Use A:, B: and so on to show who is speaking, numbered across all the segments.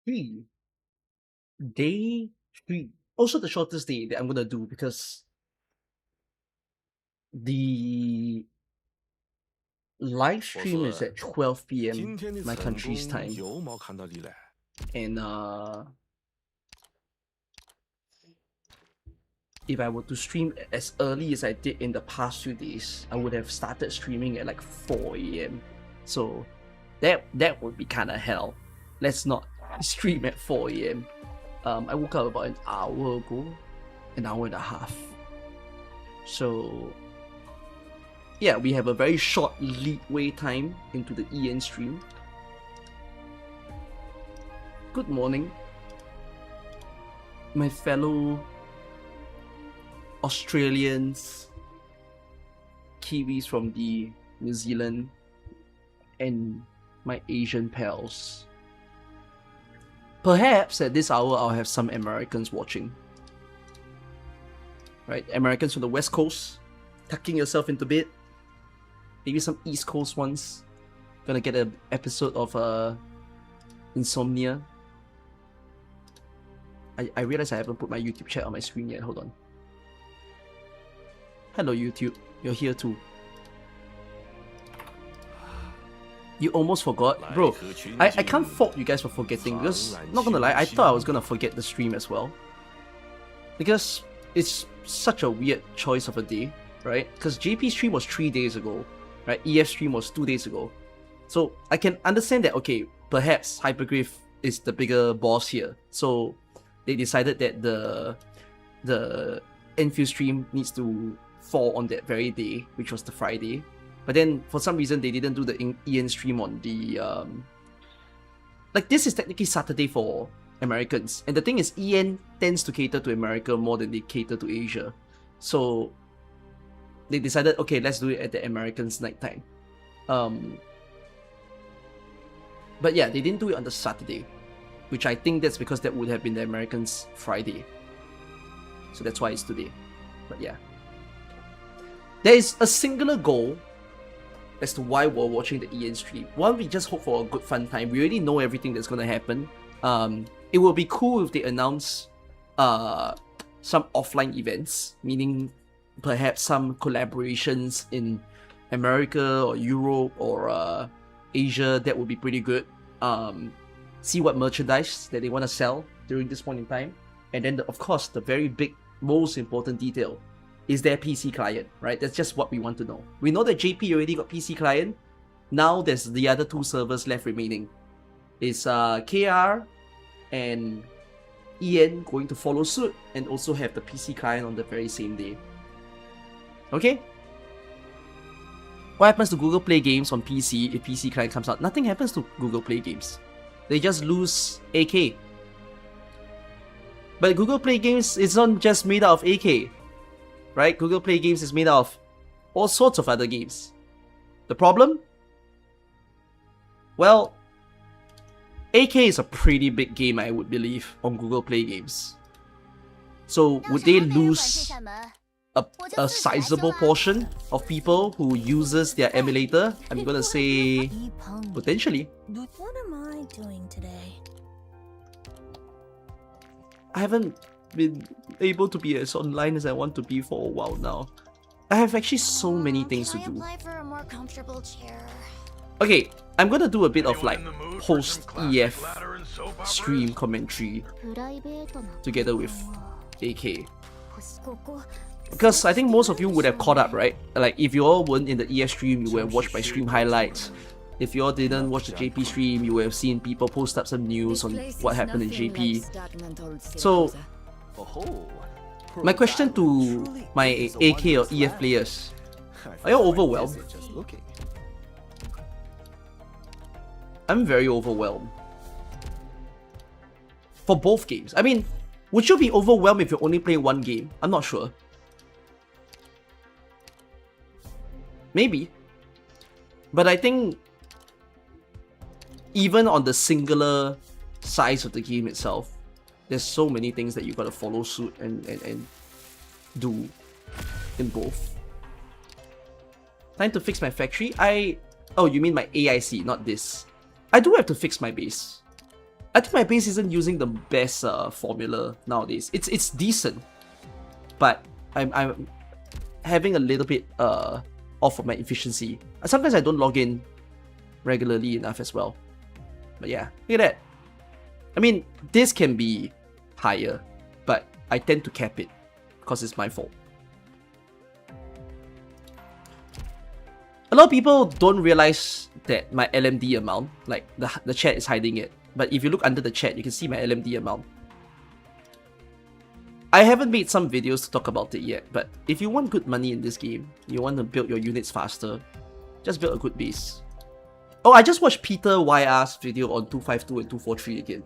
A: 3. Day 3. Also the shortest day that I'm gonna do because the live stream is at 12 p.m. my country's time. And if I were to stream as early as I did in the past few days, I would have started streaming at like 4 a.m. So that would be kind of hell. Let's not stream at 4 a.m. I woke up about an hour ago, an hour and a half. So yeah, we have a very short leadway time into the EN stream. Good morning, my fellow Australians, Kiwis from the New Zealand, and my Asian pals. Perhaps at this hour I'll have some Americans watching. Right, Americans from the West Coast, tucking yourself into bed. Maybe some East Coast ones. Gonna get an episode of Insomnia. I realize I haven't put my YouTube chat on my screen yet. Hold on. Hello YouTube, you're here too. You almost forgot? Bro, I can't fault you guys for forgetting because, not gonna lie, I thought I was gonna forget the stream as well. Because it's such a weird choice of a day, right? Because JP stream was 3 days ago, right? EF stream was 2 days ago. So I can understand that, okay, perhaps Hypergrave is the bigger boss here. So they decided that the Enfield stream needs to fall on that very day, which was the Friday. But then for some reason they didn't do the EN stream on the like this is technically Saturday for Americans, and the thing is EN tends to cater to America more than they cater to Asia, so they decided, okay, let's do it at the Americans' nighttime. But yeah, they didn't do it on the Saturday, which I think that's because that would have been the Americans' Friday, so that's why it's today. But yeah, there is a singular goal as to why we're watching the EN stream. One, we just hope for a good fun time. We already know everything that's gonna happen. It will be cool if they announce some offline events, meaning perhaps some collaborations in America or Europe or Asia. That would be pretty good. See what merchandise that they want to sell during this point in time. And then of course the very big, most important detail is their PC client, right? That's just what we want to know. We know that JP already got PC client. Now there's the other 2 servers left remaining. Is KR and EN going to follow suit and also have the PC client on the very same day. Okay? What happens to Google Play Games on PC if PC client comes out? Nothing happens to Google Play Games. They just lose AK. But Google Play Games is not just made out of AK. Right? Google Play Games is made out of all sorts of other games. The problem? Well, AK is a pretty big game, I would believe, on Google Play Games. So would they lose a sizable portion of people who uses their emulator? I'm gonna say potentially.
B: What am I doing today?
A: I haven't been able to be as online as I want to be for a while now. I have actually so many things to do. Okay, I'm gonna do a bit of like post-EF stream commentary together with AK. Because I think most of you would have caught up, right? Like if you all weren't in the EF stream, you would have watched my stream highlights. If you all didn't watch the JP stream, you would have seen people post up some news on what happened in JP. So my question to my AK or EF players, are you overwhelmed? I'm very overwhelmed. For both games. I mean, would you be overwhelmed if you're only playing one game? I'm not sure. Maybe. But I think even on the singular size of the game itself, there's so many things that you gotta follow suit and do in both. Time to fix my factory. Oh, you mean my AIC, not this. I do have to fix my base. I think my base isn't using the best formula nowadays. It's decent, but I'm having a little bit off of my efficiency. Sometimes I don't log in regularly enough as well. But yeah, look at that. I mean, this can be higher, but I tend to cap it because it's my fault. A lot of people don't realize that my LMD amount, like the chat is hiding it. But if you look under the chat, you can see my LMD amount. I haven't made some videos to talk about it yet, but if you want good money in this game, you want to build your units faster, just build a good base. Oh, I just watched Peter YR's video on 252 and 243 again.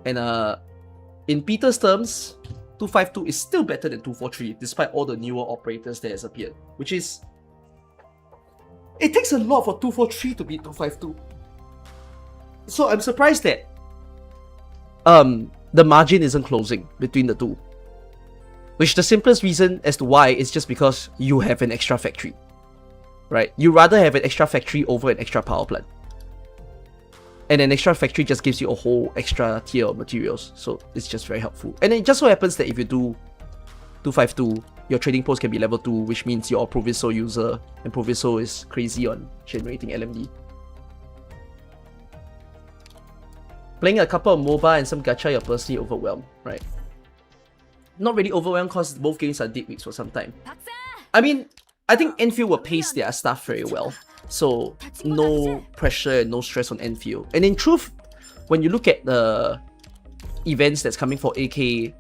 A: And in Peter's terms, 252 is still better than 243, despite all the newer operators that has appeared. Which is... it takes a lot for 243 to beat 252. So I'm surprised that the margin isn't closing between the two. Which the simplest reason as to why is just because you have an extra factory. Right? You rather have an extra factory over an extra power plant. And an extra factory just gives you a whole extra tier of materials. So it's just very helpful. And it just so happens that if you do 252, your trading post can be level 2, which means you're a Proviso user. And Proviso is crazy on generating LMD. Playing a couple of MOBA and some gacha, you're personally overwhelmed, right? Not really overwhelmed because both games are deep weeks for some time. I mean, I think Enfield will pace their stuff very well. So, no pressure and no stress on Enfield. And in truth, when you look at the events that's coming for AK,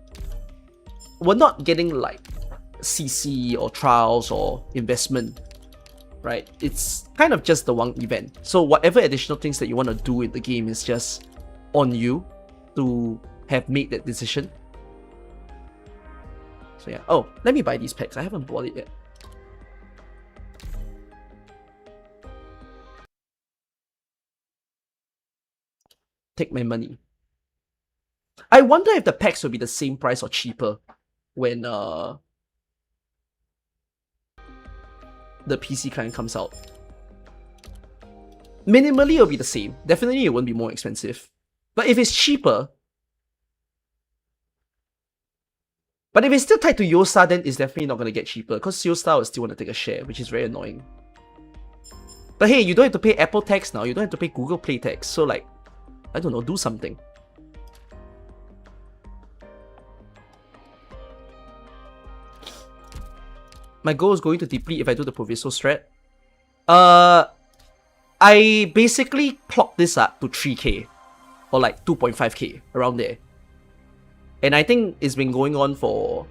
A: we're not getting like CC or trials or investment, right? It's kind of just the one event. So whatever additional things that you want to do in the game is just on you to have made that decision. So yeah. Oh, let me buy these packs. I haven't bought it yet. Take my money. I wonder if the packs will be the same price or cheaper when the PC client comes out. Minimally, it'll be the same. Definitely, it won't be more expensive. But if it's cheaper... But if it's still tied to Yosta, then it's definitely not going to get cheaper, because Yosta will still want to take a share, which is very annoying. But hey, you don't have to pay Apple tax now, you don't have to pay Google Play tax, so like, I don't know, do something. My goal is going to deplete if I do the Proviso strat. I basically clocked this up to 3k, or like 2.5k, around there. And I think it's been going on for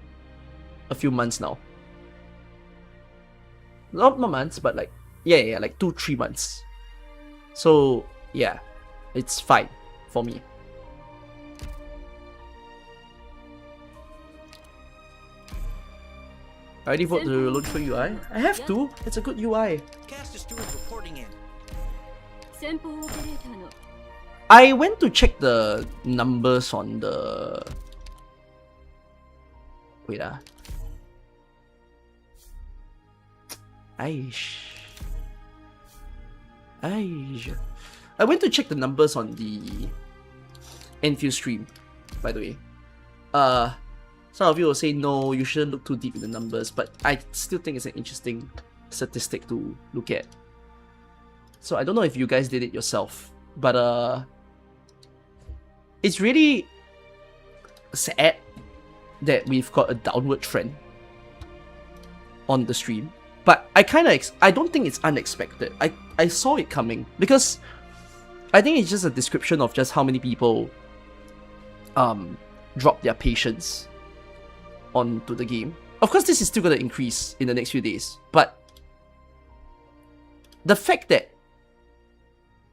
A: a few months now. Not months, but like, yeah, like 2-3 months. So, yeah, it's fine for me. I already vote to load for UI. I have to. It's a good UI. I went to check the numbers on the... Wait I went to check the numbers on the Enfield stream, by the way. Some of you will say, no, you shouldn't look too deep in the numbers, but I still think it's an interesting statistic to look at. So I don't know if you guys did it yourself, but it's really sad that we've got a downward trend on the stream. But I don't think it's unexpected. I saw it coming, because I think it's just a description of just how many people drop their patience onto the game. Of course, this is still going to increase in the next few days, but the fact that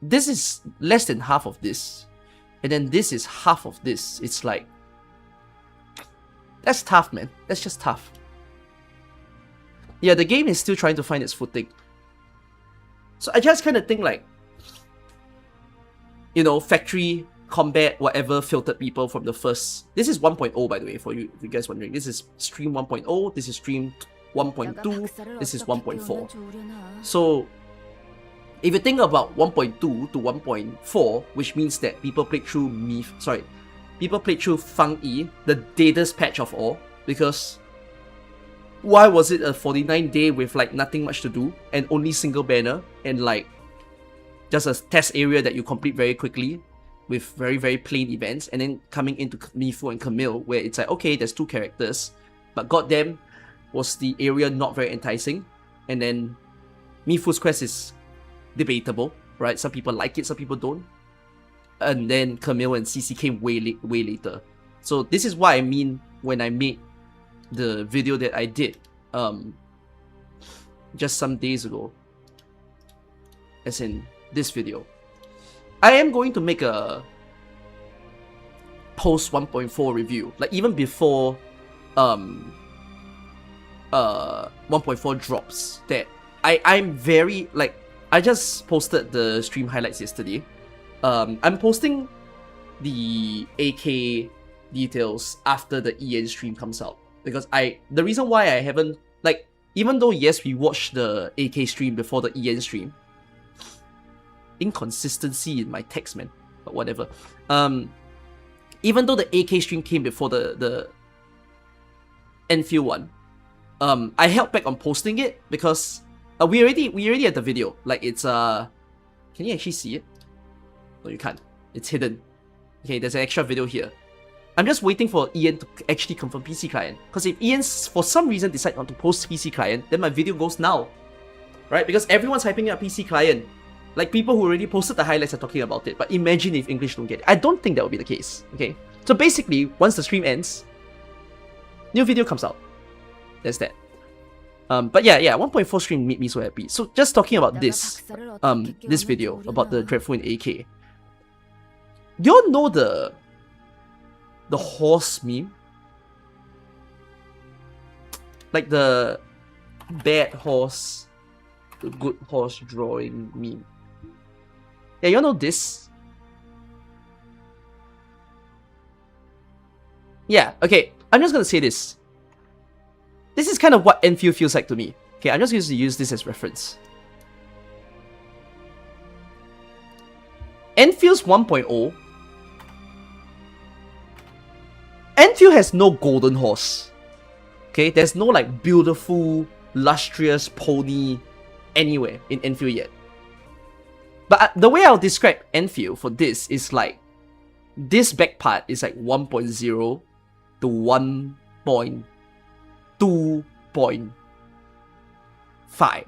A: this is less than half of this, and then this is half of this, it's like, that's tough, man. That's just tough. Yeah, the game is still trying to find its footing. So I just kind of think like, you know, factory, combat, whatever, filtered people from the first... This is 1.0, by the way, for you, if you guys wondering. This is stream 1.0, this is stream 1.2, this is 1.4. So, If you think about 1.2 to 1.4, which means that people played through people played through Fang Yi, the deadest patch of all, because why was it a 49-day with like nothing much to do and only single banner and like just a test area that you complete very quickly with very, very plain events, and then coming into Mifu and Camille where it's like, okay, there's 2 characters, but goddamn, was the area not very enticing. And then Mifu's quest is debatable, right? Some people like it, some people don't. And then Camille and CC came way later. So this is what I mean when I made the video that I did just some days ago, as in this video. I am going to make a post 1.4 review, like even before 1.4 drops, that I'm very like, I just posted the stream highlights yesterday. I'm posting the AK details after the EN stream comes out, because the reason why I haven't, like, even though yes we watched the AK stream before the EN stream, inconsistency in my text, man, but whatever. Even though the AK stream came before the Enfield one, I held back on posting it because we already had the video. Like, it's can you actually see it? No, you can't. It's hidden. Okay, there's an extra video here. I'm just waiting for Ian to actually confirm PC client, because if Ian for some reason decide not to post PC client, then my video goes now, right? Because everyone's hyping up PC client. Like, people who already posted the highlights are talking about it, but imagine if English don't get it. I don't think that will be the case, okay? So basically, once the stream ends, new video comes out. There's that. But yeah, 1.4 stream made me so happy. So just talking about this, this video about the Dreadful in AK. Do y'all know the horse meme? Like the bad horse, the good horse drawing meme. Yeah, y'all know this? Yeah, okay, I'm just gonna say this. This is kind of what Enfield feels like to me. Okay, I'm just going to use this as reference. Enfield's 1.0. Enfield has no golden horse. Okay, there's no like beautiful, lustrous pony anywhere in Enfield yet. But the way I'll describe Enfield for this is like, this back part is like 1.0 to 1.2.5.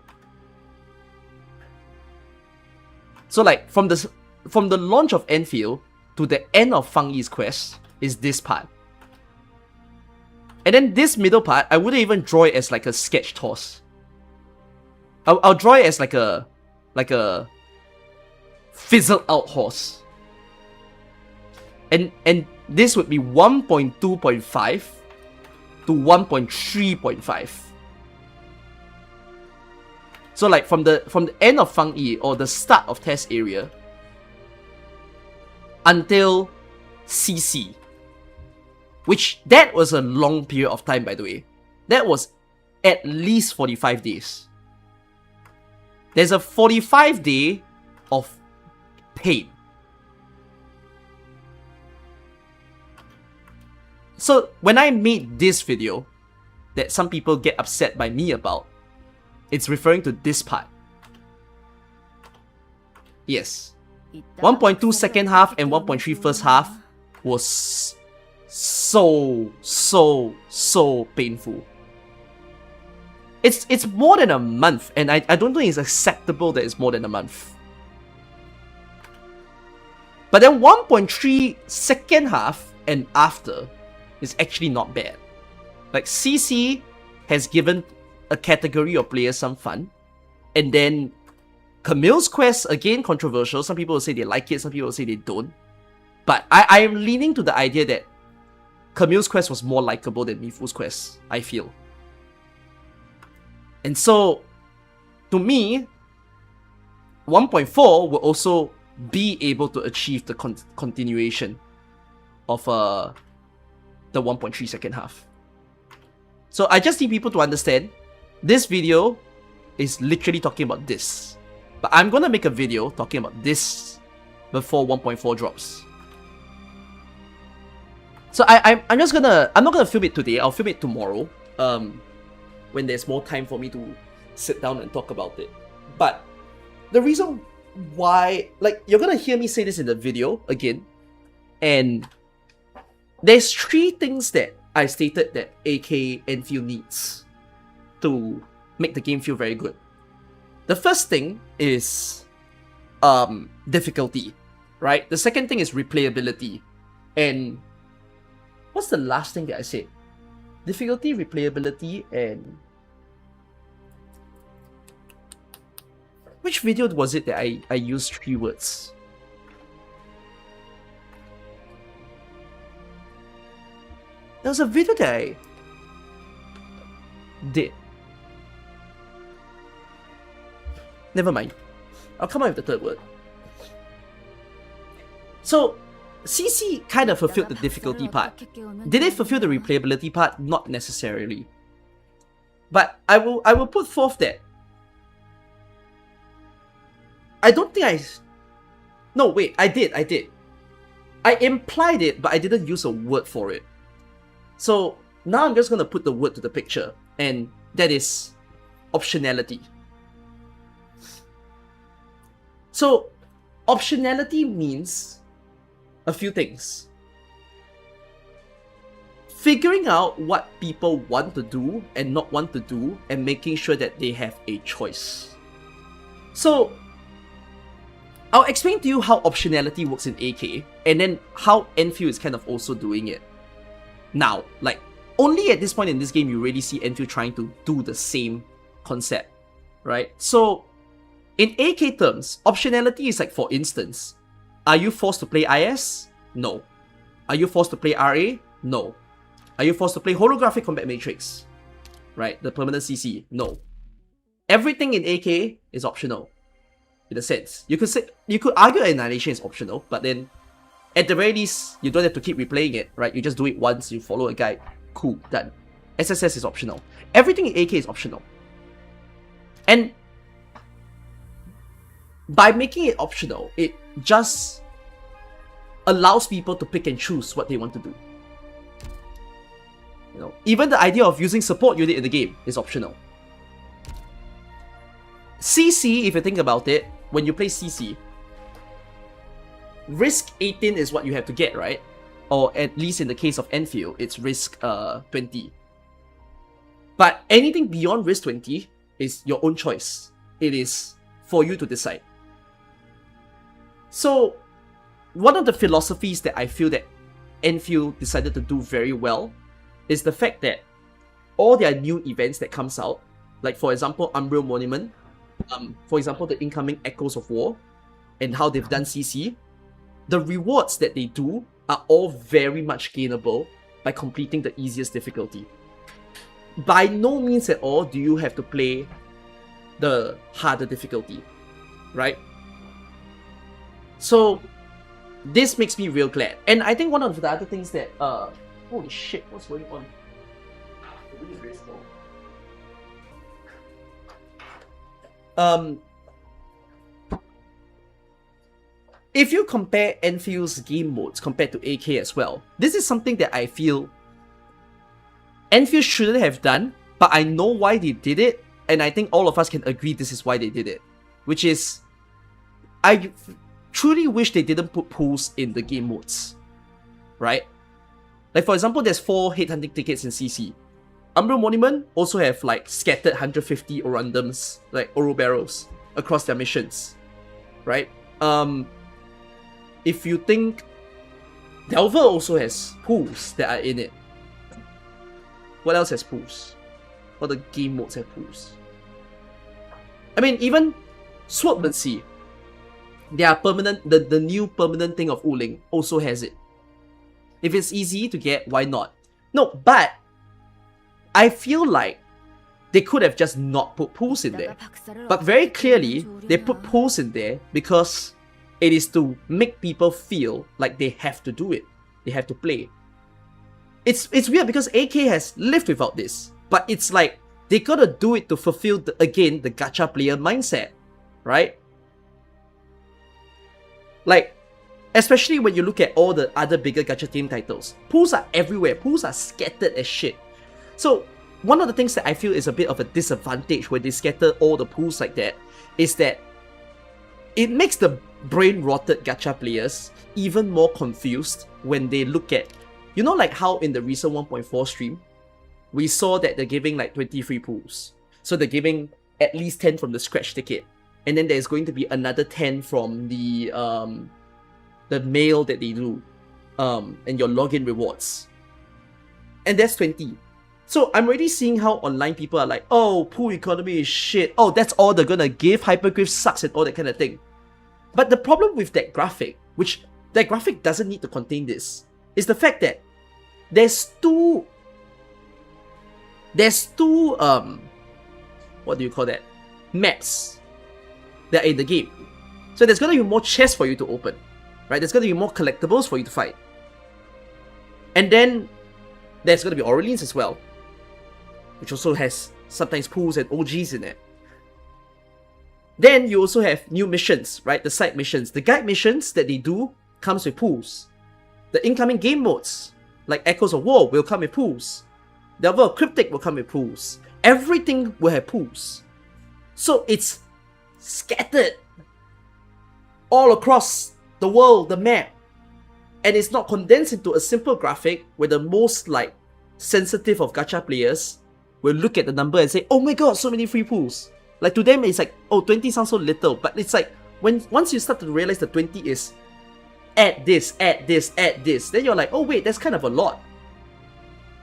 A: So like from the launch of Enfield to the end of Fang Yi's quest is this part. And then this middle part, I wouldn't even draw it as like a sketched horse. I'll draw it as like a fizzled out horse. And this would be 1.2.5 to 1.3.5. So like from the end of Fang Yi, or the start of test area, until CC, which that was a long period of time, by the way. That was at least 45 days. There's a 45-day of pain. So when I made this video that some people get upset by me about, it's referring to this part. Yes. 1.2 second half and 1.3 first half was so painful. It's more than a month, and I don't think it's acceptable that it's more than a month. But then 1.3 second half and after is actually not bad. Like, CC has given a category of players some fun, and then Camille's quest, again controversial. Some people will say they like it, some people will say they don't. But I am leaning to the idea that Camille's quest was more likable than Mifu's quest, I feel. And so, to me, 1.4 will also be able to achieve the continuation of the 1.3 second half. So I just need people to understand, this video is literally talking about this. But I'm gonna make a video talking about this before 1.4 drops. So I'm not gonna film it today. I'll film it tomorrow. When there's more time for me to sit down and talk about it. But the reason why, like, you're gonna hear me say this in the video again, and there's 3 things that I stated that AK Enfield needs to make the game feel very good. The first thing is difficulty, right? The second thing is replayability. And what's the last thing that I said? Difficulty, replayability, and which video was it that I used 3 words? There was a video that I did. Never mind. I'll come up with the third word. So, CC kind of fulfilled the difficulty part. Did it fulfill the replayability part? Not necessarily. But I will put forth that I don't think no, wait, I did. I implied it, but I didn't use a word for it. So now I'm just gonna put the word to the picture, and that is optionality. So optionality means a few things. Figuring out what people want to do and not want to do, and making sure that they have a choice. So I'll explain to you how optionality works in AK, and then how Enfield is kind of also doing it. Now, like, only at this point in this game you really see Enfield trying to do the same concept, right? So, in AK terms, optionality is like, for instance, are you forced to play IS? No. Are you forced to play RA? No. Are you forced to play Holographic Combat Matrix? Right, the permanent CC? No. Everything in AK is optional. In a sense, you could argue Annihilation is optional, but then at the very least, you don't have to keep replaying it, right? You just do it once, you follow a guide, cool, done. SSS is optional. Everything in AK is optional. And by making it optional, it just allows people to pick and choose what they want to do. You know, even the idea of using support unit in the game is optional. CC, if you think about it, when you play CC, risk 18 is what you have to get, right? Or at least in the case of Enfield, it's risk 20. But anything beyond risk 20 is your own choice. It is for you to decide. So, one of the philosophies that I feel that Enfield decided to do very well is the fact that all their new events that comes out, like for example, Umbral Monument, for example, the incoming Echoes of War, and how they've done CC, the rewards that they do are all very much gainable by completing the easiest difficulty. By no means at all do you have to play the harder difficulty, right? So, this makes me real glad. And I think one of the other things that, holy shit, what's going on? The wind is very slow. If you compare Enfield's game modes compared to AK as well, this is something that I feel Enfield shouldn't have done, but I know why they did it, and I think all of us can agree this is why they did it. Which is, I truly wish they didn't put pools in the game modes, right? Like for example, there's 4 headhunting tickets in CC. Umbral Monument also have like scattered 150 Orundums, like Ouroboros, across their missions, right? If you think Delver also has pools that are in it. What else has pools? What the game modes have pools? I mean, even Swordmancy, their permanent, the new permanent thing of Uling also has it. If it's easy to get, why not? No, but I feel like they could have just not put pools in there. But very clearly, they put pools in there because it is to make people feel like they have to do it. They have to play. It's weird because AK has lived without this. But it's like, they gotta do it to fulfill, the gacha player mindset. Right? Like, especially when you look at all the other bigger gacha team titles, pools are everywhere. Pools are scattered as shit. So one of the things that I feel is a bit of a disadvantage when they scatter all the pools like that is that it makes the brain-rotted gacha players even more confused when they look at, you know, like how in the recent 1.4 stream, we saw that they're giving like 20 free pools. So they're giving at least 10 from the scratch ticket. And then there's going to be another 10 from the mail that they do, and your login rewards. And that's 20. So I'm already seeing how online people are like, oh, pool economy is shit. Oh, that's all they're gonna give. Hyperglyph sucks and all that kind of thing. But the problem with that graphic, which that graphic doesn't need to contain this, is the fact that there's two what do you call that? Maps that are in the game. So there's gonna be more chests for you to open, right? There's gonna be more collectibles for you to fight. And then there's gonna be Orleans as well, which also has sometimes pools and OGs in it. Then you also have new missions, right? The side missions. The guide missions that they do comes with pools. The incoming game modes, like Echoes of War, will come with pools. The other Cryptic will come with pools. Everything will have pools. So it's scattered all across the world, the map. And it's not condensed into a simple graphic where the most like sensitive of gacha players will look at the number and say, oh my god, so many free pools. Like to them it's like, oh, 20 sounds so little. But it's like, once you start to realize that 20 is add this, add this, add this, then you're like, oh wait, that's kind of a lot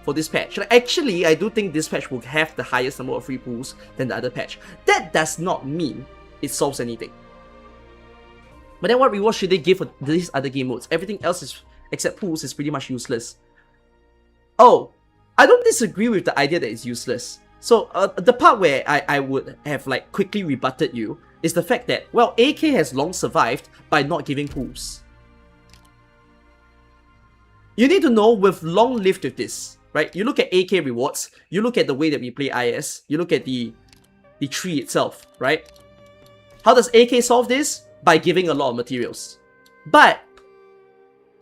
A: for this patch. Like, actually, I do think this patch will have the highest number of free pools than the other patch. That does not mean it solves anything. But then what rewards should they give for these other game modes? Everything else is, except pools, is pretty much useless. Oh, I don't disagree with the idea that it's useless. So the part where I would have like quickly rebutted you is the fact that, well, AK has long survived by not giving pools. You need to know we've long lived with this, right? You look at AK rewards, you look at the way that we play IS, you look at the tree itself, right? How does AK solve this? By giving a lot of materials. But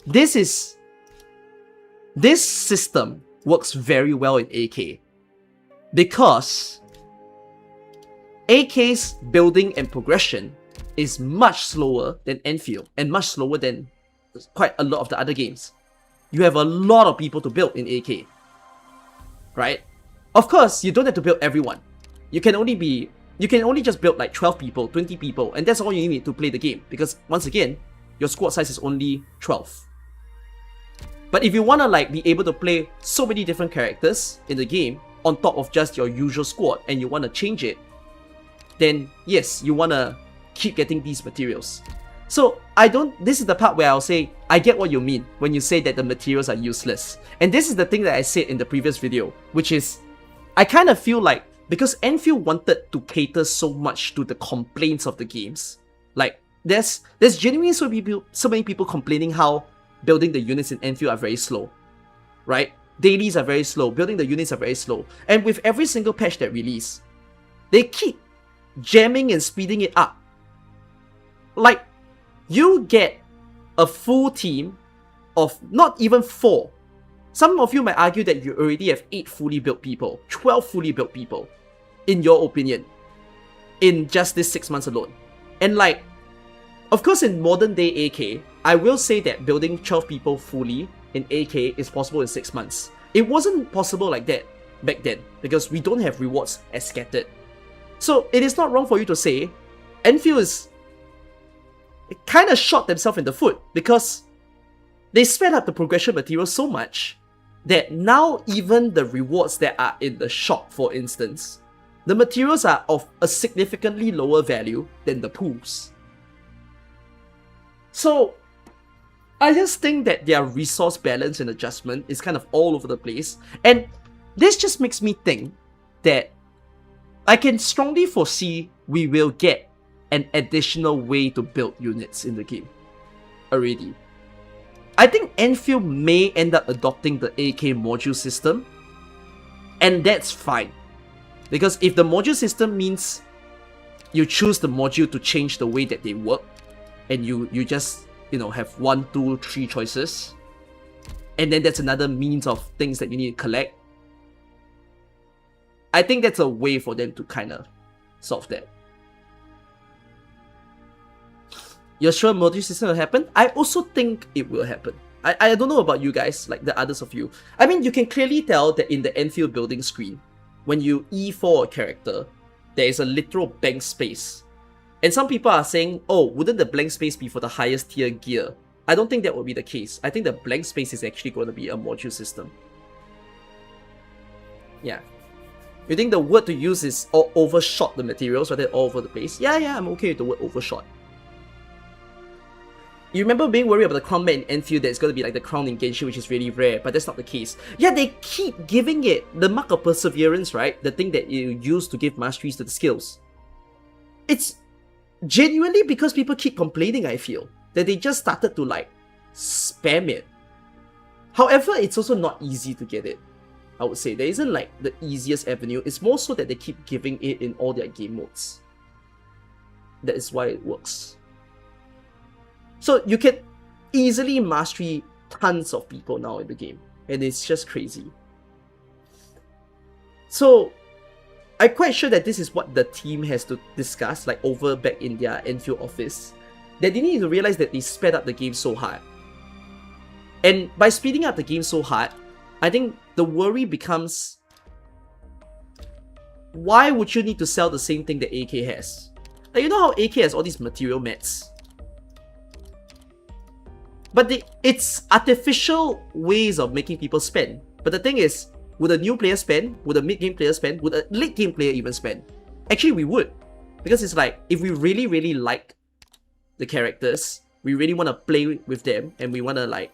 A: this system works very well in AK because AK's building and progression is much slower than Enfield and much slower than quite a lot of the other games. You have a lot of people to build in AK, right? Of course, you don't have to build everyone. You can only just build like 12 people, 20 people, and that's all you need to play the game because once again, your squad size is only 12. But if you want to like be able to play so many different characters in the game on top of just your usual squad and you want to change it, then yes, you want to keep getting these materials. So this is the part where I'll say, I get what you mean when you say that the materials are useless. And this is the thing that I said in the previous video, which is, I kind of feel like, because Enfield wanted to cater so much to the complaints of the games, like, there's genuinely so many people complaining how building the units in Enfield are very slow, right? Dailies are very slow, building the units are very slow. And with every single patch that release, they keep jamming and speeding it up. Like, you get a full team of not even 4. Some of you might argue that you already have 8 fully built people, 12 fully built people, in your opinion, in just this 6 months alone. And like, of course in modern day AK, I will say that building 12 people fully in AK is possible in 6 months. It wasn't possible like that back then, because we don't have rewards as scattered. So it is not wrong for you to say, Enfield kind of shot themselves in the foot, because they sped up the progression material so much that now even the rewards that are in the shop, for instance, the materials are of a significantly lower value than the pools. So I just think that their resource balance and adjustment is kind of all over the place, and this just makes me think that I can strongly foresee we will get an additional way to build units in the game already. I think Enfield may end up adopting the AK module system, and that's fine. Because if the module system means you choose the module to change the way that they work, and you just you know, have 1, 2, 3 choices. And then that's another means of things that you need to collect. I think that's a way for them to kind of solve that. You're sure multi-system will happen? I also think it will happen. I don't know about you guys, like the others of you. I mean, you can clearly tell that in the Enfield building screen, when you E4 a character, there is a literal blank space. And some people are saying, oh, wouldn't the blank space be for the highest tier gear? I don't think that would be the case. I think the blank space is actually going to be a module system. Yeah. You think the word to use is overshot the materials rather than all over the place? Yeah, I'm okay with the word overshot. You remember being worried about the crown mat in Enfield that it's going to be like the crown in Genshin, which is really rare, but that's not the case. Yeah, they keep giving it the mark of perseverance, right? The thing that you use to give masteries to the skills. It's genuinely because people keep complaining, I feel, that they just started to like spam it. However, it's also not easy to get it. I would say there isn't like the easiest avenue. It's more so that they keep giving it in all their game modes. That is why it works. So you can easily mastery tons of people now in the game, and it's just crazy. So I'm quite sure that this is what the team has to discuss, like over back in their Enfield office, that they need to realize that they sped up the game so hard. And by speeding up the game so hard, I think the worry becomes, why would you need to sell the same thing that AK has? Like, you know how AK has all these material mats? But it's artificial ways of making people spend. But the thing is, would a new player spend? Would a mid-game player spend? Would a late-game player even spend? Actually, we would. Because it's like, if we really, really like the characters, we really want to play with them, and we want to like,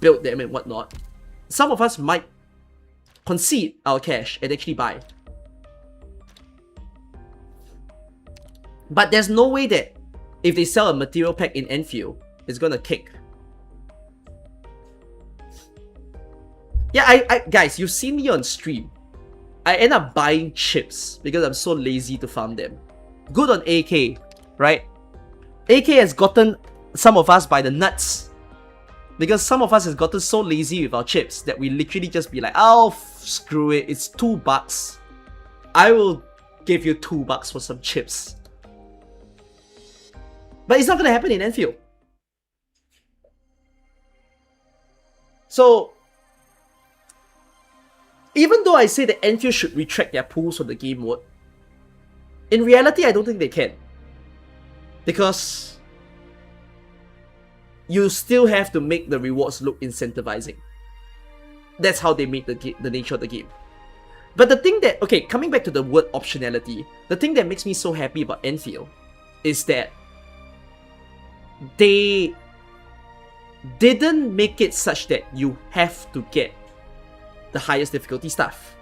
A: build them and whatnot, some of us might concede our cash and actually buy. But there's no way that if they sell a material pack in Enfield, it's gonna kick. Yeah, guys, you've seen me on stream. I end up buying chips because I'm so lazy to farm them. Good on AK, right? AK has gotten some of us by the nuts. Because some of us has gotten so lazy with our chips that we literally just be like, oh, screw it, it's $2. I will give you $2 for some chips. But it's not going to happen in Enfield. So, even though I say that Enfield should retract their pools from the game mode, in reality, I don't think they can. Because you still have to make the rewards look incentivizing. That's how they make the nature of the game. But the thing that, okay, coming back to the word optionality, the thing that makes me so happy about Enfield is that they didn't make it such that you have to get the highest difficulty stuff.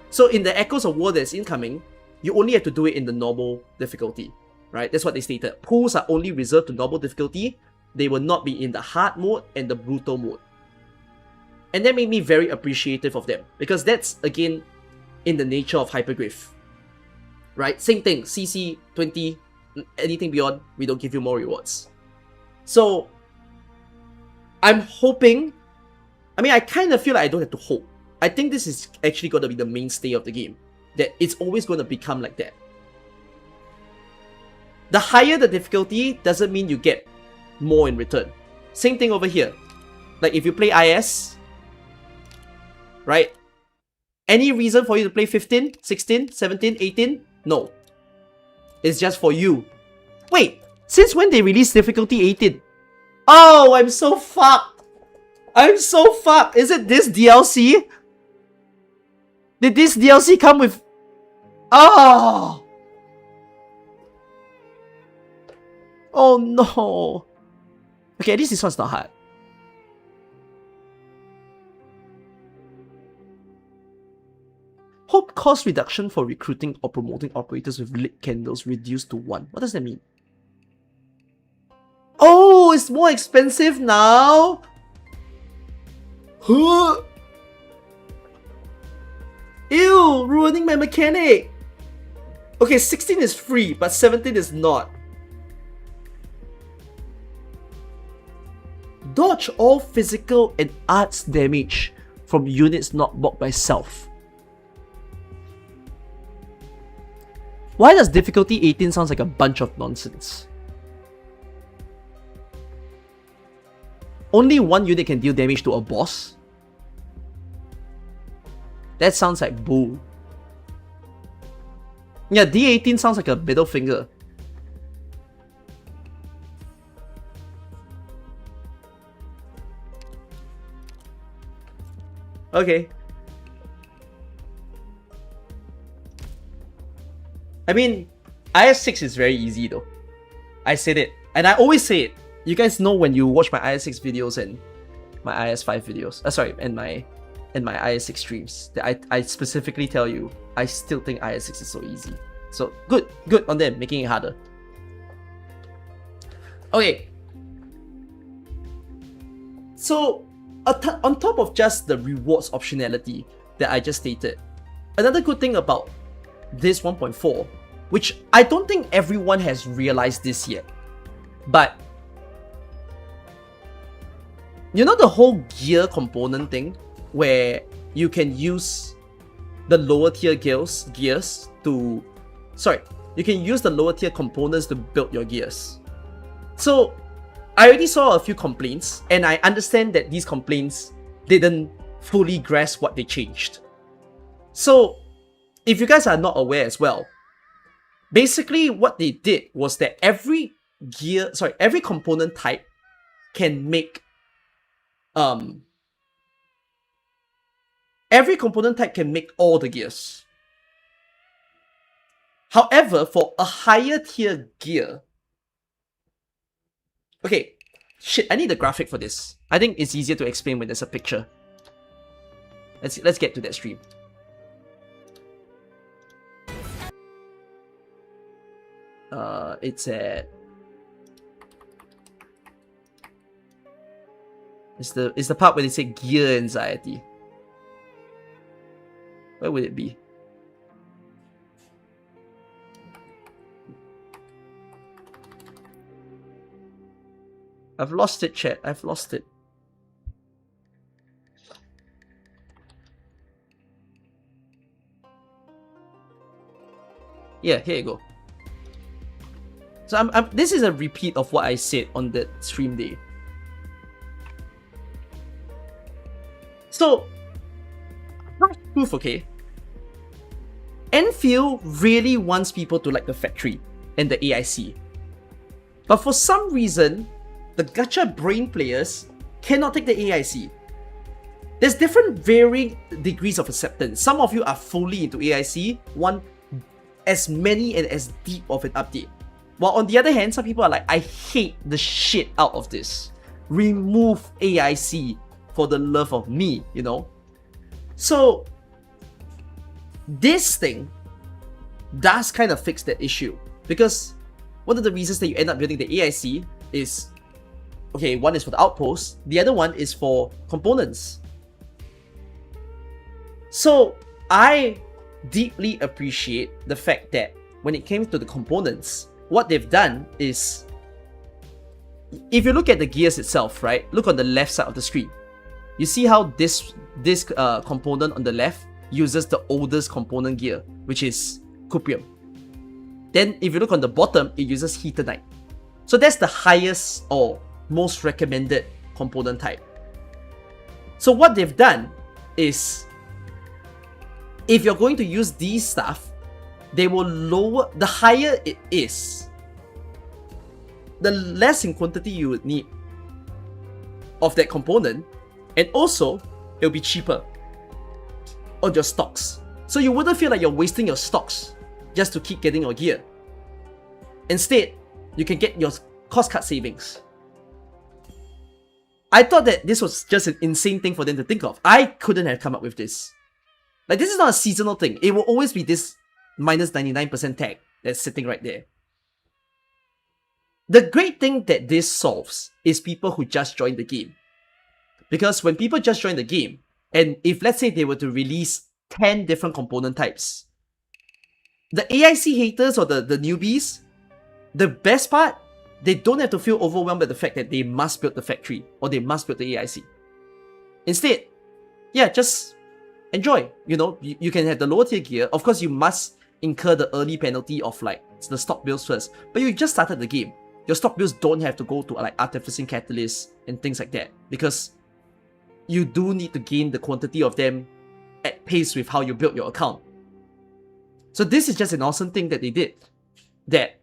A: So in the Echoes of War that's incoming, you only have to do it in the normal difficulty, right? That's what they stated. Pools are only reserved to normal difficulty. They will not be in the hard mode and the brutal mode. And that made me very appreciative of them, because that's, again, in the nature of Hyperglyph, right? Same thing, CC 20, anything beyond, we don't give you more rewards. So, I'm hoping, I mean, I kind of feel like I don't have to hope. I think this is actually going to be the mainstay of the game, that it's always going to become like that. The higher the difficulty doesn't mean you get more in return. Same thing over here. Like if you play IS, right? Any reason for you to play 15, 16, 17, 18? No. It's just for you. Wait, since when they released difficulty 18? Oh, I'm so fucked. I'm so fucked. Is it this DLC? Did this DLC come with... Oh! Oh no. Okay, at least this one's not hard. Hope cost reduction for recruiting or promoting operators with lit candles reduced to 1. What does that mean? Oh, it's more expensive now? Huh? Ew, ruining my mechanic. Okay, 16 is free, but 17 is not. Dodge all physical and arts damage from units not blocked by self. Why does difficulty 18 sounds like a bunch of nonsense? Only one unit can deal damage to a boss? That sounds like bull. Yeah, D18 sounds like a middle finger. Okay. I mean, IS6 is very easy though. I said it. And I always say it. You guys know when you watch my IS6 videos and my IS5 videos. Sorry, and my IS6 streams. That I specifically tell you, I still think IS6 is so easy. So good on them, making it harder. Okay. So, on top of just the rewards optionality that I just stated, another good thing about this 1.4, which I don't think everyone has realized this yet, but you know the whole gear component thing where you can use the lower tier gears to... Sorry, you can use the lower tier components to build your gears. So, I already saw a few complaints, and I understand that these complaints didn't fully grasp what they changed. So, if you guys are not aware as well, basically what they did was that every component type can make all the gears. However, for a higher tier gear... Okay, shit, I need a graphic for this. I think it's easier to explain when there's a picture. Let's get to that stream. It's at... It's the part where they say gear anxiety. Where would it be? I've lost it, chat. I've lost it. Yeah, here you go. So this is a repeat of what I said on that stream day. So, proof, okay? Enfield really wants people to like the factory and the AIC. But for some reason, the gacha brain players cannot take the AIC. There's different varying degrees of acceptance. Some of you are fully into AIC, want as many and as deep of an update. While on the other hand, some people are like, I hate the shit out of this. Remove AIC for the love of me, you know? So, this thing does kind of fix that issue. Because one of the reasons that you end up building the AIC is, okay, one is for the outpost, the other one is for components. So, I deeply appreciate the fact that when it came to the components, what they've done is, if you look at the gears itself, right, look on the left side of the screen. You see how this component on the left uses the oldest component gear, which is Cuprium. Then if you look on the bottom, it uses Heaternite. So that's the highest or most recommended component type. So what they've done is, if you're going to use these stuff, they will lower, the higher it is, the less in quantity you would need of that component, and also it'll be cheaper on your stocks. So you wouldn't feel like you're wasting your stocks just to keep getting your gear. Instead, you can get your cost cut savings. I thought that this was just an insane thing for them to think of. I couldn't have come up with this. Like, this is not a seasonal thing. It will always be this minus 99% tag that's sitting right there. The great thing that this solves is people who just joined the game. Because when people just join the game, and if let's say they were to release 10 different component types, the AIC haters or the newbies, the best part they don't have to feel overwhelmed by the fact that they must build the factory or they must build the AIC. Instead, yeah, just enjoy. You know, you can have the lower tier gear. Of course, you must incur the early penalty of like the stock builds first, but you just started the game. Your stock builds don't have to go to like artificing catalysts and things like that, because you do need to gain the quantity of them at pace with how you build your account. So this is just an awesome thing that they did. That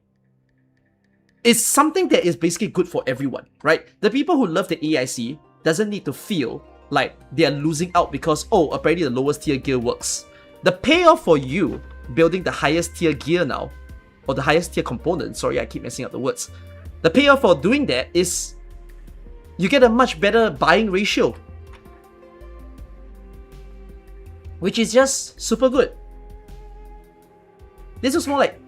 A: is something that is basically good for everyone, right? The people who love the AIC doesn't need to feel like they are losing out because, oh, apparently the lowest tier gear works. The payoff for you building the highest tier gear now, or the highest tier component, sorry, I keep messing up the words. The payoff for doing that is you get a much better buying ratio, which is just super good. This was more like,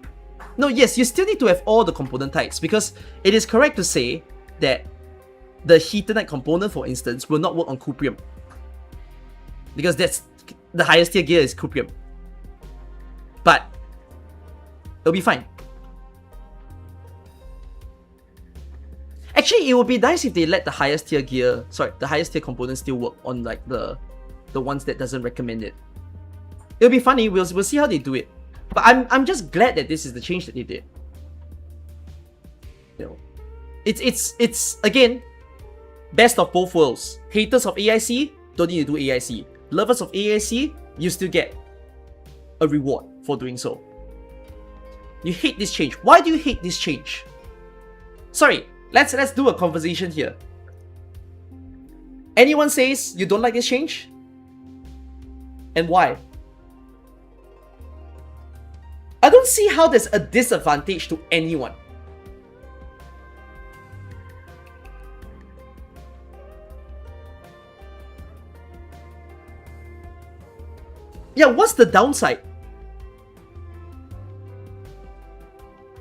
A: no, yes, you still need to have all the component types, because it is correct to say that the Heathenite component, for instance, will not work on Cuprium, because that's the highest tier gear is Cuprium. But it'll be fine. Actually, it would be nice if they let the highest tier gear, the highest tier components still work on like the ones that doesn't recommend it. It'll be funny. We'll see how they do it. But I'm just glad that this is the change that they did. You know, it's again best of both worlds. Haters of AIC don't need to do AIC. Lovers of AIC, you still get a reward for doing so. You hate this change. Why do you hate this change? Sorry, let's do a conversation here. Anyone says you don't like this change? And why? I don't see how there's a disadvantage to anyone. Yeah, what's the downside?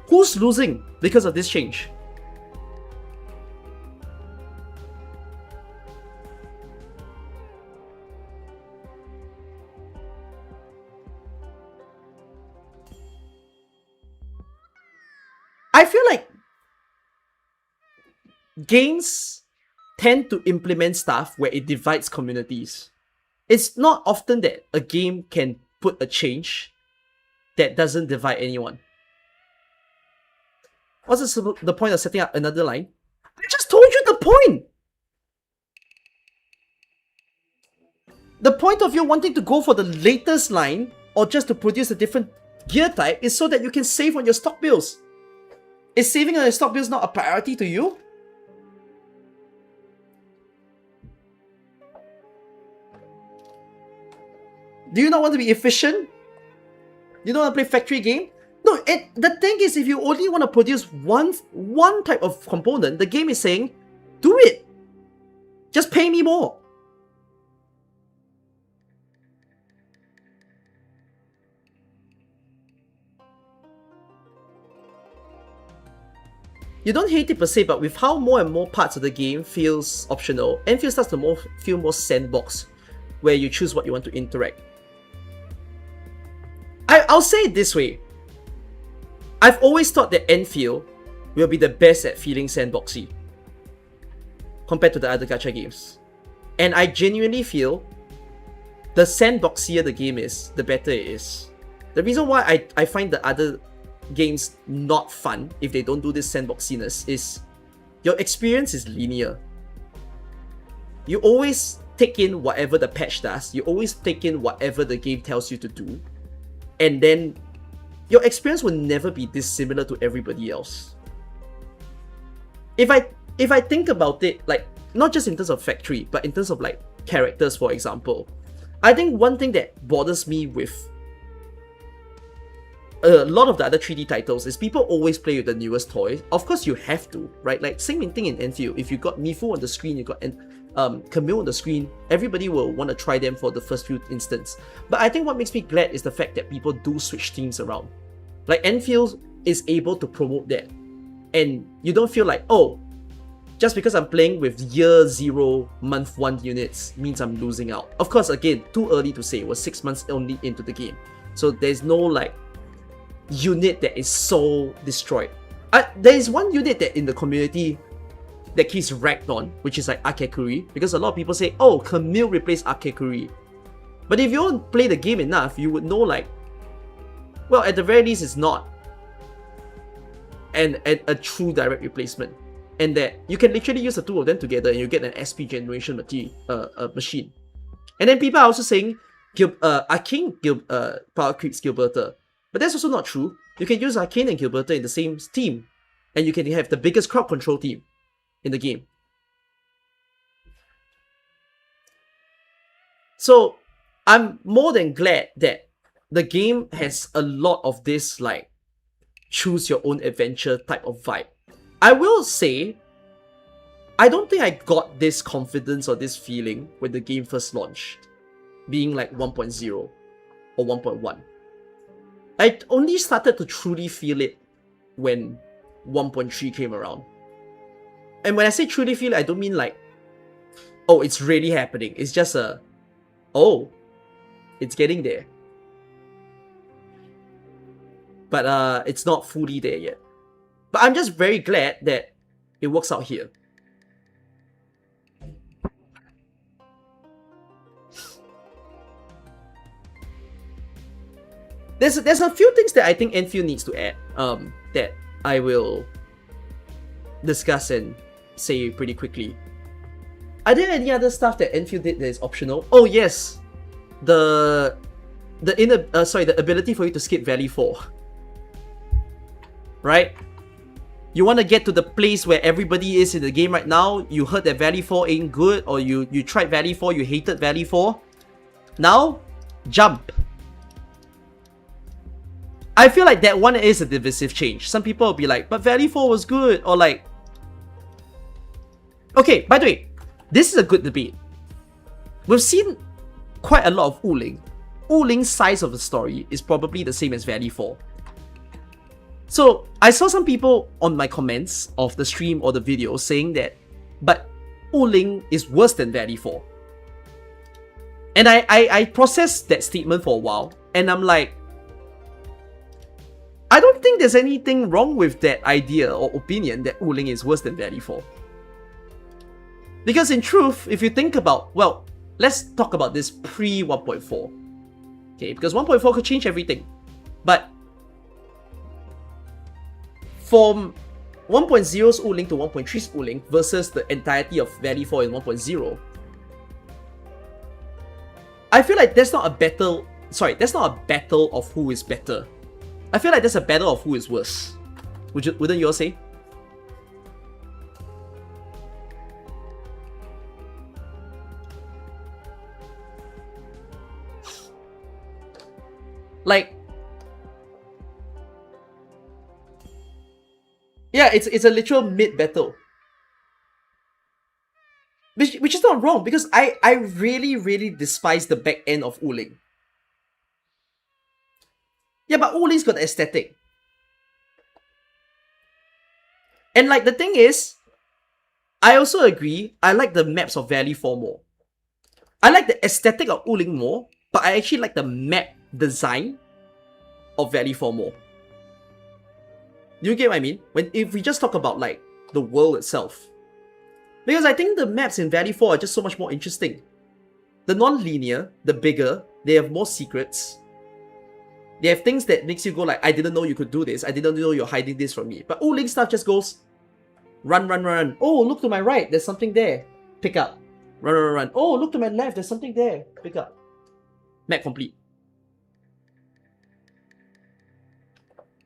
A: Who's losing because of this change? I feel like games tend to implement stuff where it divides communities. It's not often that a game can put a change that doesn't divide anyone. What's the point of setting up another line? I just told you the point! The point of you wanting to go for the latest line or just to produce a different gear type is so that you can save on your stock bills. Is saving on your stock bills not a priority to you? Do you not want to be efficient? You don't want to play factory game? No, the thing is, if you only want to produce one type of component, the game is saying, do it. Just pay me more. You don't hate it per se, but with how more and more parts of the game feels optional, Enfield starts to feel more sandbox, where you choose what you want to interact. I'll say it this way. I've always thought that Enfield will be the best at feeling sandboxy compared to the other gacha games. And I genuinely feel the sandboxier the game is, the better it is. The reason why I find the other games not fun if they don't do this sandboxiness is your experience is linear. You always take in whatever the patch does, you always take in whatever the game tells you to do, and then your experience will never be dissimilar to everybody else. If I think about it, like not just in terms of factory, but in terms of like characters, for example, I think one thing that bothers me with a lot of the other 3D titles is people always play with the newest toys. Of course you have to, right? Like same thing in Enfield. If you got Mifu on the screen, you got Camille on the screen, everybody will want to try them for the first few instances. But I think what makes me glad is the fact that people do switch teams around. Like Enfield is able to promote that. And you don't feel like, oh, just because I'm playing with year 0, month 1 units means I'm losing out. Of course, again, too early to say. It was 6 months only into the game. So there's no like unit that is so destroyed. There is one unit that in the community that keeps ragged on, which is like Akekuri, because a lot of people say, oh, Camille replaced Akekuri. But if you don't play the game enough, you would know like, well, at the very least, it's not a true direct replacement. And that you can literally use the two of them together and you get an SP generation machine. And then people are also saying Arcane power creeps Gilberta. But that's also not true. You can use Arcane and Gilberta in the same team. And you can have the biggest crowd control team in the game. So I'm more than glad that the game has a lot of this like choose your own adventure type of vibe. I will say, I don't think I got this confidence or this feeling when the game first launched, being like 1.0 or 1.1. I only started to truly feel it when 1.3 came around. And when I say truly feel it, I don't mean like, oh, it's really happening. It's just oh, it's getting there. But it's not fully there yet. But I'm just very glad that it works out here. There's a few things that I think Enfield needs to add that I will discuss and say pretty quickly. Are there any other stuff that Enfield did that is optional? Oh yes, the ability for you to skip Valley 4. Right? You want to get to the place where everybody is in the game right now. You heard that Valley 4 ain't good, or you tried Valley 4, you hated Valley 4. Now, jump. I feel like that one is a divisive change. Some people will be like, but Valley 4 was good, or like... Okay, by the way, this is a good debate. We've seen quite a lot of Wuling. Wuling's size of the story is probably the same as Valley 4. So, I saw some people on my comments of the stream or the video saying that, but Wuling is worse than Valley 4. And I processed that statement for a while, and I'm like, I don't think there's anything wrong with that idea or opinion that Wuling is worse than Valley 4. Because in truth, if you think about, well, let's talk about this pre 1.4. Okay, because 1.4 could change everything. But from 1.0's Wuling to 1.3's Wuling versus the entirety of Valley 4 in 1.0, I feel like that's not a battle. Sorry, that's not a battle of who is better. I feel like that's a battle of who is worse. Wouldn't you all say? Like, yeah, it's a literal mid-battle. Which is not wrong, because I really despise the back end of Wuling. Yeah, but Wuling's got the aesthetic. And like, the thing is, I also agree, I like the maps of Valley 4 more. I like the aesthetic of Wuling more, but I actually like the map design of Valley 4 more. Do you get what I mean? If we just talk about like the world itself. Because I think the maps in Valley 4 are just so much more interesting. The non-linear, the bigger, they have more secrets. They have things that makes you go like, I didn't know you could do this. I didn't know you're hiding this from me. But Wuling stuff just goes, run, run, run. Oh, look to my right, there's something there. Pick up. Run, run, run. Oh, look to my left, there's something there. Pick up. Map complete.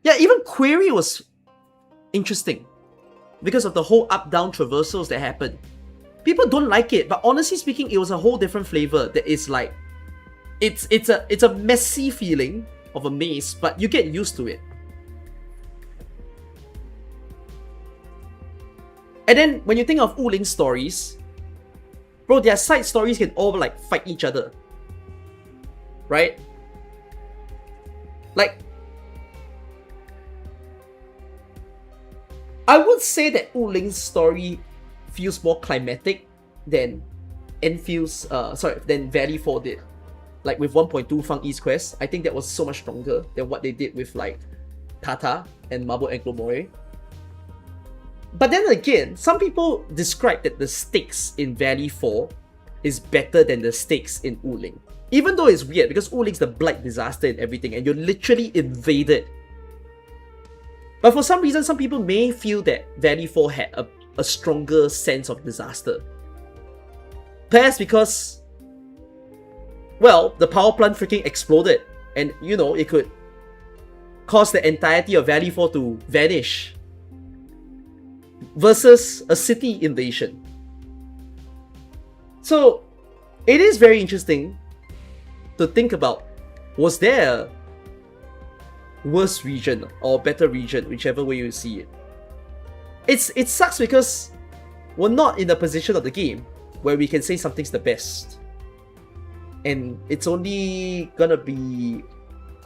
A: Yeah, even Query was interesting because of the whole up-down traversals that happened. People don't like it, but honestly speaking, it was a whole different flavor that is like, it's a messy feeling of a maze, but you get used to it. And then when you think of Wuling stories, bro, their side stories can all like fight each other, right? Like, I would say that Wuling's story feels more climatic than than Valley 4 did. Like with 1.2 Fang East Quest, I think that was so much stronger than what they did with like Tata and Marble Anglo-Moray. But then again, some people describe that the stakes in Valley 4 is better than the stakes in Wuling. Even though it's weird because Wuling's the blight disaster and everything and you're literally invaded. But for some reason, some people may feel that Valley 4 had a stronger sense of disaster. Perhaps because, well, the power plant freaking exploded and, you know, it could cause the entirety of Valley 4 to vanish. Versus a city invasion. So, it is very interesting to think about, was there a worse region or better region, whichever way you see it. It sucks because we're not in a position of the game where we can say something's the best. And it's only gonna be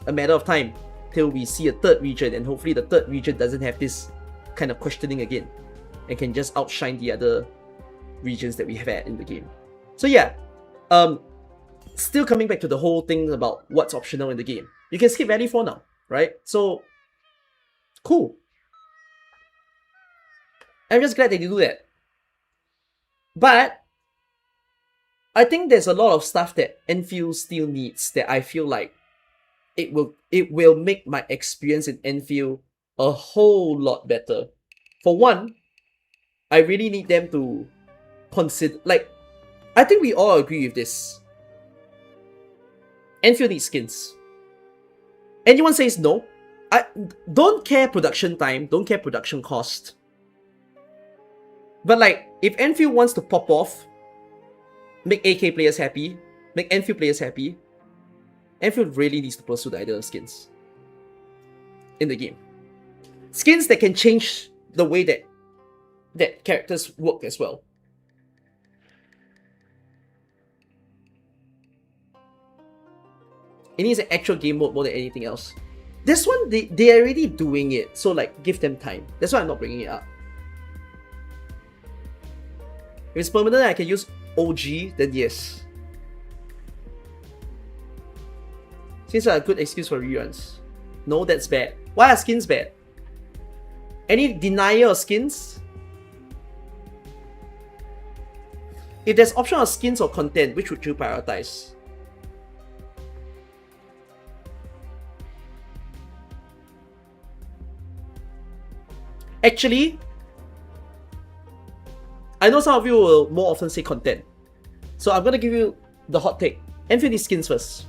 A: a matter of time till we see a third region, and hopefully the third region doesn't have this kind of questioning again and can just outshine the other regions that we have had in the game. So yeah, still coming back to the whole thing about what's optional in the game. You can skip Valley 4 now, right? So, cool. I'm just glad they do that. But, I think there's a lot of stuff that Enfield still needs that I feel like it will make my experience in Enfield a whole lot better. For one, I really need them to consider, like, I think we all agree with this. Enfield needs skins. Anyone says no? I don't care production time, don't care production cost. But like, if Enfield wants to pop off, make AK players happy, make Enfield players happy, Enfield really needs to pursue the idea of skins in the game. Skins that can change the way that characters work as well. It needs an actual game mode more than anything else. This one, they are already doing it, so like, give them time. That's why I'm not bringing it up. If it's permanent, I can use OG, then yes. Skins are a good excuse for reruns. No, that's bad. Why are skins bad? Any denier of skins? If there's option of skins or content, which would you prioritize? Actually, I know some of you will more often say content. So I'm gonna give you the hot take. Enfield needs skins first.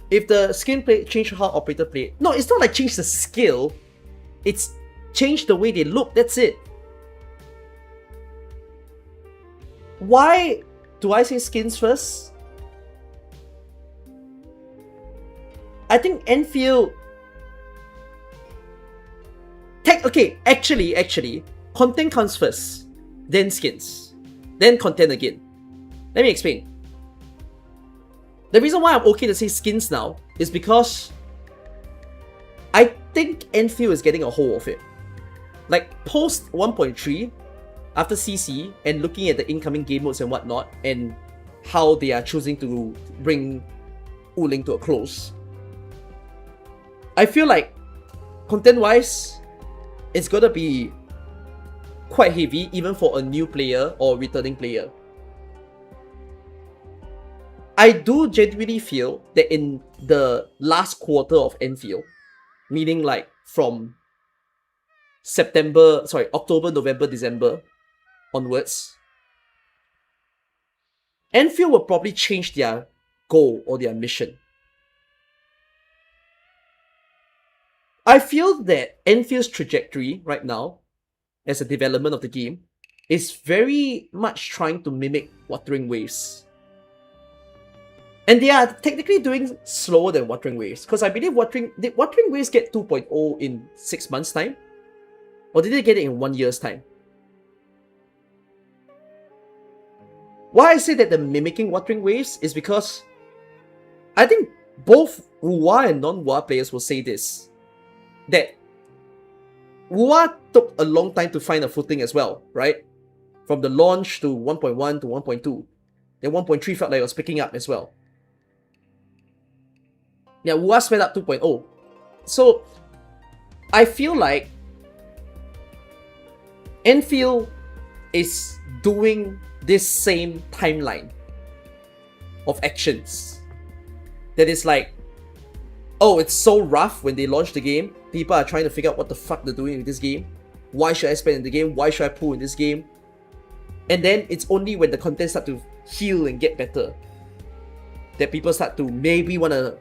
A: If the skin play change how operator play, no, it's not like change the skill. It's change the way they look. That's it. Why do I say skins first? I think Enfield. Okay, actually, content comes first, then skins, then content again. Let me explain. The reason why I'm okay to say skins now is because I think Enfield is getting a hold of it. Like, post 1.3, after CC, and looking at the incoming game modes and whatnot, and how they are choosing to bring Wuling to a close, I feel like, content-wise, it's gonna be quite heavy, even for a new player or returning player. I do genuinely feel that in the last quarter of Enfield, meaning like from October, November, December onwards, Enfield will probably change their goal or their mission. I feel that Enfield's trajectory right now, as a development of the game, is very much trying to mimic Wuthering Waves. And they are technically doing slower than Wuthering Waves, because I believe did Wuthering Waves get 2.0 in 6 months' time? Or did they get it in 1 year's time? Why I say that they're mimicking Wuthering Waves is because I think both Wuwa and non-Wuwa players will say this, that Wuwa took a long time to find a footing as well, right? From the launch to 1.1 to 1.2. Then 1.3 felt like it was picking up as well. Yeah, Wu sped up 2.0. So I feel like Enfield is doing this same timeline of actions. That is like, oh, it's so rough when they launch the game. People are trying to figure out what the fuck they're doing with this game. Why should I spend in the game? Why should I pull in this game? And then it's only when the content start to heal and get better that people start to maybe want to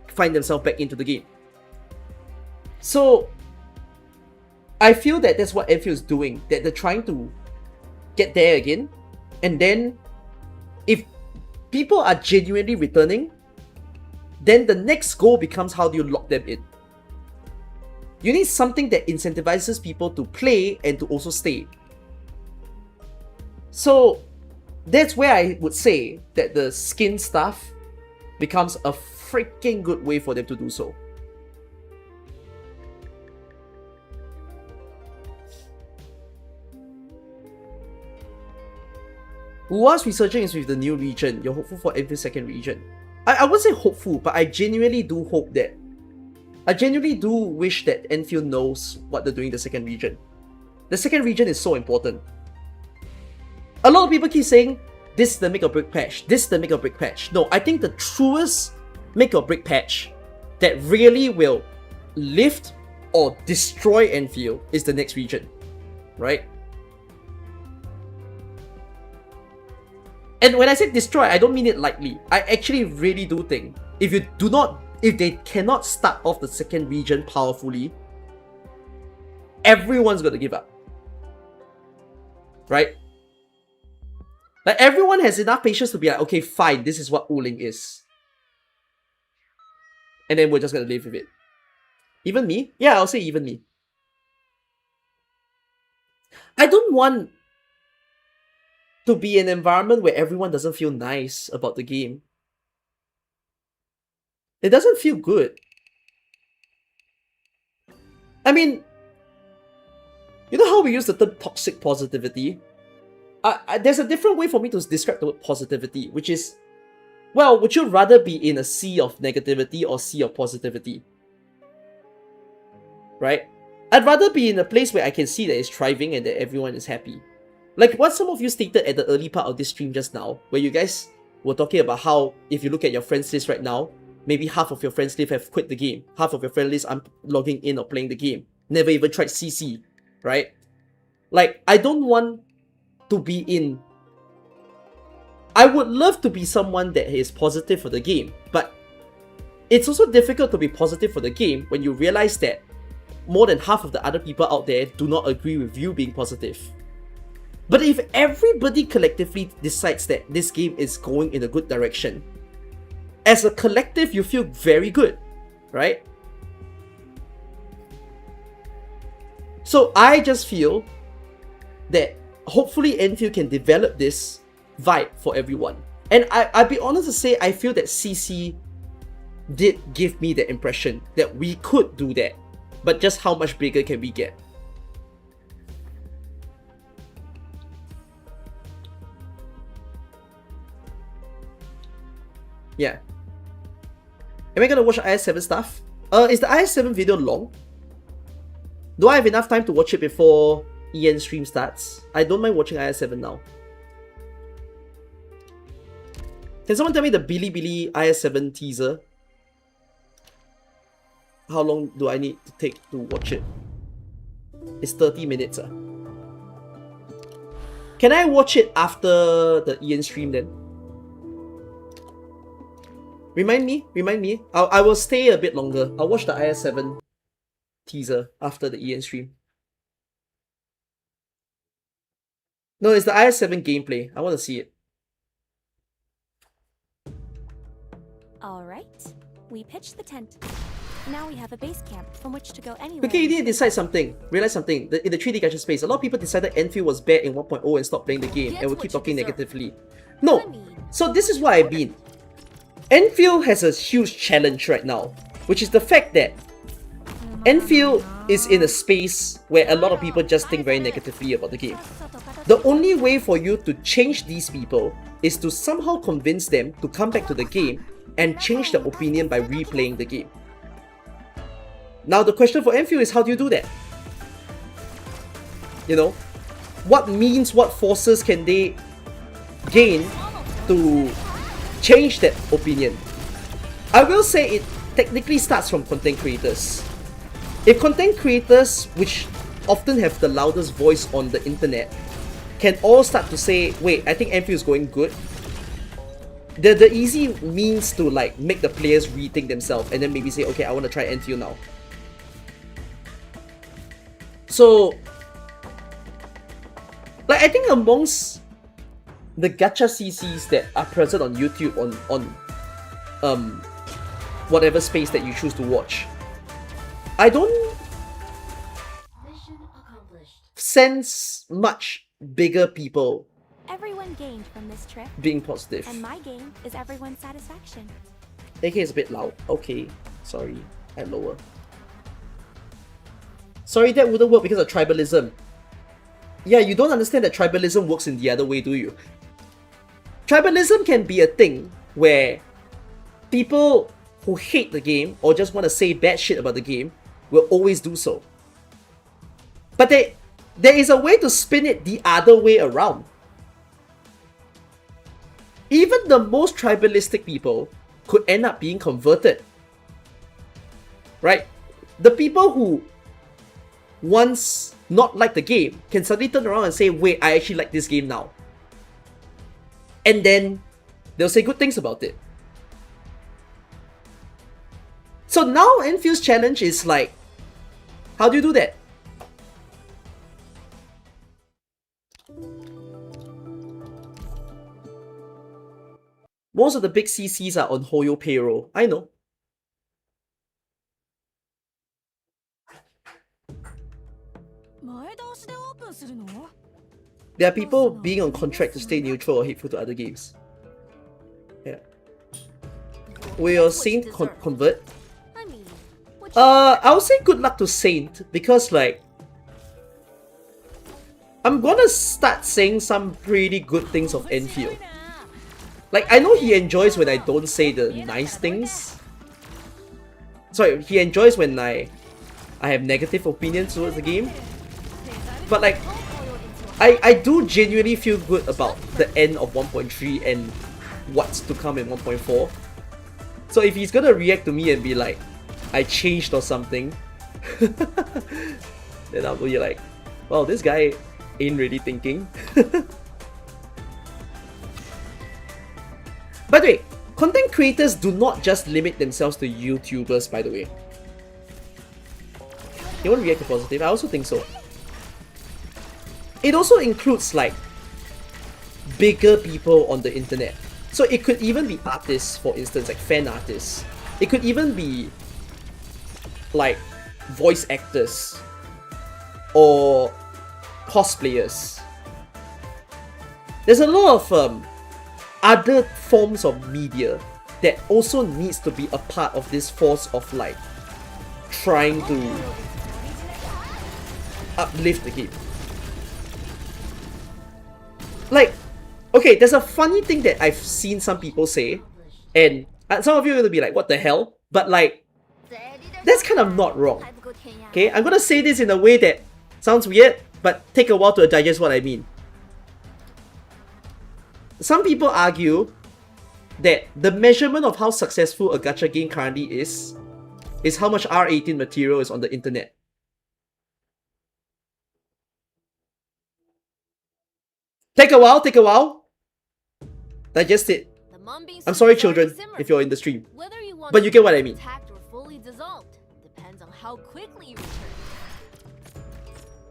A: find themselves back into the game. So I feel that that's what Enfield is doing, that they're trying to get there again. And then if people are genuinely returning, then the next goal becomes how do you lock them in. You need something that incentivizes people to play and to also stay. So that's where I would say that the skin stuff becomes a freaking good way for them to do so. Whilst researching is with the new region, you're hopeful for every second region. I wouldn't say hopeful, but I genuinely do hope that. I genuinely do wish that Enfield knows what they're doing in the second region. The second region is so important. A lot of people keep saying, this is the make or break patch, this is the make or break patch. No, I think the truest make or break patch that really will lift or destroy Enfield is the next region, right? And when I say destroy, I don't mean it lightly. I actually really do think if they cannot start off the second region powerfully, everyone's gonna give up. Right? Like everyone has enough patience to be like, okay, fine, this is what Wuling is. And then we're just gonna live with it. Even me? Yeah, I'll say even me. I don't want to be an environment where everyone doesn't feel nice about the game. It doesn't feel good. I mean, you know how we use the term toxic positivity? There's a different way for me to describe the word positivity, which is, well, would you rather be in a sea of negativity or sea of positivity? Right? I'd rather be in a place where I can see that it's thriving and that everyone is happy. Like what some of you stated at the early part of this stream just now, where you guys were talking about how if you look at your friends list right now, maybe half of your friends list have quit the game, half of your friends list aren't logging in or playing the game, never even tried CC, right? Like, I don't want to be in... I would love to be someone that is positive for the game, but it's also difficult to be positive for the game when you realize that more than half of the other people out there do not agree with you being positive. But if everybody collectively decides that this game is going in a good direction, as a collective, you feel very good, right? So I just feel that hopefully Enfield can develop this vibe for everyone. And I'll be honest to say, I feel that CC did give me the impression that we could do that. But just how much bigger can we get? Yeah. Am I gonna watch IS7 stuff? Is the IS7 video long? Do I have enough time to watch it before EN stream starts? I don't mind watching IS7 now. Can someone tell me the Bilibili IS7 teaser? How long do I need to take to watch it? It's 30 minutes. Can I watch it after the EN stream then? Remind me. I will stay a bit longer. I'll watch the IS7 teaser after the EN stream. No, it's the IS7 gameplay. I want to see it.
B: Alright, we pitched the tent. Now we have a base camp from which to go anywhere.
A: Okay, you need to decide something. Realize something. In the 3D gacha space, a lot of people decided Enfield was bad in 1.0 and stopped playing the game and will keep talking negatively. No. So this is what I mean. Enfield has a huge challenge right now, which is the fact that Enfield is in a space where a lot of people just think very negatively about the game. The only way for you to change these people is to somehow convince them to come back to the game and change their opinion by replaying the game. Now the question for Enfield is, how do you do that? You know, what means, what forces can they gain to change that opinion? I will say it technically starts from content creators. If content creators, which often have the loudest voice on the internet, can all start to say, wait, I think Enfield is going good, the easy means to like make the players rethink themselves and then maybe say, okay, I want to try Enfield now. So, like, I think amongst the gacha CCs that are present on YouTube on whatever space that you choose to watch, I don't sense much bigger people
B: Everyone gained from this trip,
A: being positive.
B: and my gain is everyone's satisfaction.
A: AK is a bit loud. Okay, sorry, I lower. Sorry, that wouldn't work because of tribalism. Yeah, you don't understand that tribalism works in the other way, do you? Tribalism can be a thing where people who hate the game or just want to say bad shit about the game will always do so. But there is a way to spin it the other way around. Even the most tribalistic people could end up being converted. Right? The people who once not like the game can suddenly turn around and say, wait, I actually like this game now. And then they'll say good things about it. So now Enfield's challenge is like, how do you do that? Most of the big CCs are on Hoyo payroll. I know. There are people being on contract to stay neutral or hateful to other games. Yeah. Will your Saint convert? I would say good luck to Saint because like I'm gonna start saying some pretty good things of Enfield. Like, I know he enjoys when I don't say the nice things. Sorry, he enjoys when I have negative opinions towards the game. But like, I do genuinely feel good about the end of 1.3 and what's to come in 1.4. So if he's gonna react to me and be like, I changed or something, then I'll be like, well, this guy ain't really thinking. By the way, content creators do not just limit themselves to YouTubers, by the way. You want to react to positive? I also think so. It also includes like bigger people on the internet. So it could even be artists, for instance, like fan artists. It could even be like voice actors or cosplayers. There's a lot of other forms of media that also needs to be a part of this force of like trying to uplift the game. Like, okay, there's a funny thing that I've seen some people say, and some of you will be like, what the hell? But like, that's kind of not wrong. Okay, I'm gonna say this in a way that sounds weird, but take a while to digest what I mean. Some people argue that the measurement of how successful a gacha game currently is how much R18 material is on the internet. Take a while. Digest it. I'm sorry, children, if you're in the stream. But you get what I mean.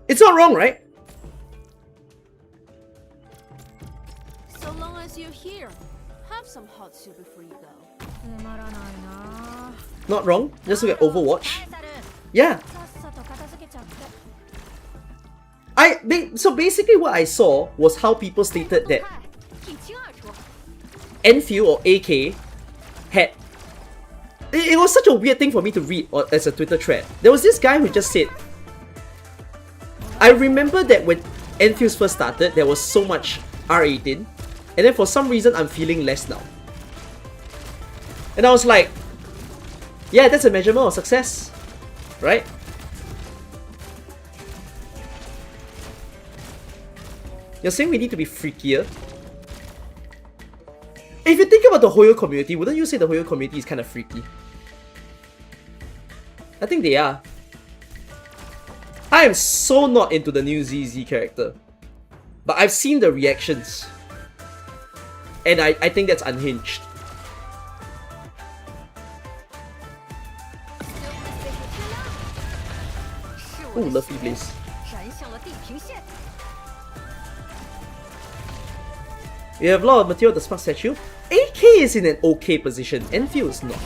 A: It's not wrong, right?
C: So long as you're here, have some hot soup before you go.
A: Not wrong. Just look at Overwatch. Yeah. So basically what I saw was how people stated that Enfield or AK had... It was such a weird thing for me to read as a Twitter thread. There was this guy who just said, I remember that when Enfield first started, there was so much R18, and then for some reason I'm feeling less now. And I was like, yeah, that's a measurement of success, right? You're saying we need to be freakier? If you think about the Hoyo community, wouldn't you say the Hoyo community is kind of freaky? I think they are. I am so not into the new ZZ character. But I've seen the reactions. And I think that's unhinged. Ooh, lovely place. You have a lot of material to spark statue. AK is in an okay position. Enfield is not.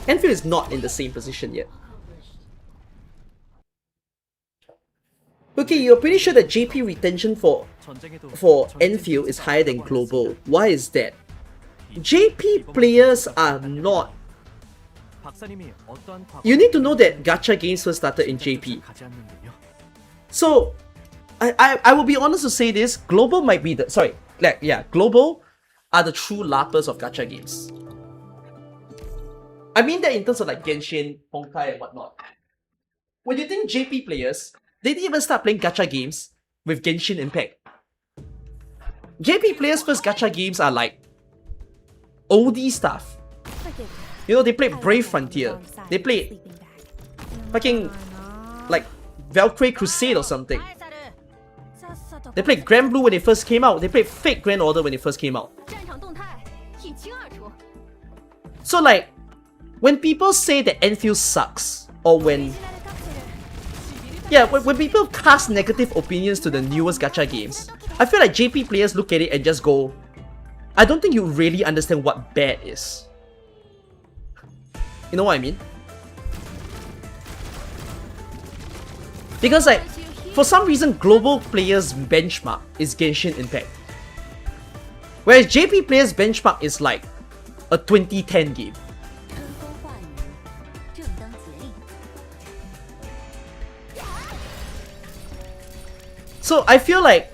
A: Enfield is not in the same position yet. Okay, you're pretty sure that JP retention for Enfield is higher than global. Why is that? JP players are not. You need to know that gacha games first started in JP. So, I will be honest to say this. Global might be the global are the true LARPers of gacha games. I mean that in terms of like Genshin, Honkai and whatnot. When you think JP players, they didn't even start playing gacha games with Genshin Impact. JP players' first gacha games are like oldie stuff. You know, they played Brave Frontier. They played fucking like Valkyrie Crusade or something. They played Grand Blue when they first came out. They played Fake Grand Order when they first came out. So like, when people say that Enfield sucks, or when people cast negative opinions to the newest gacha games, I feel like JP players look at it and just go, I don't think you really understand what bad is. You know what I mean? Because like, for some reason, global players' benchmark is Genshin Impact. Whereas JP players' benchmark is like a 2010 game. So I feel like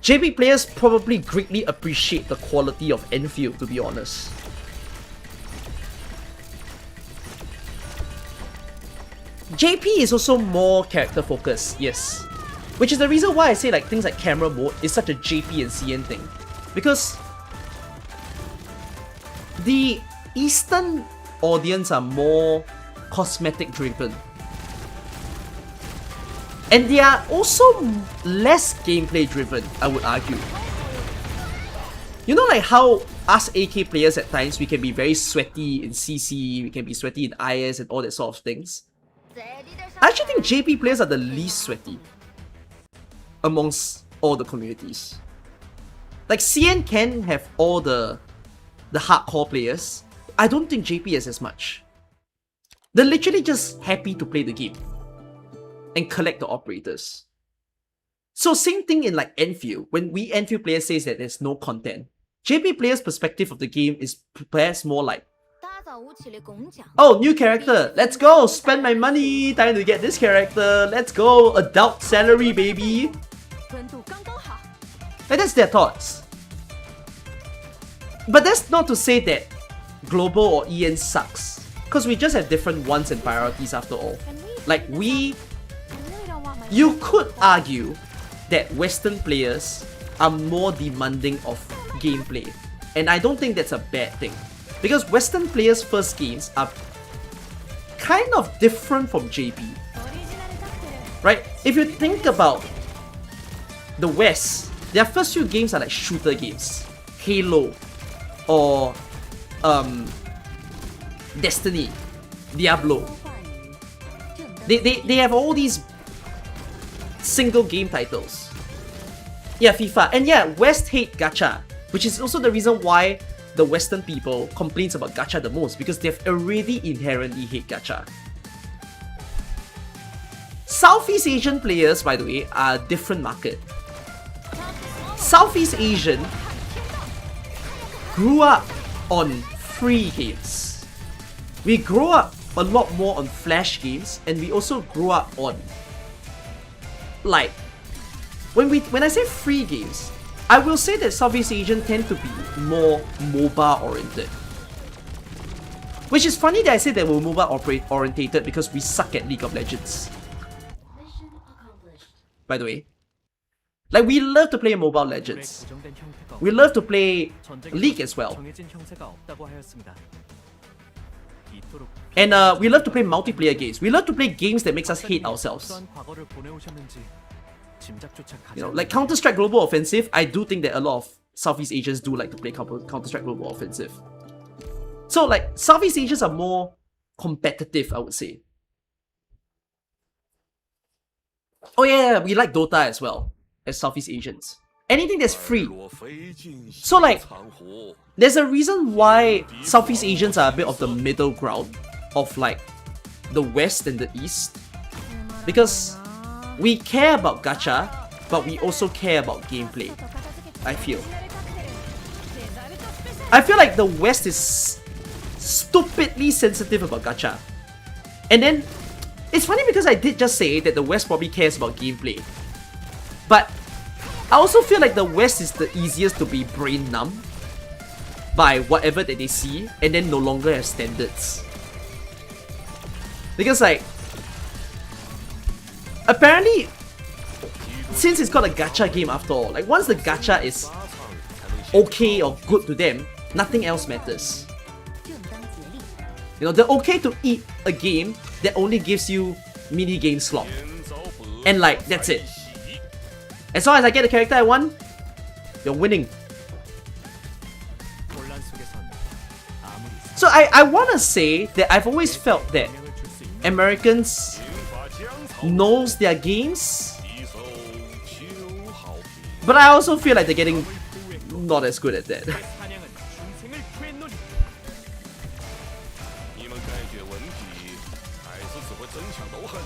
A: JP players probably greatly appreciate the quality of Enfield, to be honest. JP is also more character focused, yes. Which is the reason why I say like things like camera mode is such a JP and CN thing. Because the Eastern audience are more cosmetic driven. And they are also less gameplay driven, I would argue. You know like how us AK players at times, we can be very sweaty in CC, we can be sweaty in IS and all that sort of things. I actually think JP players are the least sweaty amongst all the communities. Like CN can have all the hardcore players. I don't think JP has as much. They're literally just happy to play the game and collect the operators. So same thing in like Enfield. When we Enfield players says that there's no content, JP players' perspective of the game is perhaps more like, oh, new character, let's go, spend my money, time to get this character, let's go, adult salary baby. And that's their thoughts. But that's not to say that Global or EN sucks, because we just have different wants and priorities after all. Like you could argue that Western players are more demanding of gameplay, and I don't think that's a bad thing. Because Western players' first games are kind of different from JP. Right? If you think about the West, their first few games are like shooter games. Halo, or Destiny, Diablo. They have all these single game titles. Yeah, FIFA. And yeah, West hate gacha, which is also the reason why the Western people complains about gacha the most, because they've already inherently hate gacha. Southeast Asian players, by the way, are a different market. Southeast Asian grew up on free games. We grew up a lot more on flash games, and we also grew up on like when I say free games, I will say that Southeast Asian tend to be more MOBA oriented. Which is funny that I say that we're mobile orientated because we suck at League of Legends. By the way. Like, we love to play Mobile Legends. We love to play League as well. And we love to play multiplayer games. We love to play games that makes us hate ourselves. You know, like Counter-Strike Global Offensive, I do think that a lot of Southeast Asians do like to play Counter-Strike Global Offensive. So, like, Southeast Asians are more competitive, I would say. Oh yeah, we like Dota as well, as Southeast Asians. Anything that's free. So, like, there's a reason why Southeast Asians are a bit of the middle ground of, like, the West and the East. Because we care about gacha, but we also care about gameplay, I feel. I feel like the West is stupidly sensitive about gacha. And then, it's funny because I did just say that the West probably cares about gameplay. But I also feel like the West is the easiest to be brain numb by whatever that they see and then no longer have standards. Because, like, apparently, since it's got a gacha game after all, like, once the gacha is okay or good to them, nothing else matters. You know, they're okay to eat a game that only gives you mini-game slot. And, like, that's it. As long as I get the character I want, you're winning. So I want to say that I've always felt that Americans knows their games, but I also feel like they're getting not as good at that.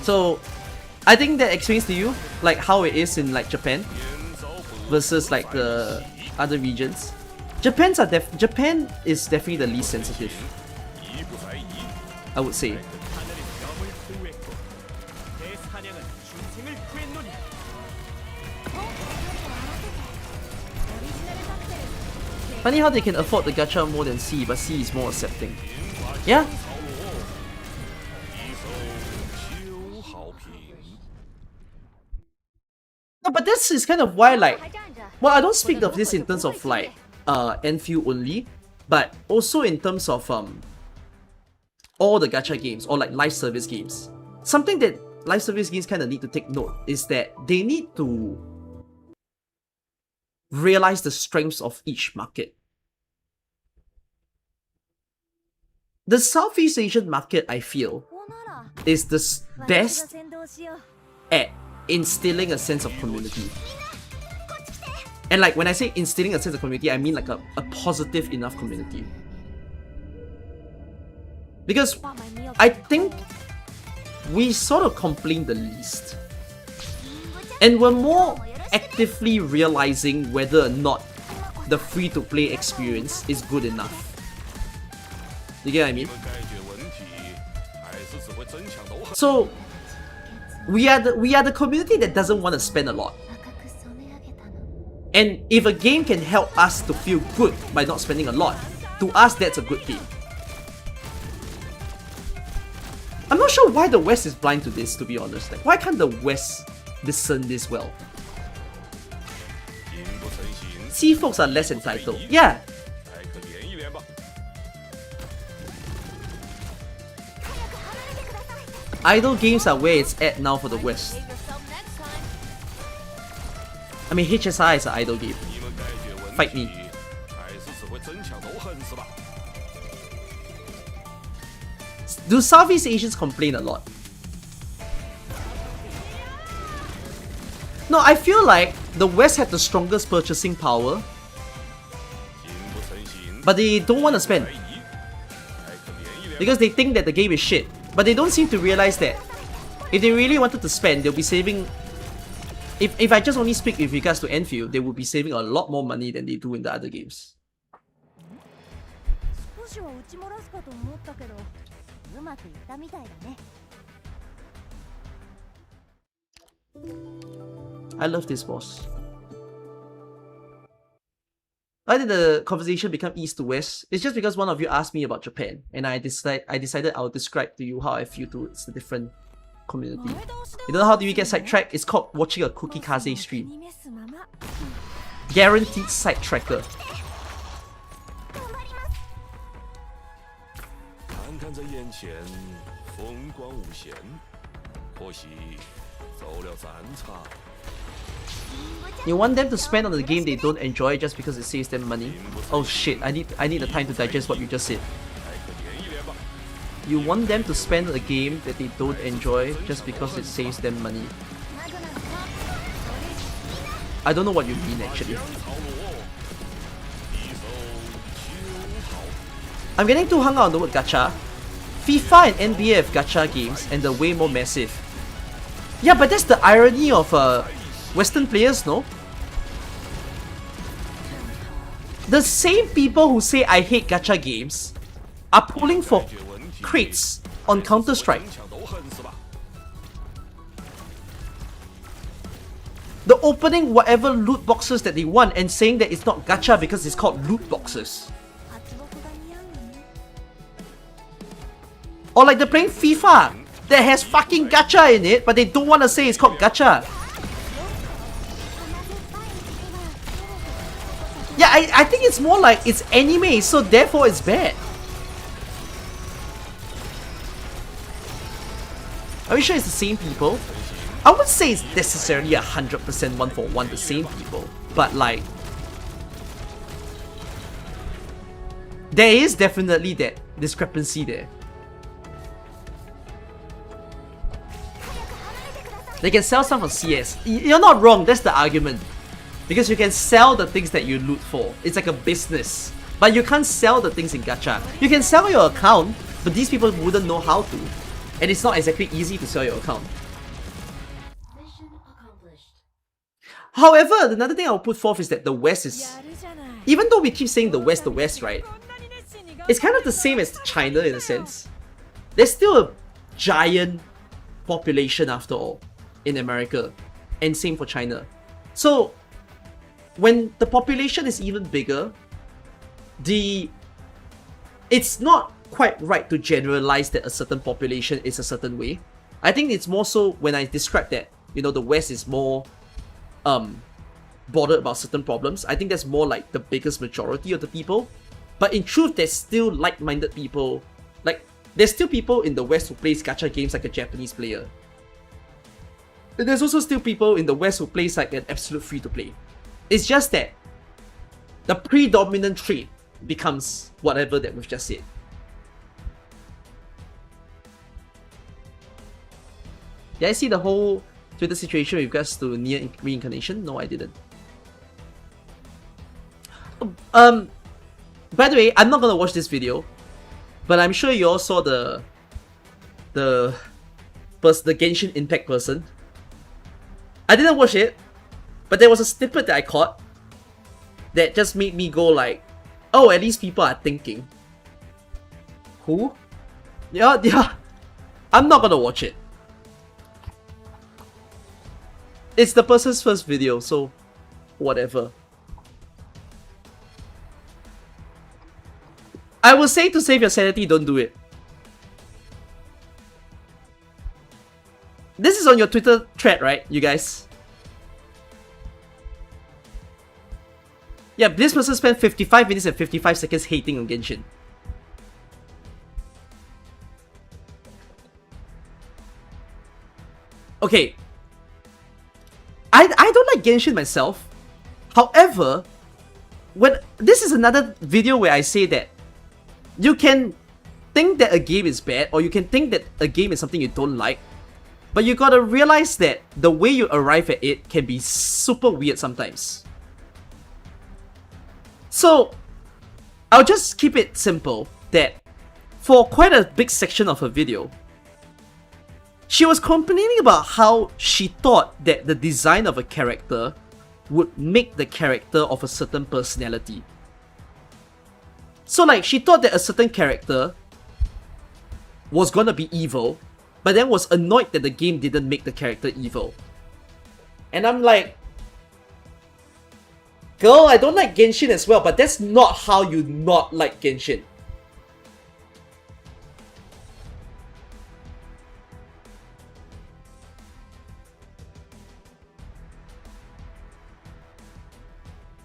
A: So I think that explains to you like how it is in like Japan versus like the other regions. Japan is definitely the least sensitive, I would say. Funny how they can afford the gacha more than C, but C is more accepting. Yeah? No, but this is kind of why, like, well, I don't speak of this in terms of like Enfield only, but also in terms of all the gacha games or like live service games. Something that live service games kind of need to take note is that they need to realize the strengths of each market. The Southeast Asian market, I feel, is the best at instilling a sense of community. And like when I say instilling a sense of community, I mean like a positive enough community. Because I think we sort of complain the least. And we're more actively realizing whether or not the free-to-play experience is good enough. You get what I mean? So we are the community that doesn't want to spend a lot. And if a game can help us to feel good by not spending a lot, to us that's a good thing. I'm not sure why the West is blind to this, to be honest. Like, why can't the West discern this well? C folks are less entitled. Yeah. Idle games are where it's at now for the West. I mean, HSI is an idle game. Fight me. Do Southeast Asians complain a lot? No, I feel like the West had the strongest purchasing power, but they don't want to spend because they think that the game is shit. But they don't seem to realize that if they really wanted to spend, they'll be saving. If I just only speak with regards to Enfield, they would be saving a lot more money than they do in the other games. I love this boss. Why did the conversation become east to west? It's just because one of you asked me about Japan, and I decided I'll describe to you how I feel towards the different community. You don't know how do we get sidetracked? It's called watching a Cookie Kaze stream. Guaranteed sidetracker.
D: 看看在眼前，风光无限，可惜走了3场。
A: You want them to spend on the game they don't enjoy just because it saves them money? Oh shit, I need the time to digest what you just said. You want them to spend on a game that they don't enjoy just because it saves them money. I don't know what you mean actually. I'm getting too hung out on the word gacha. FIFA and NBA have gacha games and they're way more massive. Yeah, but that's the irony of Western players, no? The same people who say I hate gacha games are pulling for crates on Counter-Strike. The opening whatever loot boxes that they want and saying that it's not gacha because it's called loot boxes. Or like they're playing FIFA that has fucking gacha in it, but they don't want to say it's called gacha. Yeah, I think it's more like it's anime, so therefore it's bad. Are we sure it's the same people? I wouldn't say it's necessarily 100% one for one the same people, but like there is definitely that discrepancy there. They can sell stuff on CS. You're not wrong, that's the argument. Because you can sell the things that you loot for. It's like a business. But you can't sell the things in gacha. You can sell your account, but these people wouldn't know how to. And it's not exactly easy to sell your account. However, another thing I'll put forth is that the West is... Even though we keep saying the West, right? It's kind of the same as China in a sense. There's still a giant population after all in America. And same for China. So, when the population is even bigger, it's not quite right to generalize that a certain population is a certain way. I think it's more so when I describe that, you know, the West is more bothered about certain problems. I think that's more like the biggest majority of the people. But in truth, there's still like-minded people. Like, there's still people in the West who plays gacha games like a Japanese player. And there's also still people in the West who plays like an absolute free-to-play. It's just that the predominant trait becomes whatever that we've just said. Did I see the whole Twitter situation with regards to near reincarnation? No, I didn't. By the way, I'm not gonna watch this video, but I'm sure you all saw the Genshin Impact person. I didn't watch it, but there was a snippet that I caught that just made me go like, oh, at least people are thinking. Who? Yeah. I'm not gonna watch it. It's the person's first video, so whatever. I will say to save your sanity, don't do it. This is on your Twitter thread, right, you guys? Yeah, this person spent 55 minutes and 55 seconds hating on Genshin. Okay. I don't like Genshin myself. However, this is another video where I say that you can think that a game is bad, or you can think that a game is something you don't like, but you gotta realize that the way you arrive at it can be super weird sometimes. So, I'll just keep it simple that for quite a big section of her video, she was complaining about how she thought that the design of a character would make the character of a certain personality. So like, she thought that a certain character was gonna be evil, but then was annoyed that the game didn't make the character evil. And I'm like, Girl, I don't like Genshin as well, but that's not how you not like Genshin.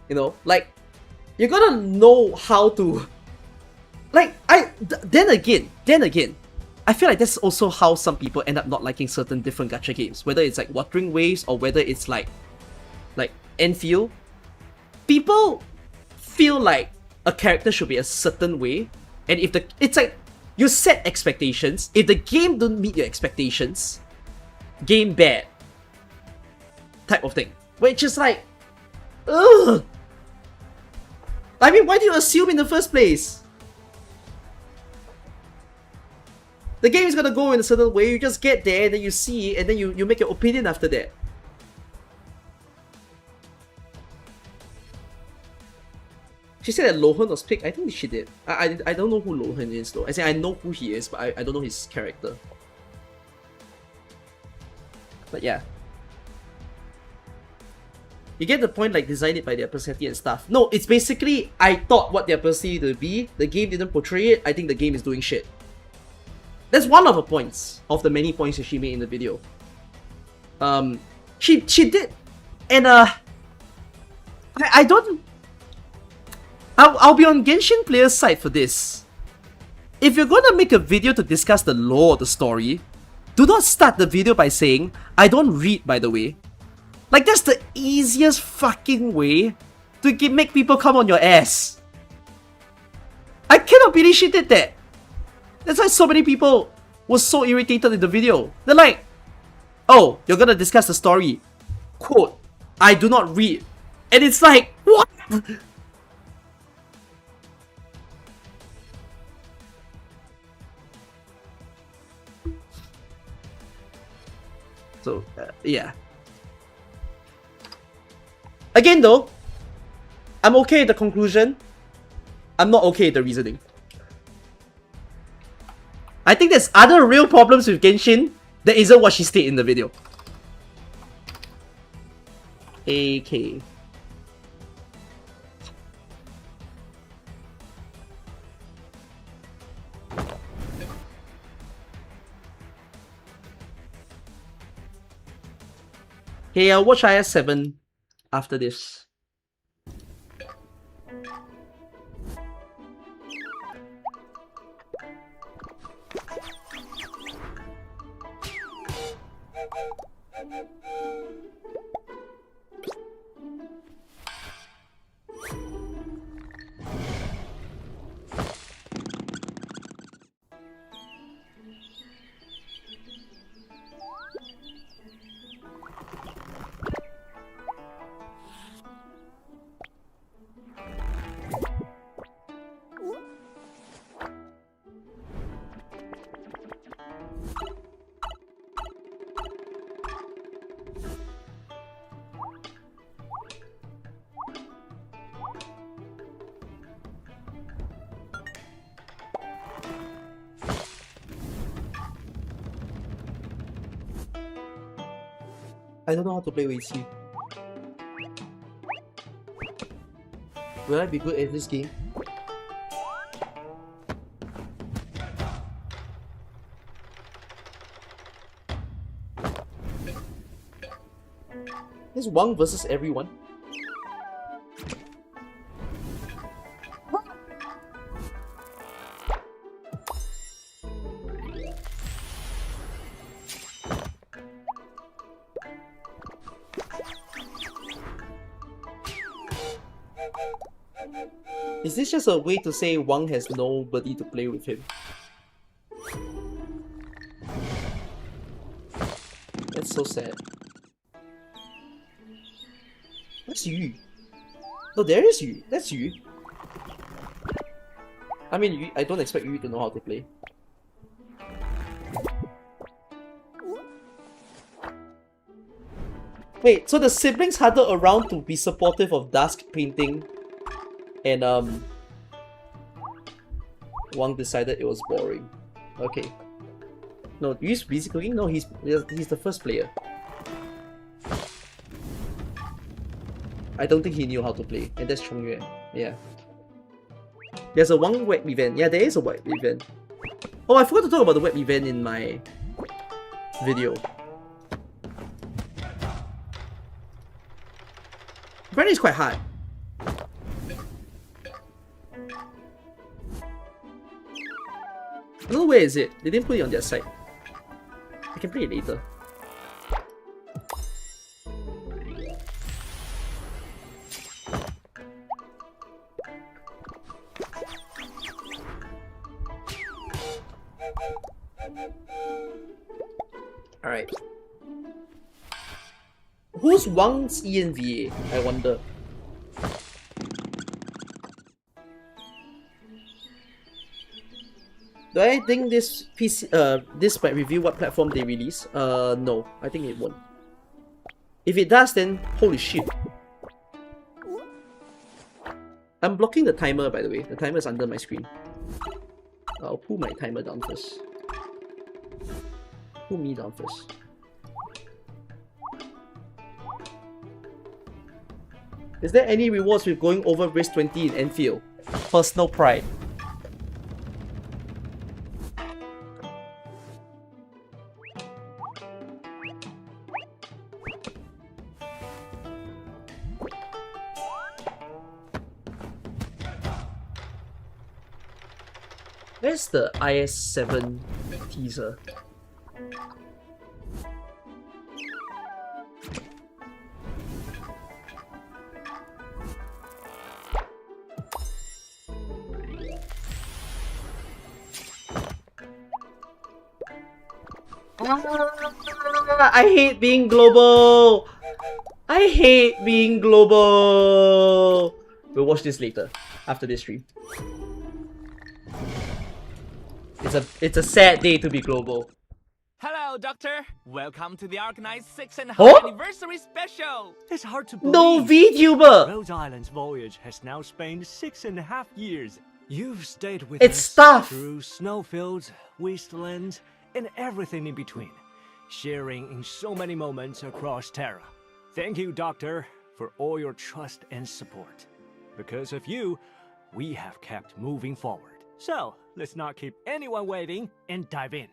A: You know, like, you gotta know how to... Like, then again, I feel like that's also how some people end up not liking certain different gacha games. Whether it's like Wuthering Waves or whether it's like Enfield. People feel like a character should be a certain way, and if it's like you set expectations. If the game don't meet your expectations, game bad type of thing. Which is like, ugh. I mean, why do you assume in the first place? The game is gonna go in a certain way. You just get there, and then you see, and then you make your opinion after that. She said that Lohan was picked. I think she did. I don't know who Lohan is though. I say I know who he is, but I don't know his character. But yeah. You get the point, like design it by their personality and stuff. No, it's basically I thought what their personality to be. The game didn't portray it. I think the game is doing shit. That's one of the points of the many points that she made in the video. She did, and I don't. I'll be on Genshin player's side for this. If you're gonna make a video to discuss the lore of the story, do not start the video by saying, I don't read, by the way. Like, that's the easiest fucking way to make people come on your ass. I cannot believe she did that. That's why so many people were so irritated in the video. They're like, oh, you're gonna discuss the story. Quote, I do not read. And it's like, what? So, yeah. Again though, I'm okay with the conclusion. I'm not okay with the reasoning. I think there's other real problems with Genshin that isn't what she stated in the video. AK. Hey, I'll watch IS7 after this. I don't know how to play Weiqi. Will I be good at this game? This Wang versus everyone. Is this just a way to say Wang has nobody to play with him? That's so sad. Where's Yu? Oh, there is Yu. That's Yu. I mean, I don't expect Yu to know how to play. Wait, so the siblings huddled around to be supportive of Dusk painting, and Wang decided it was boring. Okay. No, Yu's busy cooking? No, he's the first player. I don't think he knew how to play, and that's Chongyue. Yeah. There's a one web event. Yeah, there is a web event. Oh, I forgot to talk about the web event in my video. Apparently it's quite hard. I don't know where is it. They didn't put it on their site. I can play it later. Alright. Who's Wang's ENVA? I wonder. Do I think this PC this might reveal what platform they release? No, I think it won't. If it does, then holy shit. I'm blocking the timer, by the way. The timer is under my screen. I'll pull my timer down first. Pull me down first. Is there any rewards with going over race 20 in Enfield? Personal pride. Where's the IS-7 teaser? I hate being global! I hate being global! We'll watch this later, after this stream. It's a sad day to be global.
E: Hello, Doctor. Welcome to the Arknights 6.5
A: Huh?
E: anniversary special.
F: It's hard to believe.
A: No VTuber!
F: Rhode Island's voyage has now spanned 6.5 years. You've stayed with
A: It's
F: us
A: stuff.
F: through snowfields, wastelands, and everything in between, sharing in so many moments across Terra. Thank you, Doctor, for all your trust and support. Because of you, we have kept moving forward. So, let's not keep anyone waiting and dive in.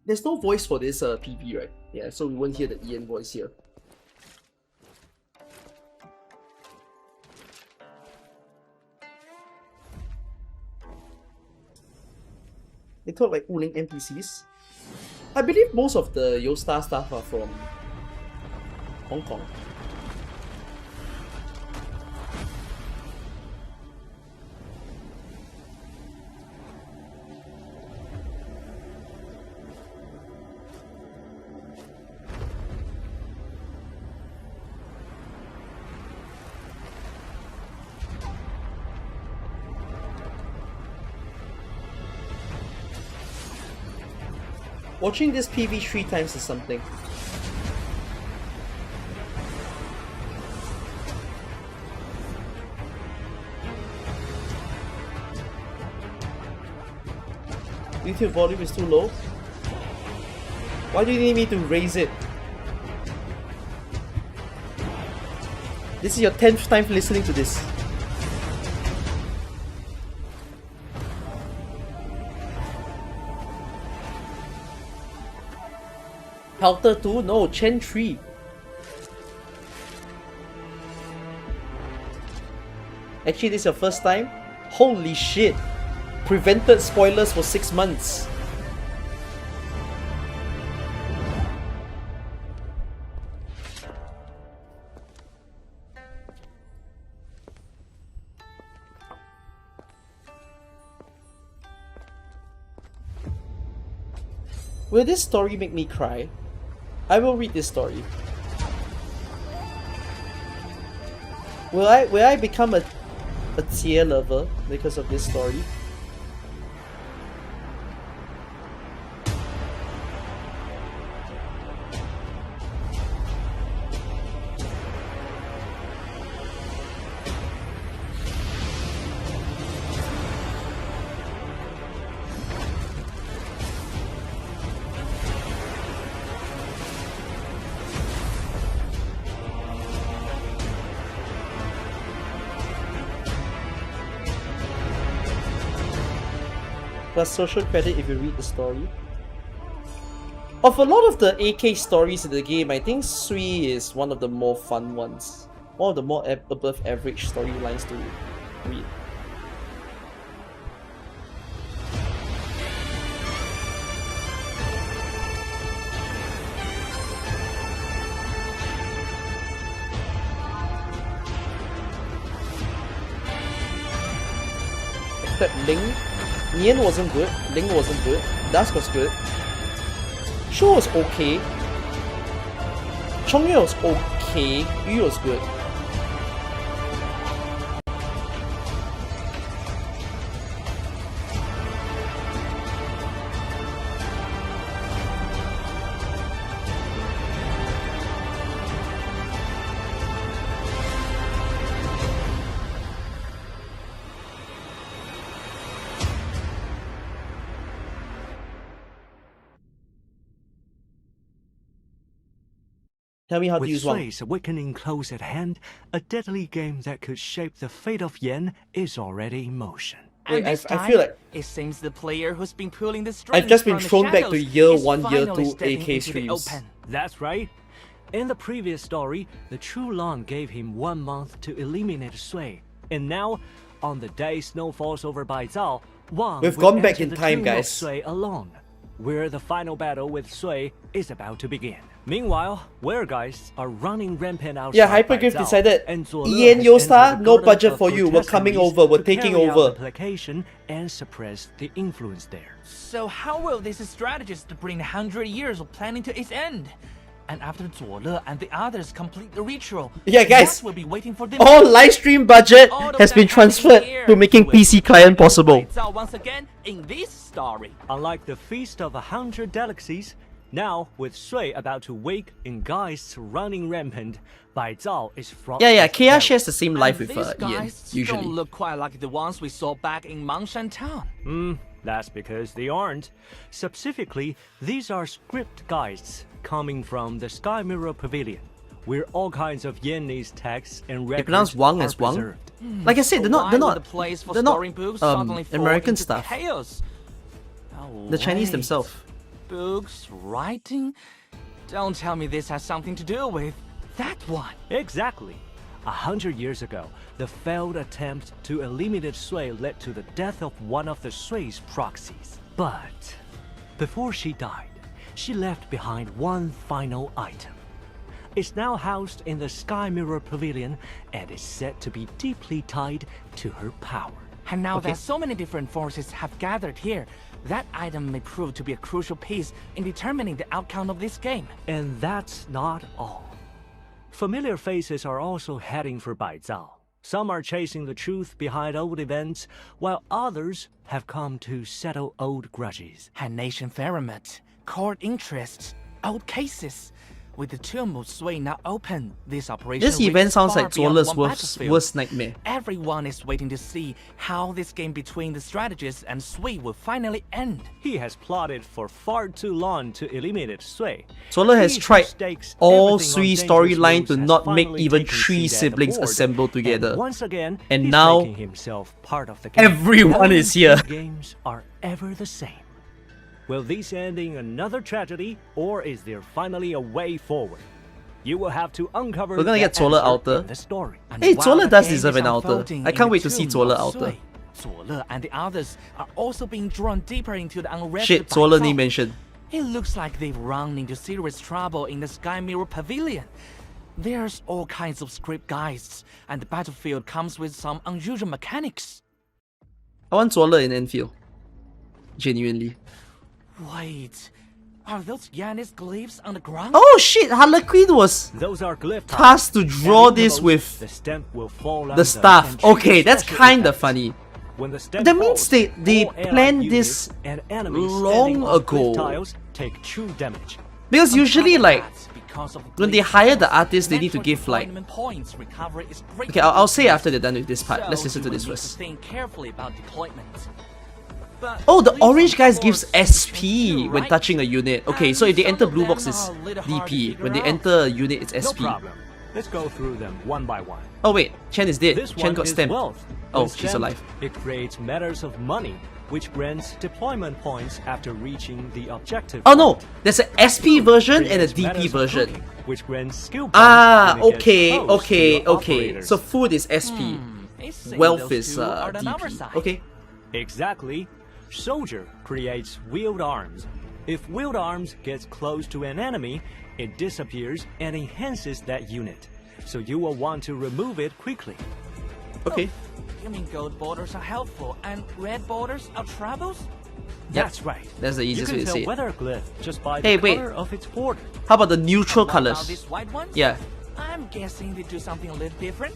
A: There's no voice for this PV, right? Yeah, so we won't hear the Ian voice here. They talk like Wuling NPCs. I believe most of the Yostar staff are from Hong Kong. Watching this PV 3 times is something. YouTube volume is too low? Why do you need me to raise it? This is your 10th time listening to this. Pelter 2? No, Chen 3. Actually, this is your first time? Holy shit! Prevented spoilers for 6 months. Will this story make me cry? I will read this story. Will I become a tier lover because of this story? plus social credit if you read the story. Of a lot of the AK stories in the game, I think Sui is one of the more fun ones. One of the more above average storylines to read. Except Ling. Nian wasn't good, Ling wasn't good, Dusk was good. Shu was okay. Chongyue was okay. Yu was good. Tell me how to
F: With
A: use one.
F: Sui's awakening close at hand, a deadly game that could shape the fate of Yen is already in motion.
A: Wait,
E: And this
A: I
E: time,
A: feel like
E: it seems the player who's been pulling the strings
A: I've just been
E: from the
A: thrown back to
E: shadows
A: year
E: is
A: 1, year
E: finally
A: 2
E: stepping
A: AK
E: into the
A: streams.
E: open.
F: That's right. In the previous story, the True Long gave him 1 month to eliminate Sui. And now, on the day snow falls over Baizhao, Wang
A: We've
F: will
A: gone back
F: enter
A: in
F: the
A: time,
F: tomb of
A: guys.
F: Sui alone, where the final battle with Sui is about to begin. Meanwhile, Weregeist are running rampant outside
A: Yeah, Hypergriff
F: Baizhao,
A: decided,
F: and Zuo
A: Ian
F: has
A: Yosta,
F: entered the
A: no
F: Garden
A: budget
F: of
A: for you, we're
F: Grotesque
A: coming
F: Beasts
A: over, we're
F: to
A: taking
F: carry out
A: over.
F: the placation and suppress the influence there.
E: So how will this strategist bring 100 years of planning to its end? And after Zuo and the others complete the ritual,
A: Yeah, guys,
E: what will be waiting for them?
A: all live stream budget
E: All of
A: has
E: that
A: been
E: happening
A: transferred
E: here
A: to making
E: will
A: PC
E: be
A: client
E: final
A: possible.
E: Baizhao once again in this story.
F: Unlike the Feast of 100 Delicacies, now with Sui about to wake and Geists running rampant, Baizhao is front.
A: Yeah,
F: as
A: Kia
F: hell.
A: shares the same life
E: And
A: with
E: these
A: Ian,
E: guys
A: usually.
E: don't look quite like the ones we saw back in Mangshan Town.
F: That's because they aren't. Specifically, these are script Geists coming from the Sky Mirror Pavilion, where all kinds of Yanese texts and records
A: pronounce Wang
F: are
A: as Wang?
F: preserved.
A: Like I said, they're
E: Why
A: not,
E: would the place for
A: they're not,
E: storing books suddenly fall
A: American
E: into
A: stuff.
E: chaos?
A: The Chinese
E: wait.
A: themselves.
E: Books, writing? Don't tell me this has something to do with that one.
F: Exactly. 100 years ago, the failed attempt to eliminate Sui led to the death of one of the Sui's proxies. But before she died, she left behind one final item. It's now housed in the Sky Mirror Pavilion and is said to be deeply tied to her power.
E: And now
A: Okay.
E: that so many different forces have gathered here, that item may prove to be a crucial piece in determining the outcome of this game.
F: And that's not all. Familiar faces are also heading for Baizhao. Some are chasing the truth behind old events, while others have come to settle old grudges.
E: And nation ferment, court interests, old cases. With the tomb of Sui now open, this operation
A: This event
E: reaches
A: sounds
E: far
A: like
E: beyond
A: Zuole's
E: one
A: worst
E: battlefield.
A: nightmare.
E: Everyone is waiting to see how this game between the strategist and Sui will finally end.
F: He has plotted for far too long to eliminate Sui.
A: Zuole has
F: He who
A: tried
F: stakes
A: all
F: everything on
A: Sui
F: dangerous
A: storyline
F: moves
A: to
F: has
A: not make
F: finally
A: even
F: taken
A: 3
F: seat at the
A: siblings
F: board.
A: assemble together.
F: And once again,
A: And
F: he's
A: now,
F: making himself part of the game.
A: everyone
F: No
A: is here.
F: two games are ever the same. Will these end in another tragedy, or is there finally a way forward? You will have to uncover
A: We're gonna
F: that
A: get Zuole
F: answer
A: outer.
F: in the story.
E: And
A: Hey,
E: while
A: Zuole
E: the
A: does
E: game
A: deserve
E: is
A: an altar.
E: unfolding
A: I
E: in
A: can't
E: the
A: wait to see
E: tomb
A: Zuole
E: of
A: altar.
E: Sui, Zuole and the others are also being drawn deeper into the unrest.
A: Shit,
E: by
A: Zuole
E: Zhao.
A: ni mentioned.
E: It looks like they've run into serious trouble in the Sky Mirror Pavilion. There's all kinds of script guides, and the battlefield comes with some unusual mechanics.
A: I want Zuole in Enfield. Genuinely.
E: Wait, are those Yanis glyphs on the ground?
A: Oh shit, Harlequin was
F: Those are glyph
A: tasked to
F: tiles.
A: draw
F: And in
A: this
F: most,
A: with
F: the stamp will fall
A: the
F: under
A: staff.
F: and trigger
A: Okay, that's
F: special
A: kinda
F: effects.
A: funny.
F: When the stamp
A: That means
F: falls,
A: they
F: all allied
A: planned
F: units
A: this
F: and enemies
A: long
F: standing on
A: ago.
F: glyph tiles take true damage.
A: Because
E: On
A: usually,
E: top of
A: like,
E: that, because of
A: when they
E: glyph
A: hire the
E: tiles,
A: artists, they need to
E: natural
A: give, like-
E: deployment points recovery is
A: okay,
E: greatly
A: I'll say
E: reduced.
A: after they're done with this part. Let's
E: So
A: listen to
E: you
A: this
E: will need
A: first.
E: Think carefully about deployment. But
A: Oh, the
E: please
A: orange guys
E: of
A: gives
E: course,
A: SP
E: you
A: when
E: right?
A: touching a unit. Okay,
E: And
A: so if they
E: some
A: enter
E: of
A: blue
E: them
A: box,
E: are
A: it's
E: a little hard to
A: DP.
E: figure
A: When they
E: out.
A: enter a unit, it's
F: No
A: SP.
F: problem. Let's go through them one by one.
A: Oh wait, Chen is dead.
F: This
A: Chen
F: one
A: got
F: is
A: stamped.
F: wealth.
A: Oh,
F: When
A: she's
F: stamped,
A: alive.
F: It creates matters of money. which grants deployment points after reaching the objective.
A: Oh no, there's an SP version and a
F: Creates
A: DP
F: medals of
A: version.
F: cooking, which grants skill points
A: Ah,
F: when it gets
A: okay,
F: close to
A: okay,
F: your
A: okay.
F: operators.
A: So food is SP,
E: It seems
A: wealth
E: those
A: is
E: two are the number
A: DP.
E: side.
A: Okay.
F: Exactly. Soldier creates wheeled arms. If wheeled arms gets close to an enemy, it disappears and enhances that unit. So you will want to remove it quickly.
A: Okay.
E: You mean gold borders are helpful and red borders are troubles?
F: That's right.
A: That's the
F: You
A: easiest
F: can
A: way to
F: tell
A: say it.
F: weather glyph just by
A: Hey,
F: the
A: wait.
F: color of its border.
A: How about the neutral
E: What about
A: colors?
E: these white ones?
A: Yeah.
E: I'm guessing they do something a little different.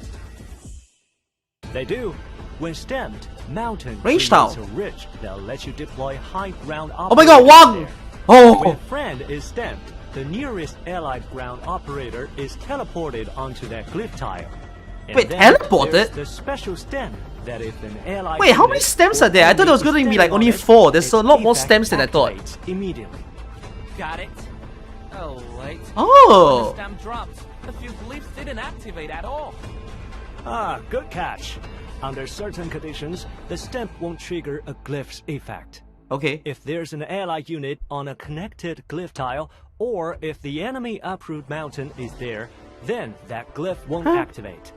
F: They do. When stamped, mountain
A: Range
F: creates
A: style.
F: a ridge that lets you deploy high ground
A: Oh my god,
F: operators
A: Wang!
F: there.
A: Oh!
F: When friend is stamped, the nearest allied ground operator is teleported onto that glyph tile. And
A: Wait,
F: then
A: teleported?
F: there's the special stamp that if an allied
A: Wait, how many
F: unit
A: stamps
F: or
A: are there? I thought
F: enemy
A: there was going to
F: is
A: be like
F: standing
A: only
F: on it,
A: 4. There's
F: its
A: a lot more
F: effect
A: stamps than I thought.
F: activates immediately.
E: Got it. Oh, wait.
A: Oh!
E: When the stamp dropped, a few glyphs didn't activate at all.
F: Ah, good catch. Under certain conditions, the stamp won't trigger a glyph's effect.
A: Okay.
F: If there's an allied unit on a connected glyph tile, or if the enemy uproot mountain is there, then that glyph won't activate.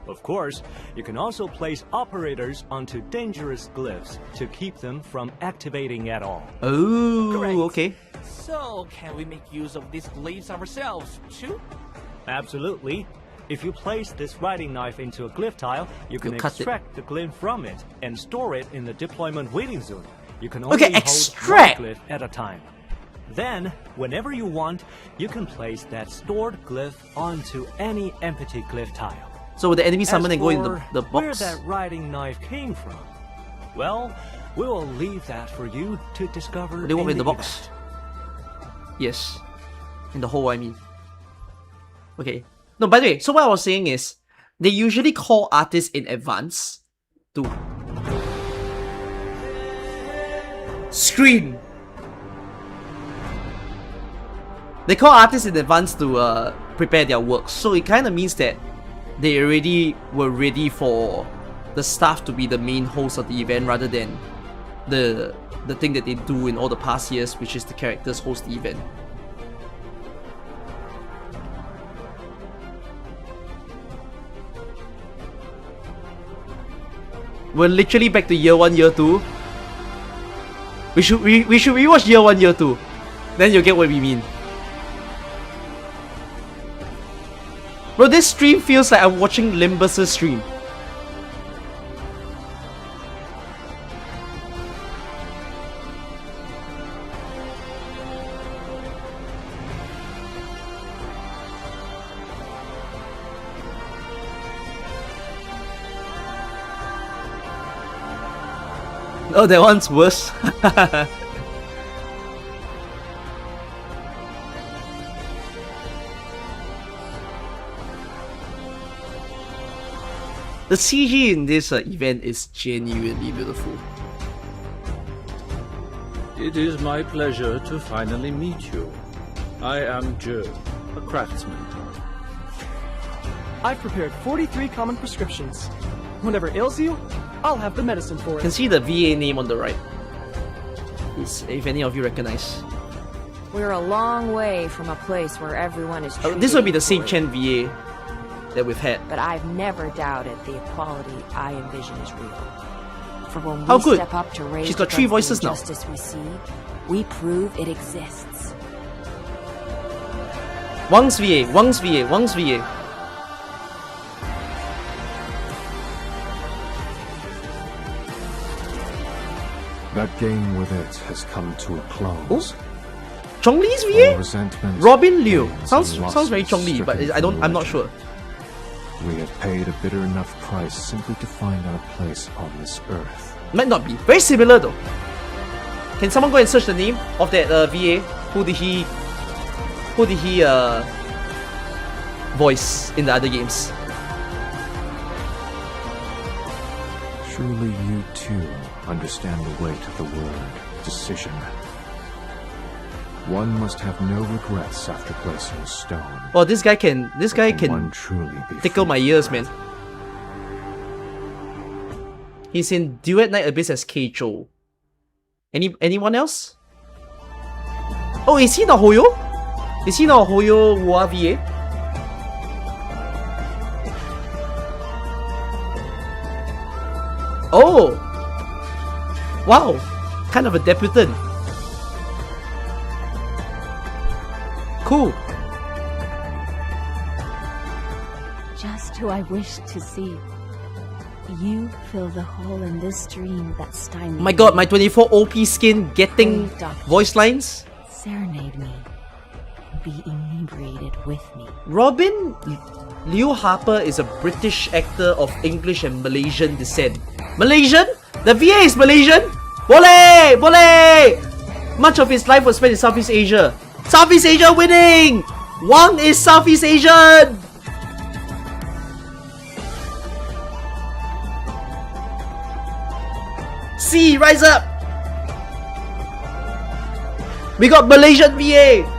F: Of course, you can also place operators onto dangerous glyphs to keep them from activating at all.
A: Oh,
E: Great.
A: okay.
E: So, can we make use of these glyphs ourselves, too?
F: Absolutely. If you place this writing knife into a glyph tile, you can
A: You cut it.
F: extract the glyph from it and store it in the deployment waiting zone. You can only
A: Okay,
F: hold
A: extract.
F: one glyph at a time. Then, whenever you want, you can place that stored glyph onto any empty glyph tile.
A: So will the enemy summon
F: As
A: and go in
F: for
A: the
F: where
A: box?
F: that writing knife came from, well, we will leave that for you to discover.
A: Will they walk in the
F: event.
A: box? Yes. In the hole, I mean. Okay. No, by the way, so what I was saying is, they usually call artists in advance to screen. They call artists in advance to prepare their works, so it kind of means that they already were ready for the staff to be the main host of the event rather than the thing that they do in all the past years, which is the characters host the event. We're literally back to year 1, year 2. We should rewatch year 1, year 2. Then you'll get what we mean. Bro, this stream feels like I'm watching Limbus's stream. Oh, that one's worse. The CG in this event is genuinely beautiful.
G: It is my pleasure to finally meet you. I am Joe, a craftsman.
H: I've prepared 43 common prescriptions. Whatever ails you, I'll have the medicine for
A: You can
H: it.
A: see the VA name on the right. If any of you recognize.
I: We're a long way from a place where everyone is treated
A: This will be the same
I: equally.
A: Chen VA that we've had.
I: But I've never doubted the equality I envision is real. For when
A: How
I: we
A: good?
I: step up to raise
A: She's got 3
I: against
A: voices
I: the
A: now.
I: injustice we see, we prove it exists.
A: Wang's VA, Wang's VA, Wang's VA.
J: That game with it has come to a close.
A: Chong-Li's
J: All
A: VA?
J: resentment,
A: Robin Liu.
J: pains,
A: Sounds
J: and
A: very
J: losses
A: Chong-Li, but
J: stricken
A: I'm not
J: from
A: sure.
J: legend. We have paid a bitter enough price simply to find our place on this earth.
A: Might not be. Very similar though. Can someone go and search the name of that VA? Who did he voice in the other games?
J: Surely you too understand the weight of the word decision. One must have no regrets after placing a stone.
A: Oh, this guy can
J: One truly be
A: tickle my
J: free.
A: ears, man. He's in Duet Night Abyss as Keicho. Anyone else? Oh, is he not Hoyo? Is he not Hoyo Wua VA? Oh! Wow! Kind of a debutant. Cool.
K: Just who I wished to see. You fill the hole in this dream that stymied.
A: My god, my 24 OP skin getting voice lines?
K: Serenade me. Be inebriated with me.
A: Robin Liu Harper is a British actor of English and Malaysian descent. Malaysian? The VA is Malaysian? Boleh! Boleh! Much of his life was spent in Southeast Asia. Southeast Asia winning! Wang is Southeast Asian! C, rise up! We got Malaysian VA!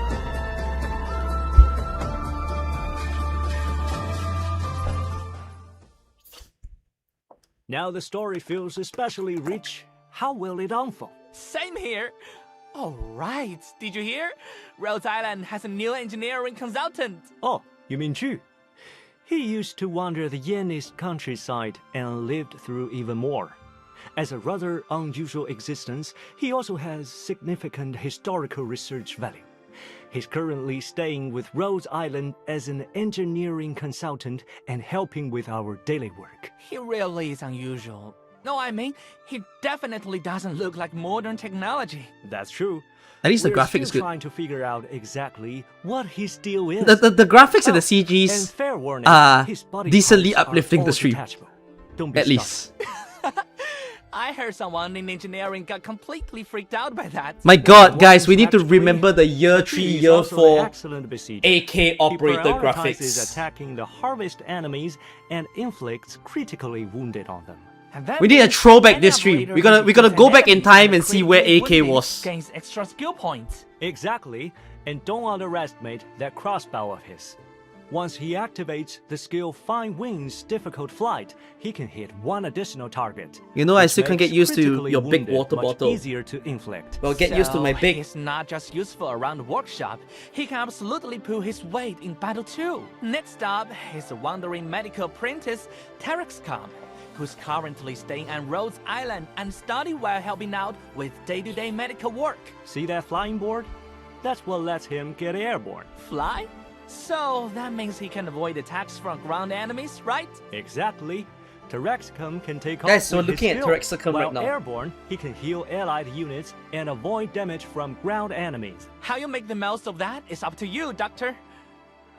F: Now the story feels especially rich. How will it unfold?
E: Same here. Alright, did you hear? Rhode Island has a new engineering consultant.
F: Oh, you mean Chu? He used to wander the Yannis countryside and lived through even more. As a rather unusual existence, he also has significant historical research value. He's currently staying with Rhode Island as an engineering consultant and helping with our daily work.
E: He really is unusual. No, I mean, he definitely doesn't look like modern technology.
F: That's true.
A: At least the
F: We're
A: graphic is
F: still
A: good.
F: trying to figure out exactly what his deal is.
A: The graphics and the
F: and
A: CGs
F: fair warning,
A: are
F: his body
A: decently
F: parts are
A: uplifting the
F: all
A: stream.
F: detachable. Don't be
A: At least.
E: I heard someone in engineering got completely freaked out by that.
A: My god, guys, we need to remember the year 3,
F: He is
A: year
F: also
A: 4
F: an excellent besieger.
A: AK operator
F: He
A: graphics.
F: prioritizes attacking the harvest enemies and inflicts critically wounded on them.
E: And that
A: We need a
E: means
A: throwback
E: any
A: this stream.
E: operator
A: We gotta
E: who defeats
A: go
E: an
A: back in
E: enemy
A: time
E: with
A: and see where
E: critically
A: AK
E: wounded
A: was.
E: gains extra skill points.
F: Exactly, and don't underestimate that crossbow of his. Once he activates the skill Fine Wings Difficult Flight, he can hit one additional target.
A: You know, I
F: which
A: still can't
F: makes
A: get used to
F: critically
A: your big
F: wounded
A: water
F: much
A: bottle.
F: easier to inflict.
A: Well, get used to my big.
E: He's not just useful around the workshop, he can absolutely pull his weight in battle too. Next up is the wandering medical apprentice, Terexcom, who's currently staying on Rhode Island and study while helping out with day-to-day medical work.
F: See that flying board? That's what lets him get airborne.
E: Fly? So that means he can avoid attacks from ground enemies, right?
F: Exactly. Terexcom can take off
A: Guys, so
F: with
A: looking
F: his
A: at
F: skill,
A: Terexcom
F: while
A: right now.
F: airborne, he can heal allied units and avoid damage from ground enemies.
E: How you make the most of that is up to you, Doctor.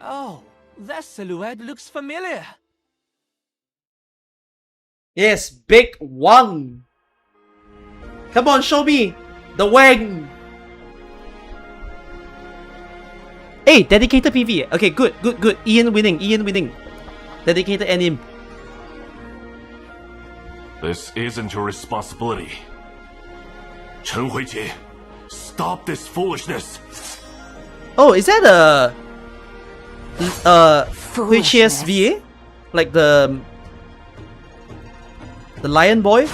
E: Oh, that silhouette looks familiar.
A: Yes, Big Wang. Come on, show me the Wang. Hey, dedicated PV. Okay, good. Ian winning. Dedicated anim.
D: This isn't your responsibility. Chen Huijie, stop this foolishness.
A: Oh, is that Huichie's VA? Like the lion boy?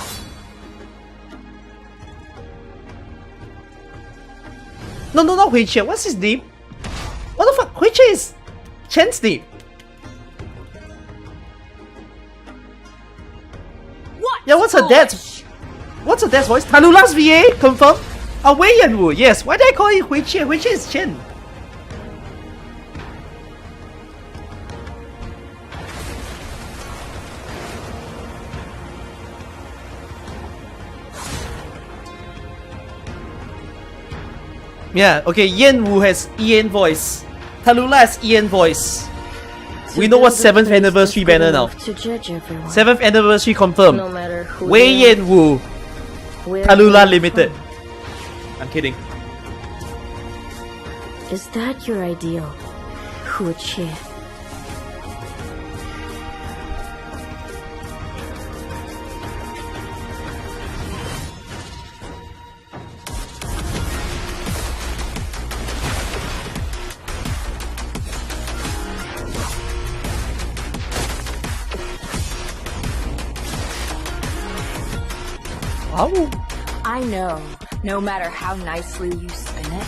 A: No, not Huichie. What's his name? What the fuck? Huichie is Chen's name.
C: What?
A: Yeah, what's her dad's voice? Talula's VA? Confirm? Wei Yanwu, yes. Why did I call it Huichie? Huichie is Chen. Yeah, okay, Yanwu has Ian voice. Talula has Ian voice. We know what's 7th anniversary banner now. 7th anniversary confirmed.
K: No matter who
A: Wei
K: they are,
A: Yanwu.
K: where
A: Talula
K: they
A: Limited.
K: come.
A: I'm kidding.
K: Is that your ideal? Huichie.
A: Wow.
K: I know
I: No matter how nicely you spin it,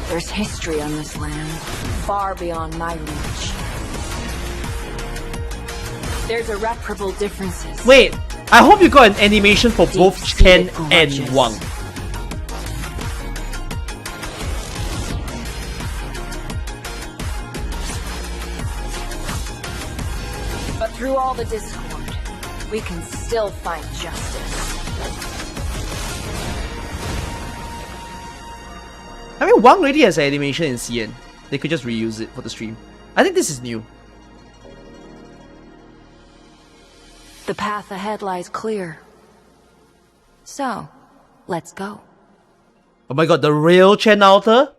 I: there's history on this land, far beyond my reach. There's irreparable differences.
A: Wait, I hope you got an animation for both Chen and Wang.
I: But through all the discord, we can still find justice.
A: I mean, Wang already has an animation in CN. They could just reuse it for the stream. I think this is new.
I: The path ahead lies clear. So, let's go.
A: Oh my god, the real Chen Alter?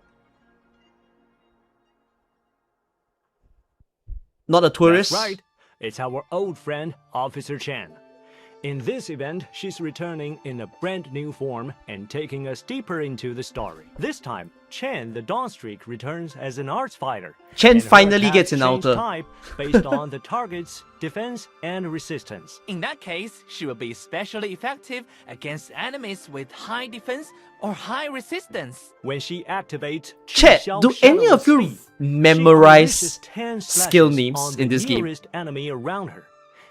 A: Not a tourist?
F: That's right. It's our old friend, Officer Chen. In this event, she's returning in a brand new form and taking us deeper into the story. This time, Chen the Dawnstreak returns as an arts fighter.
A: Chen finally gets an
F: alter
A: alter.
F: Type based on the target's defense and resistance.
E: In that case, she will be especially effective against enemies with high defense or high resistance.
F: When she activates,
A: Chat, do any of you memorize skill names in this game?
F: Enemy around her.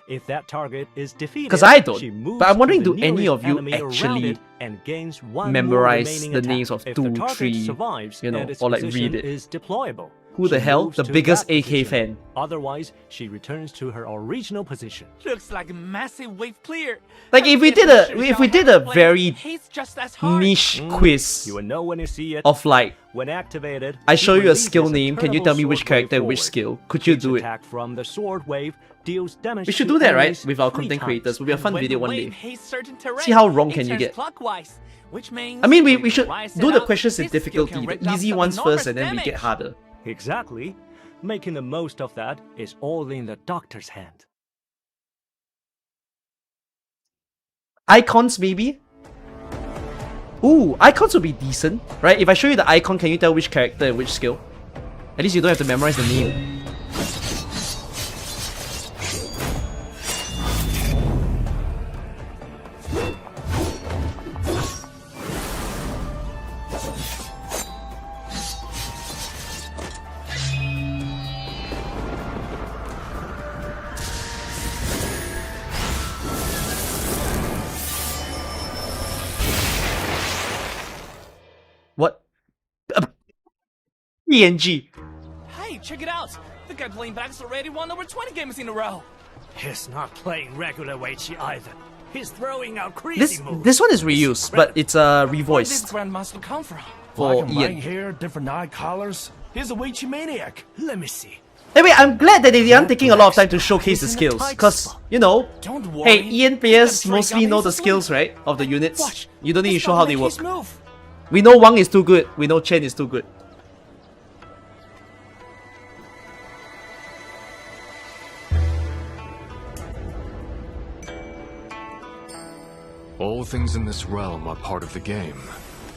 F: If that target is defeated,
A: because I don't.
F: she moves
A: But I'm wondering,
F: to
A: do
F: the
A: any of you
F: nearest enemy
A: actually
F: around it and gains one
A: memorize
F: more
A: the
F: remaining
A: names of
F: attack. If
A: 2,
F: the target
A: 3,
F: survives
A: you know,
F: and its
A: or like
F: position
A: read it?
F: is deployable,
A: Who the
F: she
A: hell?
F: moves
A: The
F: to
A: biggest
F: that
A: AK
F: position.
A: fan.
F: Otherwise, she returns to her original position.
E: Looks like a massive wave clear.
A: Like if we did a very niche quiz
F: You will know when you see it.
A: of like,
F: When activated,
A: I
F: it
A: show you a
F: releases
A: skill name, can you tell me
F: turnable
A: which
F: sword
A: character,
F: wave
A: which
F: forward.
A: skill? Could you
F: Each
A: do it?
F: attack from the sword wave deals damage
A: We should
F: to
A: do that, right?
F: enemies
A: With our
F: 3
A: content
F: times.
A: creators. Will be a fun
E: When
A: video
E: the
A: one
E: wave
A: day.
E: hits certain terrain,
A: See how wrong
E: it
A: can you
E: turns
A: get.
E: clockwise, which means
A: I mean, we should
E: rise
A: do
E: it
A: the
E: up,
A: questions in
E: this skill
A: difficulty,
E: can
A: the
E: rack up
A: easy
E: some
A: ones
E: enormous
A: first, and then we get
E: damage.
A: harder.
F: Exactly. Making the most of that is all in the doctor's hand.
A: Icons, maybe? Ooh, icons would be decent, right? If I show you the icon, can you tell which character and which skill? At least you don't have to memorize the name. What? PNG.
E: Hey, check it out! The guy playing back's already won over 20 games in a row.
F: He's not playing regular Weiqi either. He's throwing out crazy moves.
A: This one is reused, but it's
E: Where did
A: revoiced
E: this grandmaster come from?
A: for
L: Black and white
A: Ian.
L: hair, different eye colors. He's a Weiqi maniac.
F: Let me see.
A: Anyway, I'm glad that they aren't taking a lot of time to showcase the skills, because, you know,
E: Don't worry.
A: hey, Ian players
E: Break
A: mostly
E: up
A: know the
E: easily.
A: skills, right, of the units.
E: Watch.
A: You don't need to
E: Let's
A: show
E: not
A: how they
E: make
A: work.
E: his move.
A: We know Wang is too good, we know Chen is too good.
J: All things in this realm are part of the game.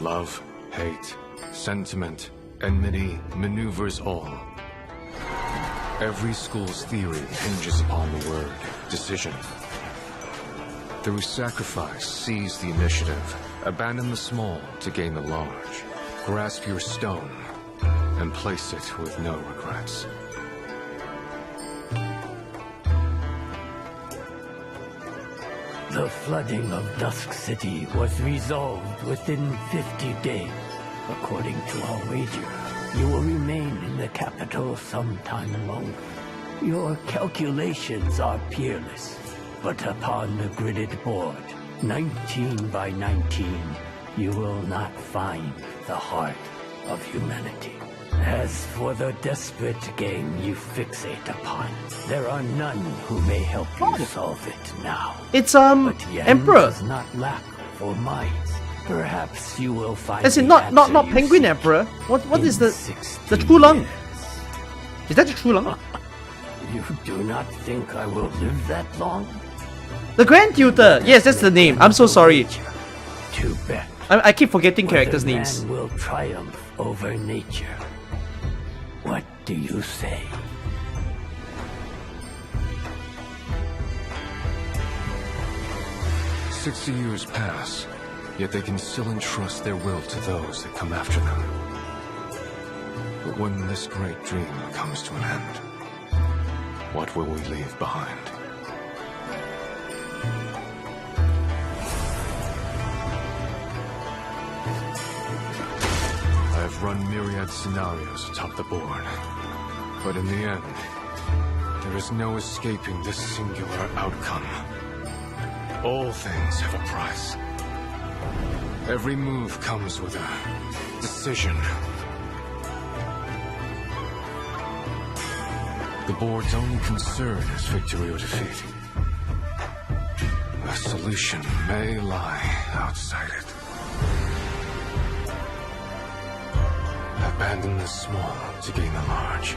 J: Love, hate, sentiment, enmity, maneuvers all. Every school's theory hinges upon the word decision. Through sacrifice, seize the initiative. Abandon the small to gain the large. Grasp your stone and place it with no regrets.
M: The flooding of Dusk City was resolved within 50 days. According to our wager, you will remain in the capital some time longer. Your calculations are peerless, but upon the gridded board, 19 by 19, you will not find the heart of humanity. As for the desperate game you fixate upon, there are none who may help you solve it now.
A: It's
M: But Yan
A: Emperor.
M: does not lack for minds. Perhaps you will find
A: As in
M: the
A: not
M: answer you
A: Penguin
M: seek
A: Emperor. What
M: in
A: is the
M: 60
A: True Lung?
M: years.
A: Is that the True Lung?
M: You do not think I will live that long?
A: The Grand Tutor. Yes, that's the name. I'm so sorry.
M: Too bad.
A: I keep forgetting
M: Whether
A: characters' names.
M: man will triumph over nature. What do you say?
J: "60 years pass, Yet they can still entrust their will to those that come after them. But when this great dream comes to an end, what will we leave behind? I have run myriad scenarios atop the board, but in the end, there is no escaping this singular outcome. All things have a price. Every move comes with a decision. The board's only concern is victory or defeat. The solution may lie outside it. Abandon the small to gain the large.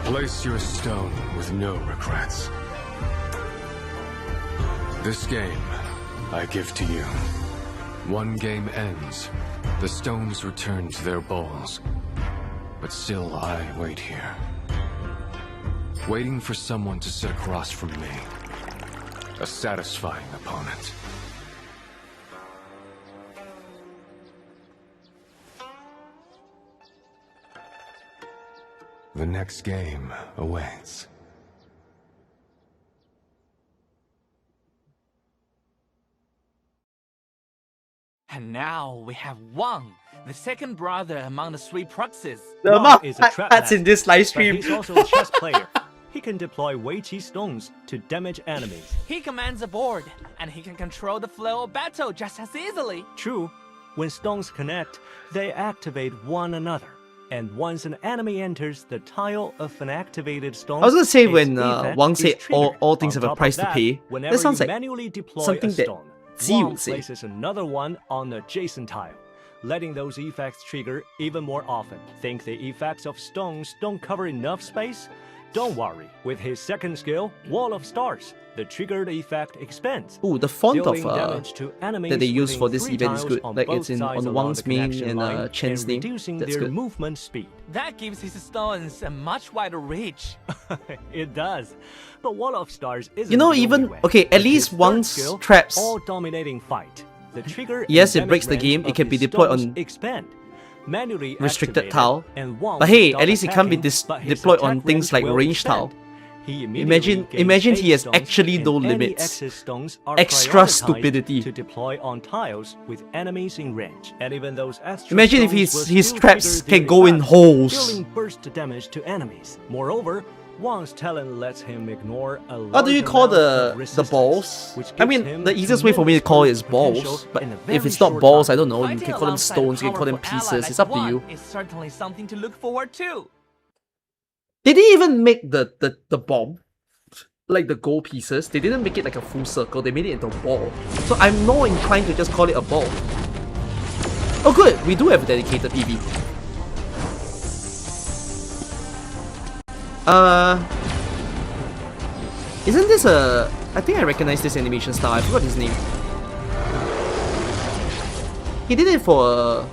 J: Place your stone with no regrets. This game, I give to you. One game ends, the stones return to their bowls. But still I wait here. Waiting for someone to sit across from me. A satisfying opponent. The next game awaits.
E: And now we have Wang, the second brother among the three proxies.
F: Wang is a trap
A: that's in this live stream.
F: But he's also a chess player. He can deploy Wei Qi stones to damage enemies.
E: He commands a board, and he can control the flow of battle just as easily.
F: True, when stones connect, they activate one another. And once an enemy enters the tile of an activated stone,
A: I was gonna say
F: its
A: when
F: effect
A: Wang
F: is
A: said
F: triggered.
A: all things
F: On
A: have a
F: top
A: price
F: of
A: to
F: that,
A: pay,
F: whenever
A: that sounds
F: you
A: like
F: manually deploy
A: something
F: a
A: that
F: stone,
A: Z
F: Wang
A: would say.
F: places another one on the adjacent tile, letting those effects trigger even more often. Think the effects of stones don't cover enough space? Don't worry, with his second skill, Wall of Stars, the triggered effect expands.
A: Ooh, the font of
F: dealing damage to enemies
A: that they use
F: within
A: for this
F: 3
A: event is
F: tiles
A: good.
F: on
A: Like
F: both
A: it's in
F: sides
A: on
F: along
A: Wang's
F: the
A: name
F: connection
A: and
F: line
A: Chen's
F: and
A: name.
F: reducing
A: That's
F: their
A: good.
F: movement speed.
E: That gives his stones a much wider reach.
F: It does. But Wall of Stars isn't
A: You know,
F: the
A: even
F: only way.
A: okay, at
F: With
A: least
F: his third
A: Wang's
F: skill,
A: traps.
F: all dominating fight. The trigger
A: Yes,
F: and
A: it breaks the
F: damage
A: game.
F: range
A: It can
F: of
A: be
F: his
A: deployed
F: stones
A: on
F: expand. Manually
A: restricted
F: activated,
A: tile.
F: and Wang
A: But hey,
F: will
A: at least it can't be
F: stop attacking, but his
A: deployed on
F: attack
A: things like
F: will
A: range
F: expand.
A: tile.
F: He immediately
A: Imagine
F: gains
A: he has
F: 8 stones,
A: actually no
F: and any
A: limits.
F: excess stones are
A: Extra
F: prioritized
A: stupidity.
F: to deploy on tiles with enemies in range. And even those extra
A: Imagine if
F: stones will
A: his
F: still
A: traps
F: trigger
A: can go in
F: effect,
A: holes.
F: dealing burst damage to enemies. Moreover, Wang's talent lets him ignore a
A: How do you
F: large
A: call
F: amount of
A: the
F: resistance,
A: balls?
F: which
A: I
F: gives
A: mean,
F: him
A: the easiest way for me to call it is balls.
F: potential
A: But
F: in a
A: if
F: very
A: it's not
F: short
A: balls,
F: time.
A: I don't know. You
E: Fighting
A: can call them
E: alongside a
A: stones. You can call them
E: powerful ally
A: pieces.
E: like
A: It's up to
E: Wang
A: you.
E: is certainly something to look forward to.
A: Did they even make the bomb? Like the gold pieces? They didn't make it like a full circle. They made it into a ball. So I'm more inclined to just call it a ball. Oh good, we do have a dedicated PV. Isn't this a... I think I recognize this animation style. I forgot his name. He did it for...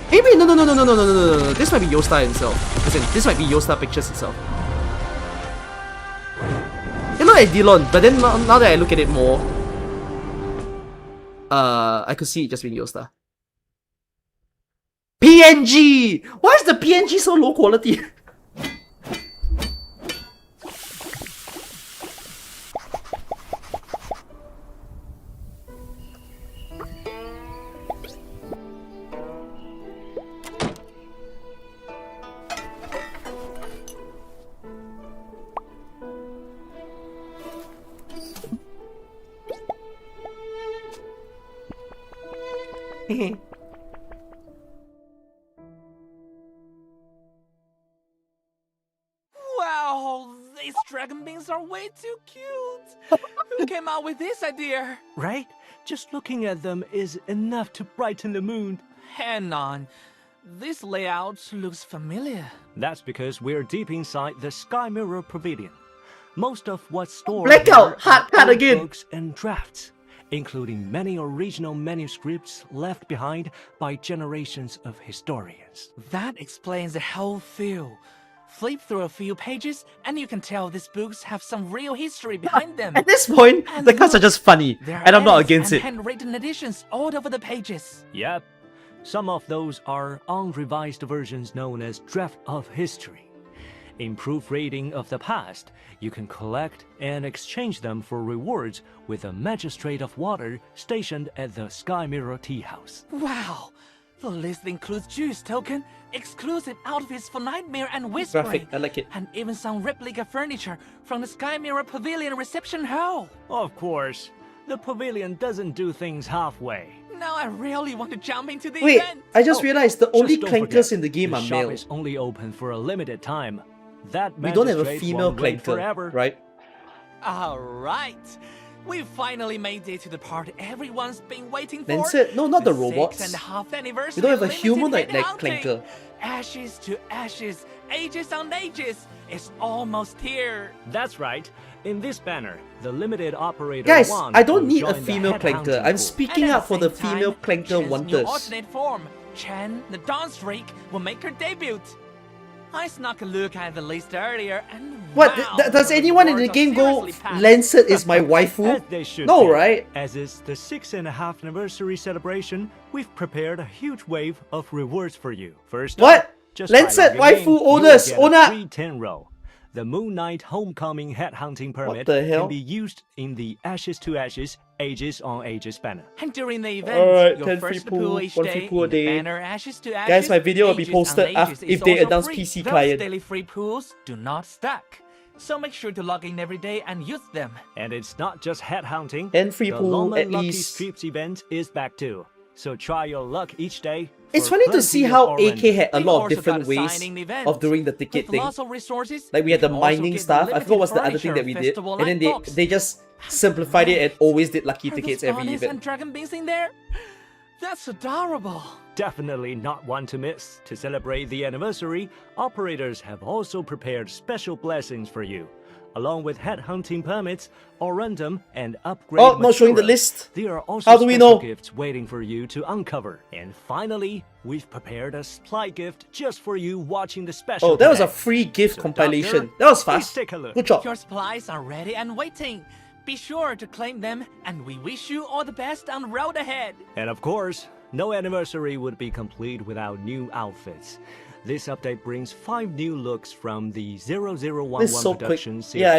A: Hey wait, no. This might be Yosta himself. Listen, this might be Yosta Pictures itself. It looked like Dillon, but then now that I look at it more, I could see it just being Yosta. PNG! Why is the PNG so low quality?
E: Wow, these dragon beans are way too cute. Who came out with this idea?
F: Right? Just looking at them is enough to brighten the mood.
E: Hang on. This layout looks familiar.
F: That's because we're deep inside the Sky Mirror Pavilion. Most of what's stored
A: Blackout!
F: here
A: Hot
F: are old
A: again!
F: books and drafts, including many original manuscripts left behind by generations of historians.
E: That explains the whole feel. Flip through a few pages, and you can tell these books have some real history behind them.
A: At this point,
E: And
A: the cards are
E: look,
A: just funny,
E: there are
A: and I'm not
E: edits
A: against
E: and
A: it.
E: handwritten additions all over the pages.
F: Yep. Some of those are unrevised versions known as Draft of History. In proofreading of the past, you can collect and exchange them for rewards with a magistrate of water stationed at the Sky Mirror Tea House.
E: Wow! The list includes juice token, exclusive outfits for Nightmare and Whispering,
A: Graphic, I like it.
E: and even some replica furniture from the Sky Mirror Pavilion reception hall.
F: Of course, the pavilion doesn't do things halfway.
E: Now I really want to jump into the
A: Wait,
E: event.
A: I just realized the only
F: Just don't
A: clankers
F: forget,
A: in the game
F: the
A: are
F: shop
A: male.
F: is only open for a limited time. That
A: We don't have a
F: magistrate
A: female
F: won't wait
A: clanker,
F: forever.
A: right?
E: Alright, we finally made it to the part everyone's been waiting for.
A: Lancet? No, not the robots.
E: 6.5th anniversary
A: We don't have a
E: limited
A: humanoid
E: head
A: like
E: hunting.
A: clanker.
E: Ashes to ashes, ages on ages. It's almost here.
F: That's right. In this banner, the limited operator
A: Guys,
F: Wan
A: I don't
F: will
A: need a
F: join the
A: female
F: head
A: clanker.
F: hunting
A: I'm
F: pool.
A: speaking
E: And at
A: up for the
E: same time,
A: female clanker
E: Chen's new
A: wonders.
E: alternate form, Chen, the Dawn Streak, will make her debut. I snuck a look at the list earlier, and
A: What?
E: wow,
A: Does
E: the
A: anyone in the
E: rewards are
A: game go,
E: seriously packed.
A: Lancet is my
F: As
A: waifu?
F: they should
A: No,
F: be.
A: right?
F: As it's the 6.5th anniversary celebration, we've prepared a huge wave of rewards for you. First
A: What?
F: up, just
A: Lancet,
F: by logging
A: waifu
F: in,
A: owners,
F: you'll get a
A: owner.
F: free 10 row. The Moon Knight Homecoming headhunting permit
A: the hell?
F: can be used in the Ashes to Ashes, Ages on Ages banner.
E: And during the event,
A: Alright,
E: your
A: 10 free
E: first
A: pool,
E: pool each
A: 1
E: day
A: free pool a
E: in the
A: day.
E: banner Ashes to Ashes,
A: Guys, my video will be
E: Ages on
A: posted
E: Ages
A: after,
E: is
A: if they
E: also
A: announce
E: free.
A: PC
E: Those
A: client.
E: daily free pools do not stack, so make sure to log in every day and use them.
F: And it's not just headhunting.
A: And free
F: the
A: pool
F: Long
A: at
F: and Lucky
A: least.
F: Strips event is back too. So try your luck each day.
A: It's
F: for
A: funny to
F: plenty
A: see
F: of
A: how
F: orange.
A: AK had a
E: We've
A: lot of
E: also
A: different
E: got a
A: ways
E: signing event.
A: of doing the ticket
E: With
A: thing.
E: lots of resources,
A: Like we had
E: you
A: the
E: can also
A: mining
E: get
A: stuff. I forgot what's the
E: limited
A: other thing that we
E: furniture
A: did.
E: festival
A: And then
E: light box.
A: they just simplified it and always did lucky
E: Are
A: tickets
E: those
A: every
E: bunnies
A: event.
E: and dragon beans in there? That's adorable.
F: Definitely not one to miss. To celebrate the anniversary, operators have also prepared special blessings for you. Along with headhunting permits, Orundum, and upgrade
A: Oh, not showing the
F: materials,
A: list.
F: there are also
A: How do we
F: special
A: know?
F: gifts waiting for you to uncover. And finally, we've prepared a supply gift just for you watching the special
A: Oh, that was a
F: today.
A: free gift
F: So,
A: compilation.
F: Doctor,
A: That was
F: please
A: fast.
F: take a look.
A: Good job.
E: Your supplies are ready and waiting. Be sure to claim them, and we wish you all the best on the road ahead.
F: And of course, no anniversary would be complete without new outfits. This update brings 5 new looks from the 0011
A: This is so quick.
F: production series.
A: Yeah, I'm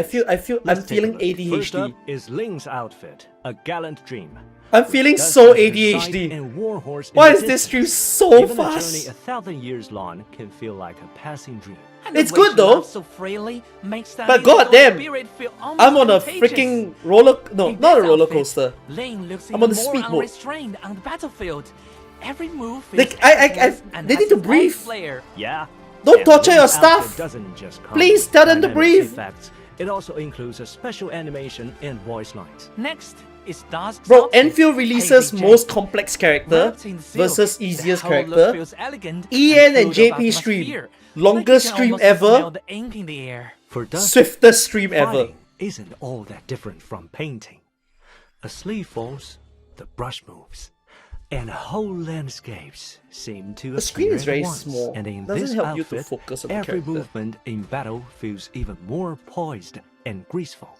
F: Let's take a
A: feeling
F: look. First up
A: ADHD.
F: is Ling's outfit, a gallant dream.
A: I'm feeling
F: Dust
A: so
F: on her side
A: ADHD.
F: and Warhorse in
A: Why
F: the
A: is this stream
F: distance.
A: so
F: Even a journey
A: fast?
F: 1,000 years long can feel like a passing dream.
E: And
A: It's
E: the way
A: good
E: she
A: though.
E: laughs so freely makes that
A: But
E: musical
A: goddamn,
E: spirit feel almost
A: I'm on a
E: contagious.
A: freaking roller. No,
E: In
A: not a
E: this
A: roller
E: outfit,
A: coaster.
E: Lane looks
A: I'm
E: even
A: on the
E: more
A: speed mode.
E: unrestrained on the battlefield. Every move
A: They-
E: feels
A: I-
E: effortless and
A: they
E: has
A: need to
E: its own
A: breathe.
E: flair.
F: Yeah.
A: Don't
F: And
A: torture your
F: Ling's outfit
A: staff.
F: doesn't just come
A: Please
F: with
A: tell them to
F: dynamic
A: breathe.
F: effects. It also includes a special animation and voice lines.
E: Next is Dusk's
A: Bro,
E: outfit,
A: Enfield releases
E: Hazy
A: most
E: Jane.
A: complex character
E: Wrapped in silk,
A: versus
E: the
A: easiest
E: whole look
A: character.
E: feels elegant
A: EN and
E: full of
A: JP stream.
E: atmosphere.
A: Longest
E: Like you can
A: stream
E: almost
A: ever.
E: smell the ink in the air.
F: For Dusk,
A: Swiftest stream ever.
F: fighting isn't all that different from painting. A sleeve falls, the brush moves, and whole landscapes seem to
A: The screen
F: appear
A: is
F: at
A: very
F: once.
A: small.
F: And in
A: Doesn't
F: this
A: help you to
F: outfit,
A: focus on the
F: every
A: character.
F: movement in battle feels even more poised and graceful,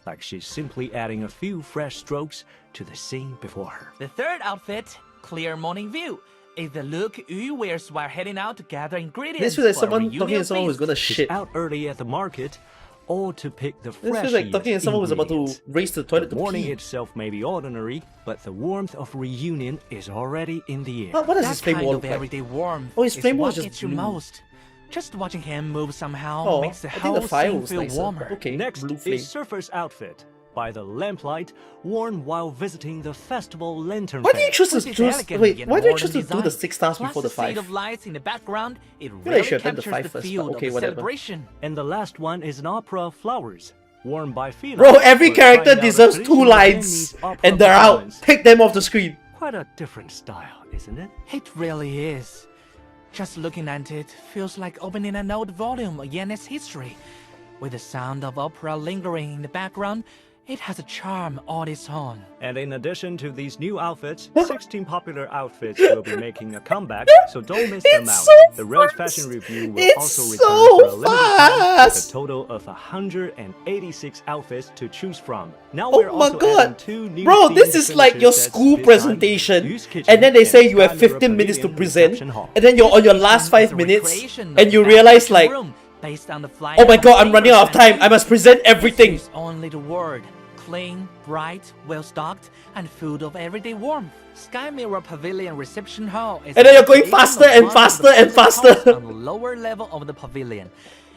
F: like she's simply adding a few fresh strokes to the scene before her.
E: The third outfit, Clear Morning View, is the look Yu wears while heading out to gather ingredients.
A: This feels like
E: for a
A: someone
E: reunion
A: talking to someone who's
E: feast.
A: gonna
F: She's
A: shit.
F: out early at the market, all to pick the
A: This
F: freshest
A: feels like talking to someone who's about to
F: ingredients.
A: race to the toilet
F: The
A: to
F: morning
A: pee.
F: itself may be ordinary, but the warmth of reunion is already in the air.
A: What does
E: That
A: his flame
E: kind
A: wall
E: of
A: look like?
E: everyday warmth
A: Oh, his
E: is
A: flame wall
E: what
A: is just
E: gets you
A: blue.
E: most. Just watching him move somehow
A: Oh,
E: makes the
A: I think
E: whole
A: the fire
E: scene
A: was
E: feel
A: nicer.
E: warmer.
A: Okay,
F: Next
A: blue flame.
F: is Surfer's outfit, by the lamplight, worn while visiting the festival lantern
A: Why do you
F: fair.
A: choose to
E: With its
A: choose?
E: elegant
A: Wait,
E: yet
A: why do you
E: modern
A: choose to do the
E: design,
A: 6 stars
E: plus
A: before the
E: the sea
A: 5?
E: of lights in the background, it
A: like
E: really
A: I should have done the
E: captures
A: 5
E: the
A: first, but
E: feel
A: okay,
E: of the
A: whatever.
E: celebration.
F: And the last one is an opera of flowers, worn by Fila.
A: Bro, every
F: for
A: character
F: trying out a
A: deserves 2
F: traditional
A: lines,
F: Chinese opera
A: and they're out.
F: performance.
A: Take them off the screen.
F: Quite a different style, isn't it?
E: It really is. Just looking at it feels like opening an old volume of Yenne's history. With the sound of opera lingering in the background, It has a charm all its own.
F: And in addition to these new outfits, 16 popular outfits will be making a comeback, so don't miss them out. The Rose Fashion Review will also return for a limited time with a total of 186 outfits to choose from. Now we're also adding 2 new
A: Bro, this
F: themed
A: is like
F: signature
A: your
F: sets
A: school
F: this time.
A: presentation,
F: Use kitchen
A: and then they say you have
F: Sky Mirror
A: 15 minutes to
F: Pavilion
A: present,
F: reception hall.
A: and then you're on your last 5 minutes, and you realize like,
E: Based on the
A: oh my god, I'm running out of time, I must present everything.
E: Use only the word. Clean, bright, well-stocked, and full of everyday warmth. Sky Mirror Pavilion Reception Hall is...
A: And then you're going faster and faster and faster.
E: ...on the lower level of the pavilion.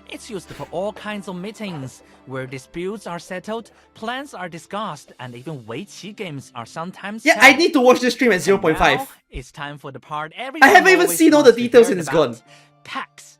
E: It's used for all kinds of meetings, where disputes are settled, plans are discussed, and even Weiqi games are sometimes
A: Yeah, I need to watch this stream at 0.5.
E: Now, it's time for the part everyone
A: I haven't even
E: always
A: seen all the
E: wants to
A: details
E: hear
A: and it's
E: about.
A: gone.
E: Packs.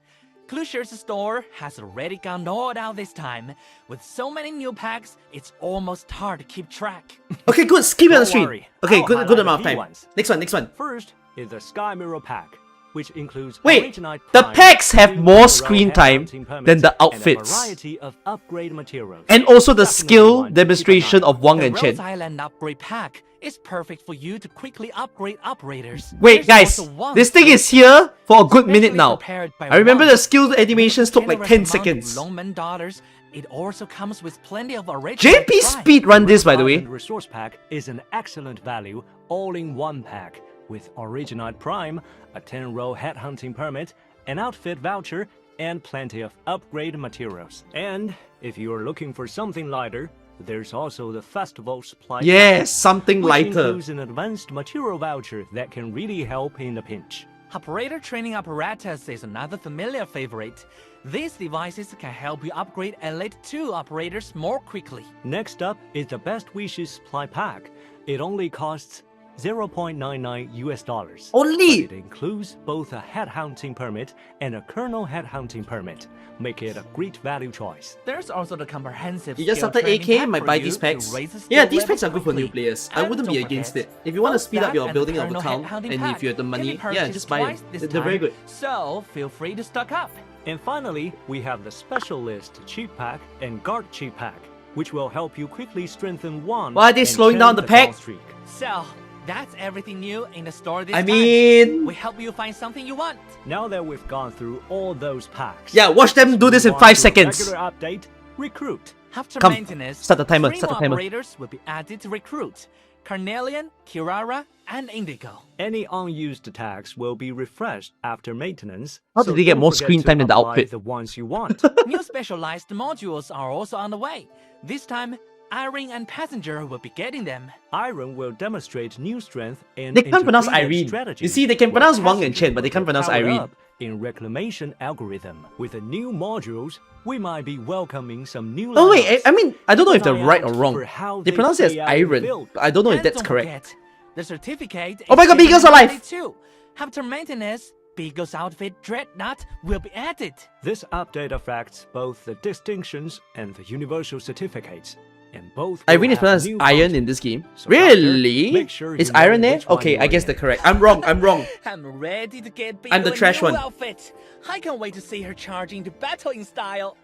E: Crucial's store has already gone all out this time. With so many new packs, it's almost hard to keep track.
A: Okay, good. Skip it on the
F: Don't
A: stream.
F: worry,
A: Okay,
F: I'll
A: good
F: highlight
A: amount of
F: the key
A: time.
F: ones.
A: Next one.
F: First is the Sky Mirror Pack, which includes
A: Wait,
F: Arknight
A: the
F: Prime,
A: packs have
F: 2
A: more
F: in-row
A: screen time
F: headmounting permits,
A: than the
F: and a
A: outfits.
F: variety of upgrade materials.
A: And also the
F: Definitely
A: skill
F: one to keep an
A: demonstration
F: eye on.
A: of Wang
E: The
A: and
E: Rose
A: Chen.
E: Island Upgrade Pack is perfect for you to quickly upgrade operators.
A: Wait,
E: There's
A: guys,
E: also one
A: this thing is here for a good minute
E: specially
A: now.
E: prepared by
A: I remember
E: Wang.
A: the skill animations took like
E: Generous
A: 10
E: amount of
A: seconds.
E: Longman dollars. It also comes with plenty of original
A: JP
E: prize.
A: speed run this, by the way.
F: Island Resource Pack is an excellent value, all-in-one pack with Originite Prime, a 10-row headhunting permit, an outfit voucher, and plenty of upgrade materials. And if you're looking for something lighter, there's also the festival supply.
A: Yes,
F: pack,
A: something
F: which
A: lighter.
F: includes an advanced material voucher that can really help in a pinch.
E: Operator training apparatus is another familiar favorite. These devices can help you upgrade Elite 2 operators more quickly.
F: Next up is the Best Wishes Supply Pack. It only costs $0.99
A: Only?
F: But it includes both a headhunting permit and a kernel headhunting permit. Make it a great value choice.
E: There's also the comprehensive
A: You just
E: skill
A: started
E: training
A: AK,
E: pack
A: might
E: for
A: buy
E: you
A: these
E: to
A: packs.
E: raise the
A: Yeah,
E: skill
A: these
E: level
A: packs are good for new
E: quickly.
A: players. I
E: And
A: wouldn't be
E: don't
A: against
E: forget,
A: it. If you want to
E: both
A: speed up
E: that
A: your
E: and
A: building
E: the
A: of
E: kernel
A: account,
E: headhunting
A: and
E: pack
A: if you have the
E: can be
A: money, yeah,
E: purchased
A: just buy them.
E: twice this
A: They're very
E: time.
A: good.
E: So feel free to stock up.
F: And finally, we have the Specialist Cheat Pack and Guard Cheat Pack, which will help you quickly strengthen one.
A: Why are they
F: and
A: slowing down
F: turn
A: the pack?
F: goal streak.
E: So that's everything new in the store this
A: I
E: time.
A: mean...
E: We help you find something you want.
F: Now that we've gone through all those packs,
A: Yeah, watch them do this in
F: move
A: 5
F: on to a
A: seconds.
F: Regular update, recruit.
E: After
A: Come,
E: maintenance,
A: start the timer,
E: 3
A: start the
E: more
A: timer.
E: operators will be added to recruit. Carnelian, Kirara, and Indigo.
F: Any unused tags will be refreshed after maintenance.
A: How
F: so
A: did they get
F: don't
A: more
F: forget
A: screen
F: to
A: time than the
F: apply
A: outfit?
F: The ones you want.
E: New specialized modules are also on the way. This time, Irene and Passenger will be getting them.
F: Iron will demonstrate new strength and
A: They can't pronounce
F: integrated
A: Irene.
F: strategy,
A: You see, they can
F: while
A: pronounce Wang and
F: Passenger
A: Chen, but they
F: will
A: can't
F: be
A: pronounce
F: powered
A: Irene.
F: up in reclamation algorithm. With the new modules, we might be welcoming some new
A: Oh wait,
F: lineups.
A: I mean, I don't know if
F: Keep
A: they're
F: an eye
A: right
F: out
A: or wrong.
F: for how
A: They pronounce it as
F: play out
A: iron,
F: build.
A: but I don't know if
E: And
A: that's
E: don't
A: correct.
E: forget, the certificate
A: Oh my god, Beagle's alive!
E: Too. After maintenance, Beagle's outfit Dreadnought will be added.
F: This update affects both the distinctions and the universal certificates. And both
A: Irene
F: will
A: is
F: have
A: pronounced
F: new
A: iron
F: content.
A: in this game.
F: So, Doctor,
A: Really?
F: make sure
A: Is
F: you know
A: iron there?
F: which one
A: Okay,
F: you
A: I
F: are
A: guess
F: in.
A: they're correct. I'm wrong, I'm wrong.
E: I'm ready to get Beagle
A: I'm the
E: a
A: trash
E: new
A: one.
E: outfit. I can't wait to see her charge into battle in style.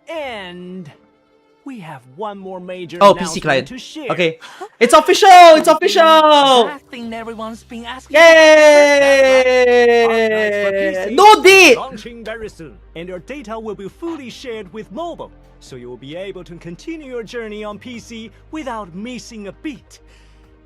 F: And we have one more major
A: Oh, PC
F: announcement
A: client.
F: to share.
A: Okay. It's official! It's official!
E: That thing everyone's been asking
A: Yay! No date!
F: Launching very soon, and your data will be fully shared with mobile, so you will be able to continue your journey on PC without missing a beat.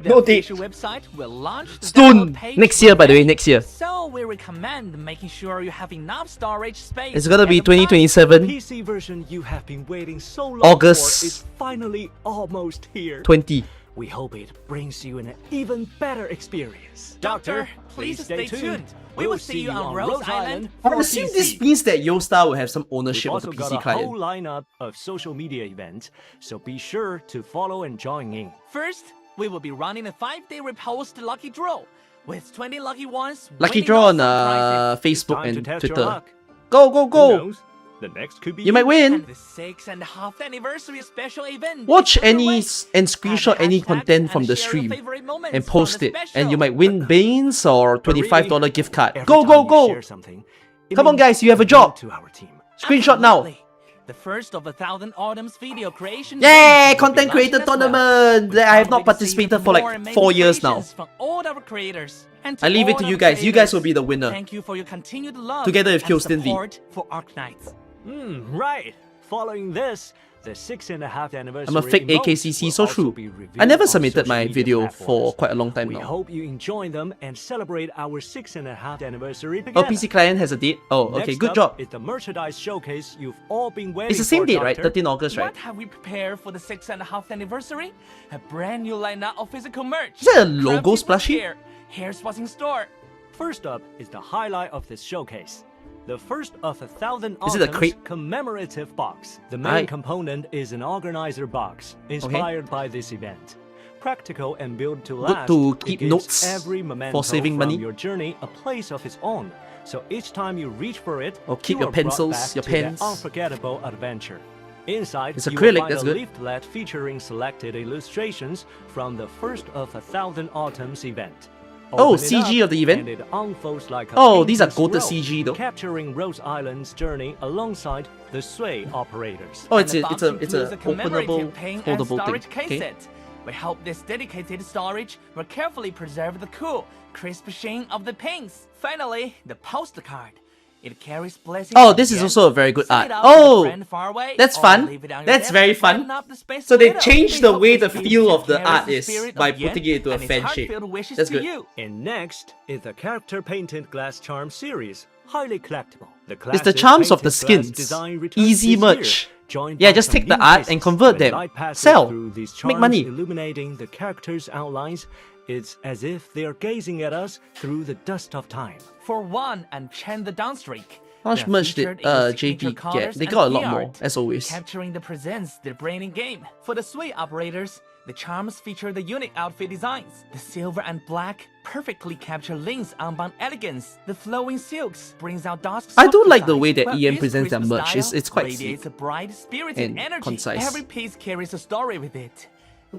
E: The
A: No date.
E: official website will launch the
A: Soon!
E: download page
A: Next year, by the way,
E: within-
A: next year.
E: So we recommend making sure you have enough storage space.
A: It's gonna be
E: at the time.
A: 2027,
F: PC version you have been waiting so long
A: August
F: for is finally almost here.
A: 20.
F: We hope it brings you an even better experience.
E: Doctor, please stay tuned. We will see you on Rose Island
A: I
E: for
A: assume
E: PC.
A: this means that Yostar will have some
F: We've
A: ownership of
F: also
A: the
F: got
A: PC
F: a
A: client.
F: whole lineup of social media events, so be sure to follow and join in.
E: First, we will be running a 5-day repost lucky draw with 20 lucky ones.
A: Lucky
E: winning
A: draw on
E: awesome prizes.
A: Facebook
F: Time to
A: and
F: test your
A: Twitter.
F: luck.
A: Go, go,
F: Who
A: go!
F: knows? The next could be
A: You might win!
E: And the 6.5th anniversary special event.
A: Watch
E: is
A: any
E: underway.
A: and screenshot any
E: Hashtag
A: content from
E: and
A: the
E: share your
A: stream
E: favorite moments
A: and
E: from
A: post
E: the
A: it, and you
E: special.
A: might win Banes or
F: But really,
A: $25 gift card.
F: every
A: Go,
F: time
A: go,
F: you
A: go!
F: share something, it
A: Come on,
F: means
A: guys, you have a
F: more
A: job.
F: to our team.
A: Screenshot now.
E: Absolutely. The first of 1,000 Autumn's video creation.
A: Yay!
E: games will be
A: Content creator
E: launching as well.
A: tournament that I have not participated for
E: More
A: like
E: amazing
A: 4 years now.
E: creations from all our creators. And
A: I leave it
E: all
A: to you
E: our
A: guys. You guys
E: creators,
A: will be the winner.
E: Thank you for your continued love
A: Together with
E: and
A: Kyostin V.
E: support for Arknights.
F: Right. Following this, the 6.5th anniversary.
A: I'm a fake
F: emotes
A: AKCC,
F: will
A: so
F: also
A: true.
F: be reviewed
A: I never
F: on
A: submitted
F: social
A: my
F: media
A: video
F: platforms.
A: for quite a long time
F: We
A: now.
F: hope you enjoy them and celebrate our 6.5th anniversary together.
A: Oh, PC client has a date? Oh, okay,
F: Next
A: good
F: up
A: job.
F: is the merchandise showcase you've all been waiting
A: It's the same
F: for,
A: date, right?
F: Doctor.
A: 13 August, right?
E: What have we prepared for the 6.5th anniversary? A brand new lineup of physical merch.
A: Is that a
E: Grab
A: logo
E: this one
A: plushie?
E: here. Here's what's in store.
F: First up is the highlight of this showcase. The first of 1,000
A: Is it a
F: Autumns
A: crate?
F: commemorative box. The main
A: Right.
F: component is an organizer box, inspired by this event. Practical and built to
A: Good
F: last,
A: to
F: it
A: keep
F: gives
A: notes
F: every memento
A: for saving
F: from
A: money.
F: your journey a place of its own. So each time you reach for it,
A: Or keep
F: you
A: your
F: are brought
A: pencils,
F: back
A: your
F: to that
A: pens.
F: unforgettable adventure. Inside,
A: It's
F: you
A: acrylic,
F: will find
A: that's
F: a
A: good.
F: leaflet featuring selected illustrations from the first of 1,000 Autumns event.
A: Oh,
F: Open it
A: CG
F: up,
A: of the event?
F: and it unfolds like a
A: Oh, these are
F: painter's
A: goated
F: row,
A: CG though.
F: capturing Rose Island's journey alongside the Sway operators.
A: Oh,
E: And
A: it's
E: the
A: a
E: box
A: openable,
E: includes a commemorative paint and
A: foldable
E: storage
A: thing.
E: case
A: Okay.
E: set. We hope this dedicated storage will carefully preserve the cool, crisp sheen of the paints. Finally, the poster card. It carries blessings.
A: Oh,
E: of
A: this is
E: Yen.
A: also a very good
E: Send it
A: art.
E: out to a
A: Oh,
E: friend far away,
A: that's
E: or
A: fun.
E: leave it on your
A: That's
E: desk
A: very
E: to brighten
A: fun.
E: up the space
A: So
E: a
A: they
E: little.
A: changed
E: We
A: the
E: hope
A: way
E: this
A: the
E: piece
A: feel of the
E: carries
A: art
E: the
A: is
E: spirit
A: by
E: of Yen
A: putting it into a
E: and his
A: fan shape.
E: heartfelt wishes
A: That's
E: to
A: good.
E: you.
F: And next is the character painted glass charm series, highly collectible. The
A: It's the
F: classic
A: charms of the
F: painted glass
A: skins.
F: design returns
A: Easy
F: this
A: merch.
F: year, joined
A: Yeah,
F: by
A: just
F: some
A: take the
F: new
A: art and
F: faces.
A: convert
F: When
A: them.
F: light passes
A: Sell.
F: through these
A: Make
F: charms,
A: money.
F: illuminating the characters' outlines. It's as if they are gazing at us through the dust of time.
E: For one and Chen the Downstreak.
A: How much
E: they're
A: merch
E: featured
A: did
E: in the
A: JP
E: signature
A: get?
E: colors
A: They
E: and
A: got a lot
E: key
A: more,
E: art,
A: as always.
E: capturing the presents they're bringing game. For the Sway operators, the charms feature the unique outfit designs. The silver and black perfectly capture Ling's unbound elegance. The flowing silks brings out Dusk's
A: I do
E: softer
A: like the
E: side,
A: way that
E: while
A: Ian
E: his
A: presents their
E: crisp
A: merch.
E: style
A: It's quite
E: radiates
A: sleek
E: a bright, spirited
A: and
E: energy.
A: concise.
E: Every piece carries a story with it.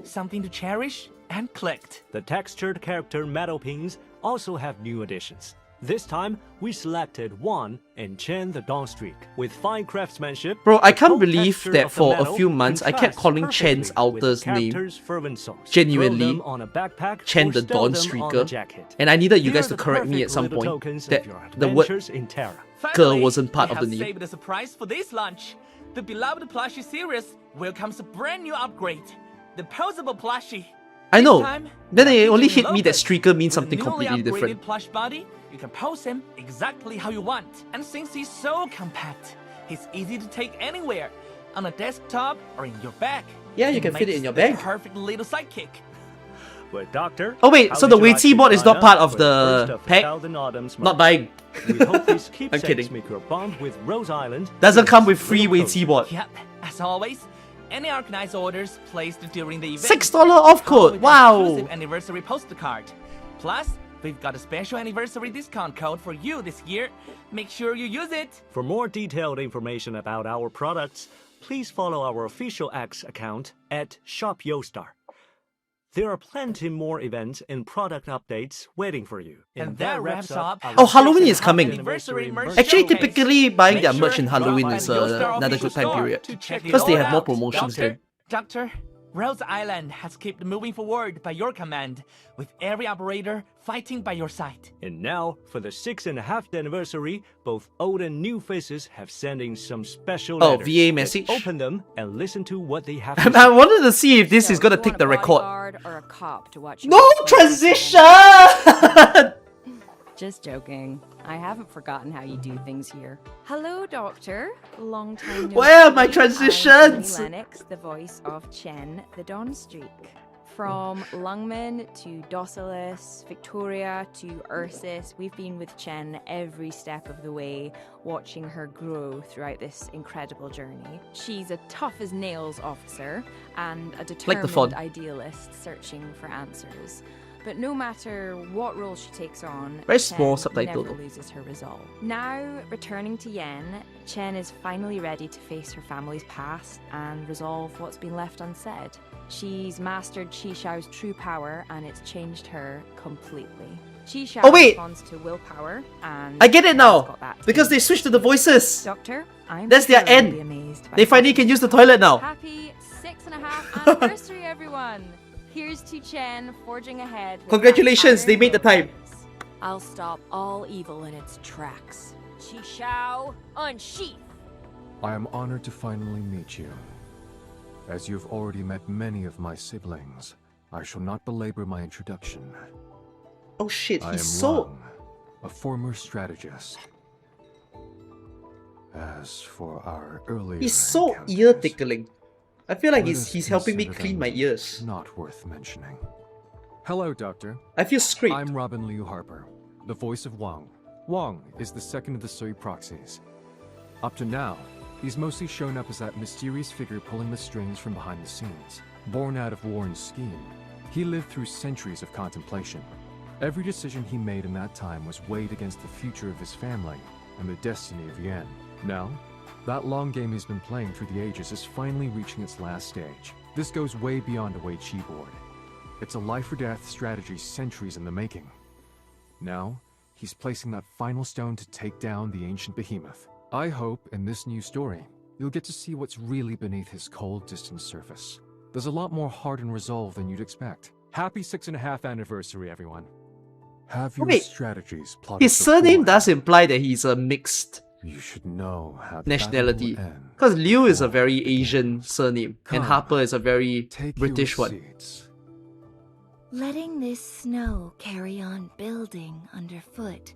E: Something to cherish and collect.
F: The textured character metal pins also have new additions. This time, we selected one and Chen the Dawnstreak. With fine craftsmanship,
A: Bro, I
F: the
A: can't
F: cold
A: believe
F: texture
A: that
F: of the
A: for a
F: metal
A: few months I kept
F: contrasts
A: calling Chen's
F: perfectly with the
A: Alta's name
F: character's fervent souls.
A: genuinely
F: Throw them on a backpack
A: Chen
F: or
A: the
F: stow them on a
A: Dawnstreaker,
F: jacket.
A: and I needed you
F: They
A: guys
F: are
A: to
F: the
A: correct me at
F: perfect
A: some
F: little
A: point
F: tokens of
A: that
F: your
A: the word
F: adventures in Terra.
A: girl
E: Finally,
A: wasn't part
E: we
A: of the
E: have
A: name.
E: saved a surprise for this launch. The beloved plushie series welcomes a brand new upgrade. The posable plushie.
A: I know.
E: This time,
A: Then it only
E: featuring
A: hit me that
E: Lopez.
A: Streaker means
E: With a
A: something
E: newly
A: completely
E: upgraded
A: different.
E: plush body, you can pose him exactly how you want. And since he's so compact, he's easy to take anywhere, on a desktop or in your bag.
A: Yeah, you can fit it
E: makes
A: in your
E: the
A: bag.
E: perfect little sidekick.
F: But Doctor,
A: Oh wait,
F: how
A: so the
F: did you
A: Weiqi board is
F: actually
A: not part
F: sign
A: of
F: up for
A: the
F: first of
A: pack?
F: 1,000 Autumns
A: Not
F: month?
A: buying.
F: We hope these
A: I'm
F: keepsakes
A: kidding.
F: make your bond with Rose Island.
A: Doesn't come with
F: a
A: free
F: little
A: Weiqi board.
E: Yep, as always, any Arknights orders placed during the event
A: $6 off
E: come
A: code.
E: with an
A: Wow.
E: exclusive anniversary poster card. Plus, we've got a special anniversary discount code for you this year. Make sure you use it.
F: For more detailed information about our products, please follow our official X account at ShopYostar. There are plenty more events and product updates waiting for you.
E: And that wraps up
F: our
A: Oh, Halloween is
F: 6.5th
A: coming.
F: anniversary merch
A: Actually,
F: showcase.
A: typically buying their
E: Make
A: merch
E: sure
A: in Halloween
E: drop by
A: is
E: the Yostar
A: another
E: official
A: good time
E: store
A: period.
E: to check it
A: Because they
E: all
A: have more
E: out.
A: promotions then.
E: Doctor, Rose Island has kept moving forward by your command, with every operator fighting by your side.
F: And now, for the 6.5th anniversary, both old and new faces have sent in some special
A: Oh,
F: letters.
A: VA
F: Let's
A: message?
F: open them and listen to what they have to
A: I
F: say.
A: wanted to see if this is gonna
I: you
A: take
I: want
A: the
I: a
A: record.
I: bodyguard or a cop to watch
A: No
I: your
A: transition!
I: Just joking. I haven't forgotten how you do things here. Hello, Doctor. Long time no
A: Where are my
I: see.
A: transitions?
I: I'm Amy Lennox, the voice of Chen, the Dawnstreak. From Lungman to Docilis, Victoria to Ursus, we've been with Chen every step of the way, watching her grow throughout this incredible journey. She's a tough-as-nails officer and a determined
A: font.
I: idealist searching for answers. But no matter what role she takes on,
A: Very
I: Chen
A: small subtitle
I: never
A: though.
I: loses her resolve. Now, returning to Yen, Chen is finally ready to face her family's past and resolve what's been left unsaid. She's mastered Chi Xiao's true power and it's changed her completely. Chi
A: Oh, wait.
I: responds to willpower, and
A: I get it
I: Cher's
A: now!
I: got that
A: Because
I: too.
A: they switched to the voices!
I: Doctor, I'm
A: That's their
I: sure you'll
A: end.
I: be amazed by
A: They finally can use the toilet now.
I: Happy 6.5 anniversary, everyone! Here's to Chen forging ahead. with
A: Congratulations,
I: that
A: they made the
I: iron
A: time.
C: I'll stop all evil in its tracks. Qi Shao, unsheath!
J: I am honored to finally meet you. As you've already met many of my siblings, I shall not belabor my introduction.
A: Oh shit,
J: I am
A: he's so...
J: Wang, a former strategist. As for our earlier
A: He's so
J: encounters,
A: ear tickling. I feel like
J: let
A: he's
J: us
A: helping me
J: consider
A: clean
J: them
A: my ears.
J: Not worth mentioning. Hello, Doctor.
A: I feel scraped.
J: I'm Robin Liu Harper, the voice of Wang. Wang is the second of the Sui proxies. Up to now, he's mostly shown up as that mysterious figure pulling the strings from behind the scenes. Born out of Warren's scheme, he lived through centuries of contemplation. Every decision he made in that time was weighed against the future of his family and the destiny of Yan. Now, that long game he's been playing through the ages is finally reaching its last stage. This goes way beyond a Wei Qi board. It's a life-or-death strategy centuries in the making. Now, he's placing that final stone to take down the ancient behemoth. I hope, in this new story, you'll get to see what's really beneath his cold, distant surface. There's a lot more heart and resolve than you'd expect. Happy 6.5 anniversary, everyone. Have your
A: Wait,
J: strategies plotted
A: his surname
J: before.
A: does imply that he's a mixed
J: You should know how the
A: nationality.
J: battle will end.
A: Because Liu is a very Asian surname, and
J: Come,
A: Harper is a very
J: Take
A: British
J: your
A: one.
J: seats.
K: Letting this snow carry on building underfoot,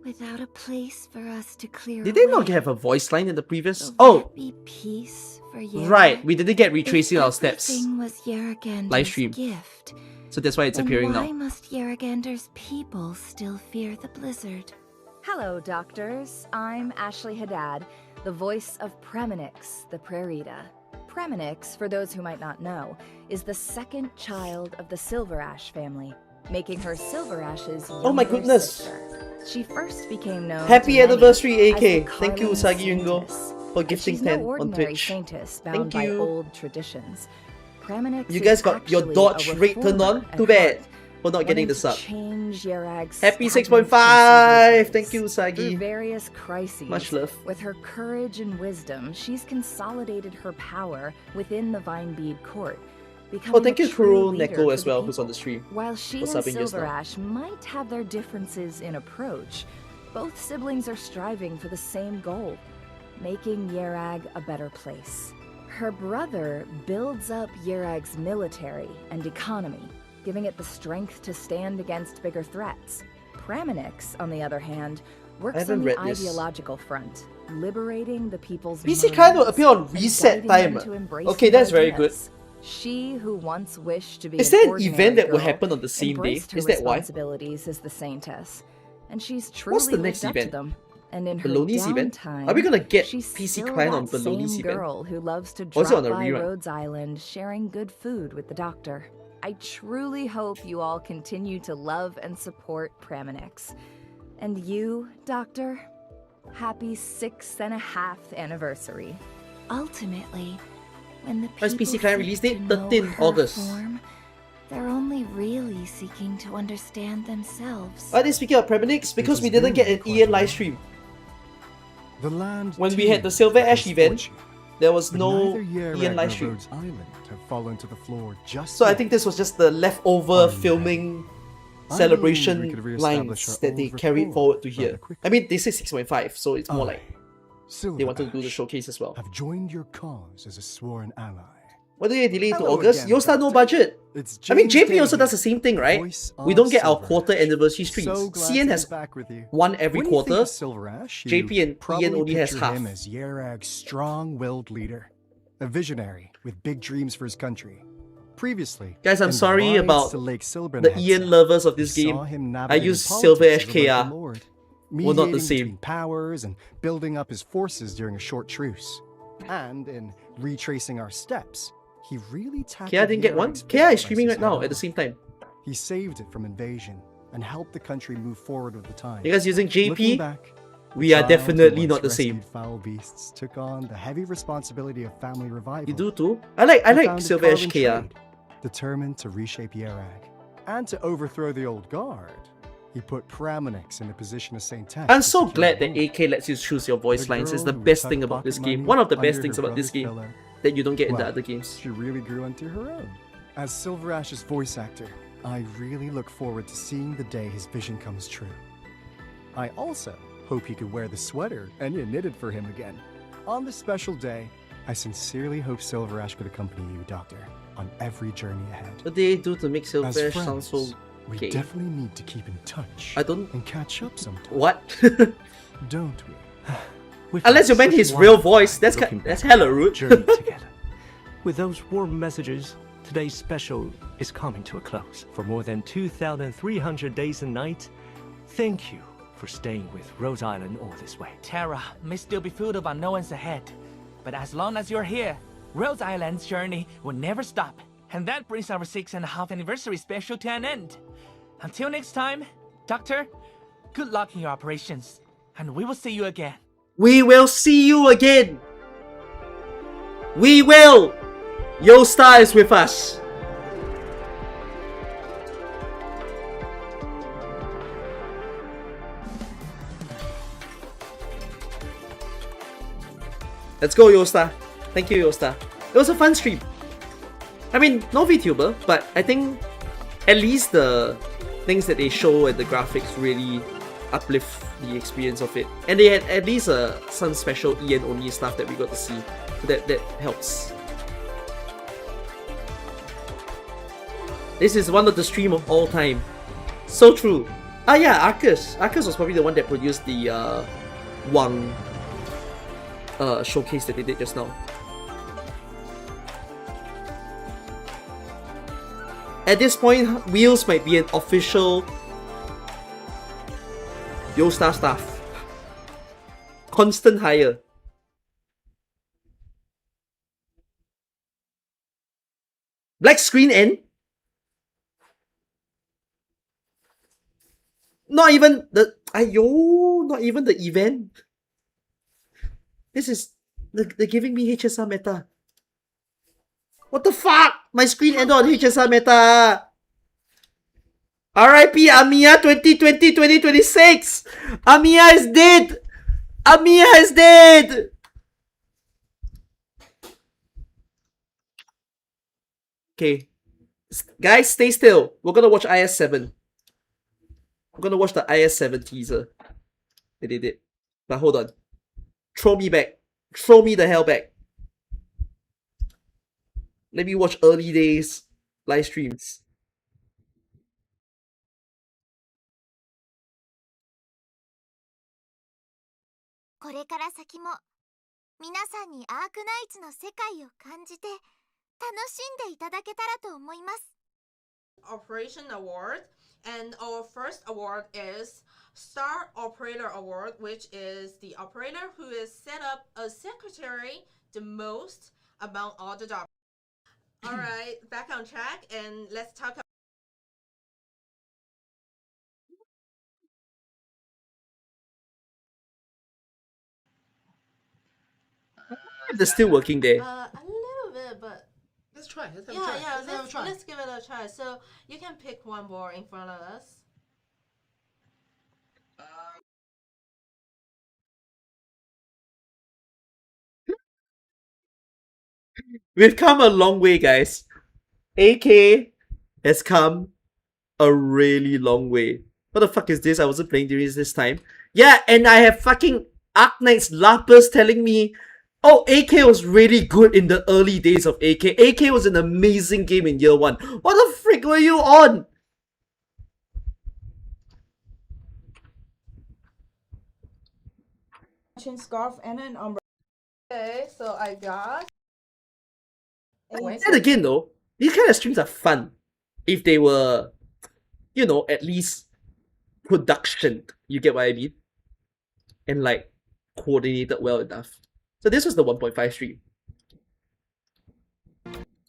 K: without a place for us to clear
A: Did they not
K: away.
A: have a voice line in the previous?
K: Will
A: Oh,
K: that be peace for Yerra?
A: right. We didn't get retracing
K: If
A: our steps.
K: everything was Yerragander's
A: Live stream.
K: gift,
A: So that's why it's
K: then
A: appearing
K: why
A: now.
K: must Yerragander's people still fear the blizzard?
I: Hello, doctors. I'm Ashley Haddad, the voice of Premonix, the Prerita. Premonix, for those who might not know, is the second child of the Silver Ash family, making her Silver Ash's
A: Oh my
I: younger
A: goodness.
I: sister. She first became known
A: Happy
I: to many
A: anniversary,
I: as
A: AK.
I: the
A: Thank you,
I: Carlin
A: Usagi Yungo,
I: Saintess.
A: for
I: And
A: gifting
I: she's no
A: 10 on
I: ordinary
A: Twitch.
I: saintess bound
A: Thank
I: by
A: you.
I: old traditions. Premonix
A: You
I: is
A: guys got your
I: actually
A: dodge
I: a
A: rate turned on?
I: reformer
A: Too
I: at
A: bad
I: heart,
A: for not getting
I: wanting
A: the
I: to
A: sub.
I: change Yerag's
A: Happy
I: stagnant
A: 6.5!
I: conceived
A: Thank you,
I: ways. Through
A: Usagi.
I: various crises,
A: Much love.
I: with her courage and wisdom, she's consolidated her power within the Vinebead court, becoming
A: Oh, thank
I: a
A: you,
I: true
A: Kuro
I: leader
A: Neko
I: for
A: as
I: the
A: well, who's
I: people.
A: on the stream.
I: While she
A: For
I: and
A: subbing just
I: Silver
A: now.
I: Ash might have their differences in approach, both siblings are striving for the same goal, making Yerag a better place. Her brother builds up Yerag's military and economy, giving it the strength to stand against bigger threats. Premonix, on the other hand, works
A: haven't
I: on the
A: read this.
I: ideological front, liberating the people's
A: PC kind of
I: minds
A: appear on
I: and
A: reset
I: guiding them
A: timer.
I: to embrace
A: Okay,
I: new
A: that's very good.
I: ideas. She who once wished to be
A: Is
I: an
A: there an
I: ordinary
A: event that will
I: girl
A: happen on the same day?
I: embraced her
A: Is that why?
I: responsibilities as the saintess, and she's truly
A: What's the
I: lived
A: next
I: up
A: event?
I: to them. And in her
A: Baloney's event?
I: downtime,
A: Are we gonna get
I: she's
A: PC
I: still
A: Klein on
I: that
A: Baloney's
I: same
A: event?
I: girl who loves to
A: Or is it
I: drop
A: on a
I: by
A: rerun?
I: Rhodes Island, sharing good food with the doctor. I truly hope you all continue to love and support Premonix. And you, Doctor, happy 6.5 anniversary.
K: Ultimately, when the
A: When's
K: people
A: PC Client
K: seek
A: release
K: to
A: date?
K: know
A: 13th
K: her
A: August.
K: form, they're only really seeking to understand themselves.
A: Are they speaking of Premonix? Because we didn't get an Ian live stream.
N: The land
A: When we had the Silver Ash event, there was no Ian live stream.
N: Rhodes Island have fallen to the floor just
A: So I
N: yet.
A: think this was just the leftover filming
N: I
A: celebration
N: believe we could reestablish
A: lines
N: our
A: that they
N: old
A: carried
N: rapport
A: forward to
N: rather
A: here.
N: quickly.
A: I mean, they say 6.5, so it's more
N: I,
A: like
N: Silver
A: they wanted to do the
N: Ash,
A: showcase as well.
N: have joined your cause as a sworn ally.
A: Why do they delay to
N: Hello
A: August?
N: again,
A: Yosta no
N: Doctor.
A: budget.
N: It's
A: I mean,
N: James
A: JP also
N: Day
A: does the same thing, right?
N: voice
A: We
N: of
A: don't get our
N: Silver
A: quarter
N: Ash.
A: anniversary streams.
N: So glad
A: CN
N: to
A: has
N: be back with you.
A: one every
N: When you
A: quarter.
N: think of Silver Ash, you
A: JP and
N: probably
A: Ian only has
N: picture
A: half.
N: him as Yerag's strong-willed leader, a visionary with big dreams for his country. Previously,
A: Guys, I'm
N: in the
A: sorry
N: rides
A: about
N: to Lake Silbern
A: the
N: headset,
A: Ian lovers of this
N: we
A: game.
N: saw him
A: I
N: navigating
A: use
N: politics
A: Silver
N: as
A: Ash
N: a local
A: KR.
N: lord,
A: We're not the
N: mediating
A: same.
N: between powers and building up his forces during a short truce. And in retracing our steps, he really tackled
A: KR didn't get one?
N: Yerag's
A: KR is
N: big
A: streaming right
N: crisis
A: now
N: head-on.
A: at the same time.
N: He saved it from invasion and helped the country move forward with the times.
A: You guys using
N: Looking
A: JP?
N: back,
A: We are
N: child who
A: definitely
N: once
A: not the same.
N: rescued foul beasts took on the heavy responsibility of family revival.
A: You do too? I like
N: He
A: like
N: founded
A: Silver Ash
N: Carlin
A: KR.
N: Trade, determined to reshape Yerag and to overthrow the old guard. He put Pramonix in the position of Saint Tech.
A: I'm
N: to
A: so
N: secure
A: glad
N: the
A: that
N: rule.
A: AK lets you choose your voice
N: The
A: lines. It's
N: girl
A: the
N: who
A: best
N: tucked
A: thing about
N: pocket
A: this game.
N: money
A: One of the best
N: under
A: things
N: her
A: about this
N: brother's
A: game
N: pillow.
A: that you don't get in the
N: Well,
A: other games.
N: She really grew into her own. As Silver Ash's voice actor, I really look forward to seeing the day his vision comes true. I also hope he could wear the sweater Enya knitted for him again. On this special day, I sincerely hope Silver Ash could accompany you, Doctor, on every journey ahead.
A: What did they do to make
N: As
A: Silver sound
N: friends,
A: so
N: we
A: gay?
N: definitely need to keep in touch.
A: I don't...
N: And catch up sometime.
A: What?
N: Don't we?
F: We've
A: Unless you
F: had
A: meant
F: such
A: his
F: a
A: real
F: wonderful
A: voice. That's
F: looking
A: that's
F: back
A: hella
F: on our
A: rude.
F: journey together. With those warm messages, today's special is coming to a close. For more than 2,300 days and nights, thank you for staying with Rose Island all this way.
E: Terra may still be filled of unknowns ahead, but as long as you're here, Rose Island's journey will never stop. And that brings our 6.5 anniversary special to an end. Until next time, Doctor, good luck in your operations, and we will see you again.
A: We will see you again. We will. Yosta is with us. Let's go, Yosta. Thank you, Yosta. It was a fun stream. I mean, no VTuber, but I think at least the things that they show and the graphics really uplift the experience of it. And they had at least some special EN only stuff that we got to see. So that helps. This is one of the stream of all time. So true. Ah yeah, Arcus. Arcus was probably the one that produced the Wang showcase that they did just now. At this point, Wheels might be an official Yosta staff. Constant hire. Black screen end? Not even the... Ayo, not even the event. This is... They're giving me HSR meta. What the fuck? My screen ended on HSR meta. RIP Amiya 2020-2026. Amiya is dead. Amiya is dead. Okay. Guys, stay still. We're gonna watch IS-7. We're gonna watch the IS-7 teaser. They did it. But hold on. Throw me back. Throw me the hell back. Let me watch early days live streams.
O: Operation Award, and our first award is Star Operator Award, which is the operator who has set up a secretary the most among all the jobs. Alright, back on track, and let's talk about
A: They're still working there.
O: a little bit, but
P: let's try. Let's have
O: yeah,
P: a try.
O: yeah,
P: Let's have a try.
O: let's give it a try. So you can pick one more in front of us.
A: We've come a long way, guys. AK has come a really long way. What the fuck is this? I wasn't playing during this time. Yeah, and I have fucking Arknights Lapis telling me, oh, AK was really good in the early days of AK. AK was an amazing game in year 1. What the frick were you on?
O: Scarf and an umbrella. Okay, so I got.
A: Then again though, these kind of streams are fun if they were, you know, at least production. You get what I mean? And like coordinated well enough. So this was the 1.5 stream,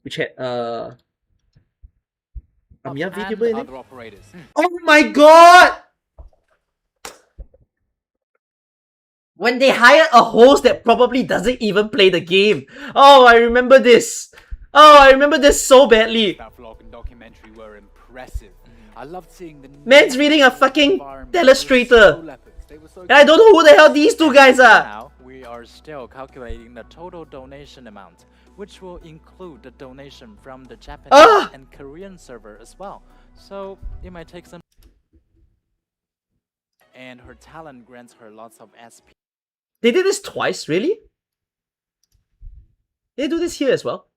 A: which had Amiya video in it. Oh my god! When they hired a host that probably doesn't even play the game. Oh, I remember this. Oh, I remember this so badly.
Q: That vlog and documentary were impressive.
P: I loved seeing the
A: Man's reading a fucking
P: environment. Those
A: illustrator.
P: snow leopards, they were so
A: And I don't know who the hell these two guys are.
E: Now, we are still calculating the total donation amount, which will include the donation from the Japanese and Korean server as well. So, it might take some... And her talent grants her lots of SP.
A: They did this twice, really? They do this here as well?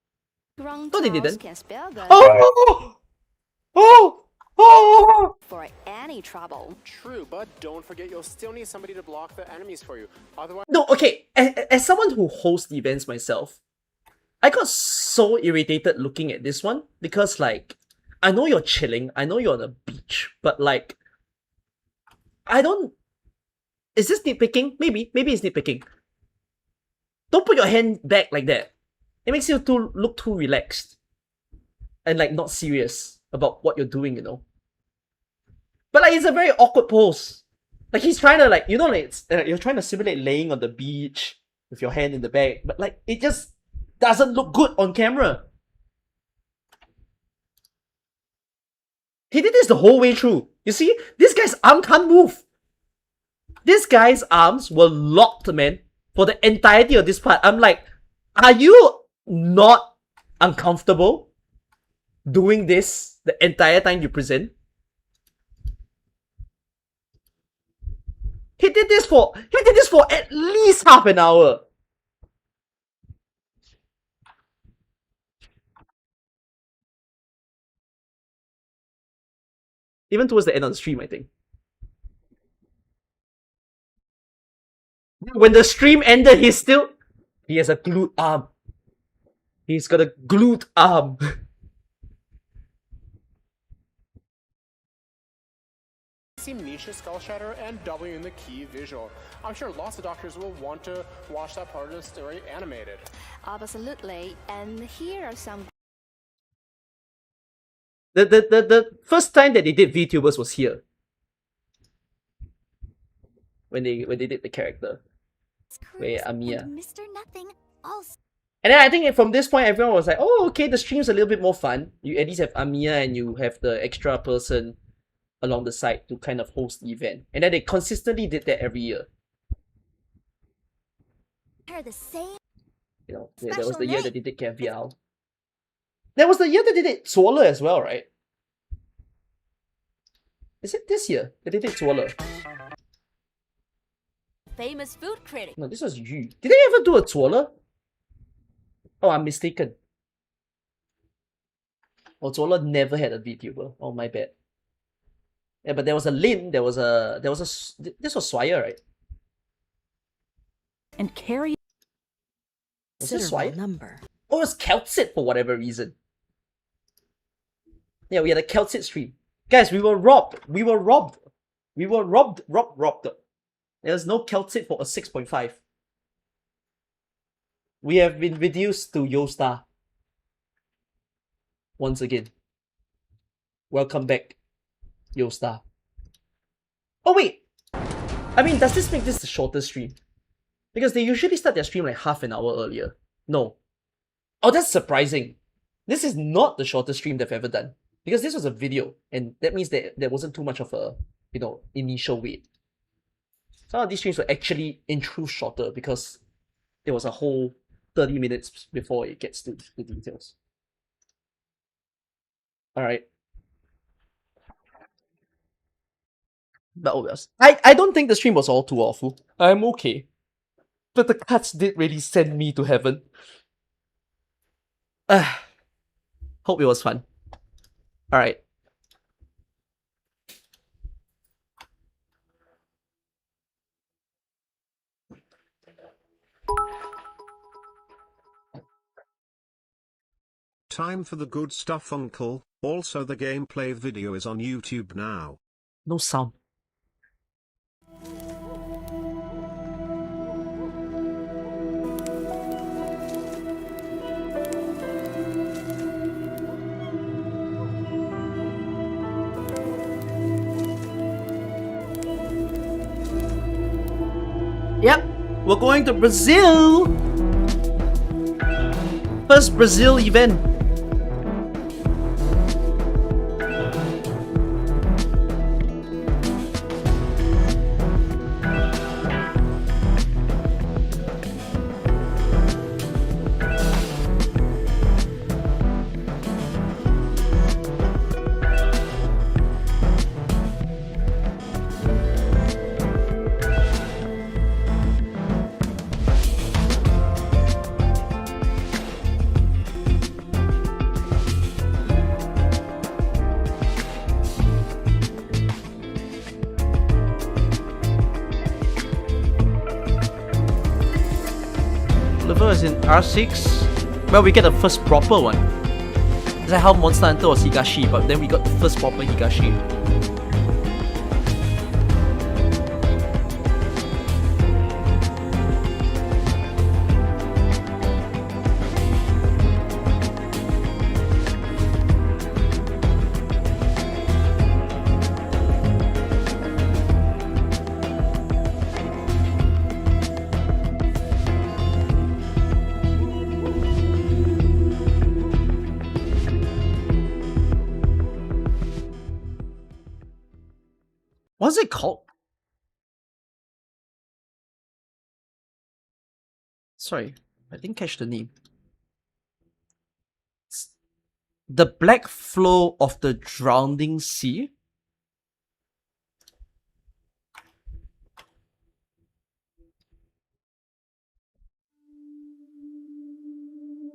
A: No, they didn't.
B: Can spell good
A: Oh! Oh! Oh!
B: for any trouble.
Q: True, but don't forget you'll still need somebody to block the enemies for you. Otherwise...
A: No, okay. As someone who hosts events myself, I got so irritated looking at this one because, like, I know you're chilling, I know you're on a beach, but, like, I don't... Is this nitpicking? Maybe it's nitpicking. Don't put your hand back like that. It makes you look too relaxed. And, like, not serious about what you're doing, you know. But, like, it's a very awkward pose. Like, he's trying to, like, you know, like, it's, you're trying to simulate laying on the beach with your hand in the bag. But, like, it just doesn't look good on camera. He did this the whole way through. You see? This guy's arm can't move. This guy's arms were locked, man, for the entirety of this part. I'm like, are you not uncomfortable doing this the entire time you present? He did this for at least half an hour. Even towards the end of the stream, I think. When the stream ended, he has a glued arm. He's got a glued arm.
Q: See Misha Skull Shatter and W in the key visual. I'm sure lots of doctors will want to watch that part of the story animated.
B: Absolutely. And here are some...
A: The first time that they did VTubers was here. When they did the character. Where Amiya.
B: Mr. Nothing also.
A: And then I think from this point everyone was like, oh okay, the stream's a little bit more fun. You at least have Amiya and you have the extra person along the side to kind of host the event. And then they consistently did that every year.
B: They're the same.
A: You know, there was the year that they did Cavial. There was the year that they did Swallow as well, right? Is it this year that they did Swallow?
C: Famous food critic.
A: No, this was Yu. Did they ever do a Swallow? Oh, I'm mistaken. Oh, Swallow never had a VTuber. Oh, my bad. Yeah, but there was a Lin, this was Swire, right?
K: And carry
A: Was this
K: considerable
A: Swire?
K: number.
A: Oh, it was Keltsit for whatever reason. Yeah, we had a Keltsit stream. Guys, we were robbed. We were robbed. We were robbed. There's no Keltsit for a 6.5. We have been reduced to Yostar. Once again. Welcome back, Yostar. Oh wait! I mean, does this make this the shortest stream? Because they usually start their stream like half an hour earlier. No. Oh, that's surprising. This is not the shortest stream they've ever done. Because this was a video, and that means that there wasn't too much of a, you know, initial wait. Some of these streams were actually in truth shorter because there was a whole 30 minutes before it gets to the details. Alright. But oh well. I don't think the stream was all too awful. I'm okay. But the cuts did really send me to heaven. Hope it was fun. Alright.
R: Time for the good stuff, Uncle. Also, the gameplay video is on YouTube now.
A: No sound. Yep, we're going to Brazil! First Brazil event. Hunter as in R6. Well, we get the first proper one. It's like how Monster Hunter was Higashi, but then we got the first proper Higashi. What's it called? Sorry, I didn't catch the name. The Black Flow of the Drowning Sea?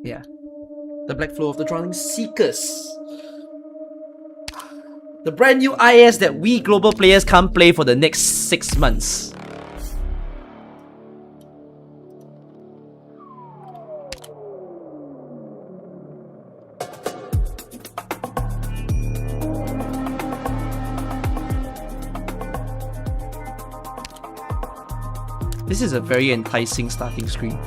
A: Yeah. The Black Flow of the Drowning Seekers. The brand new IS that we global players can't play for the next 6 months. This is a very enticing starting screen.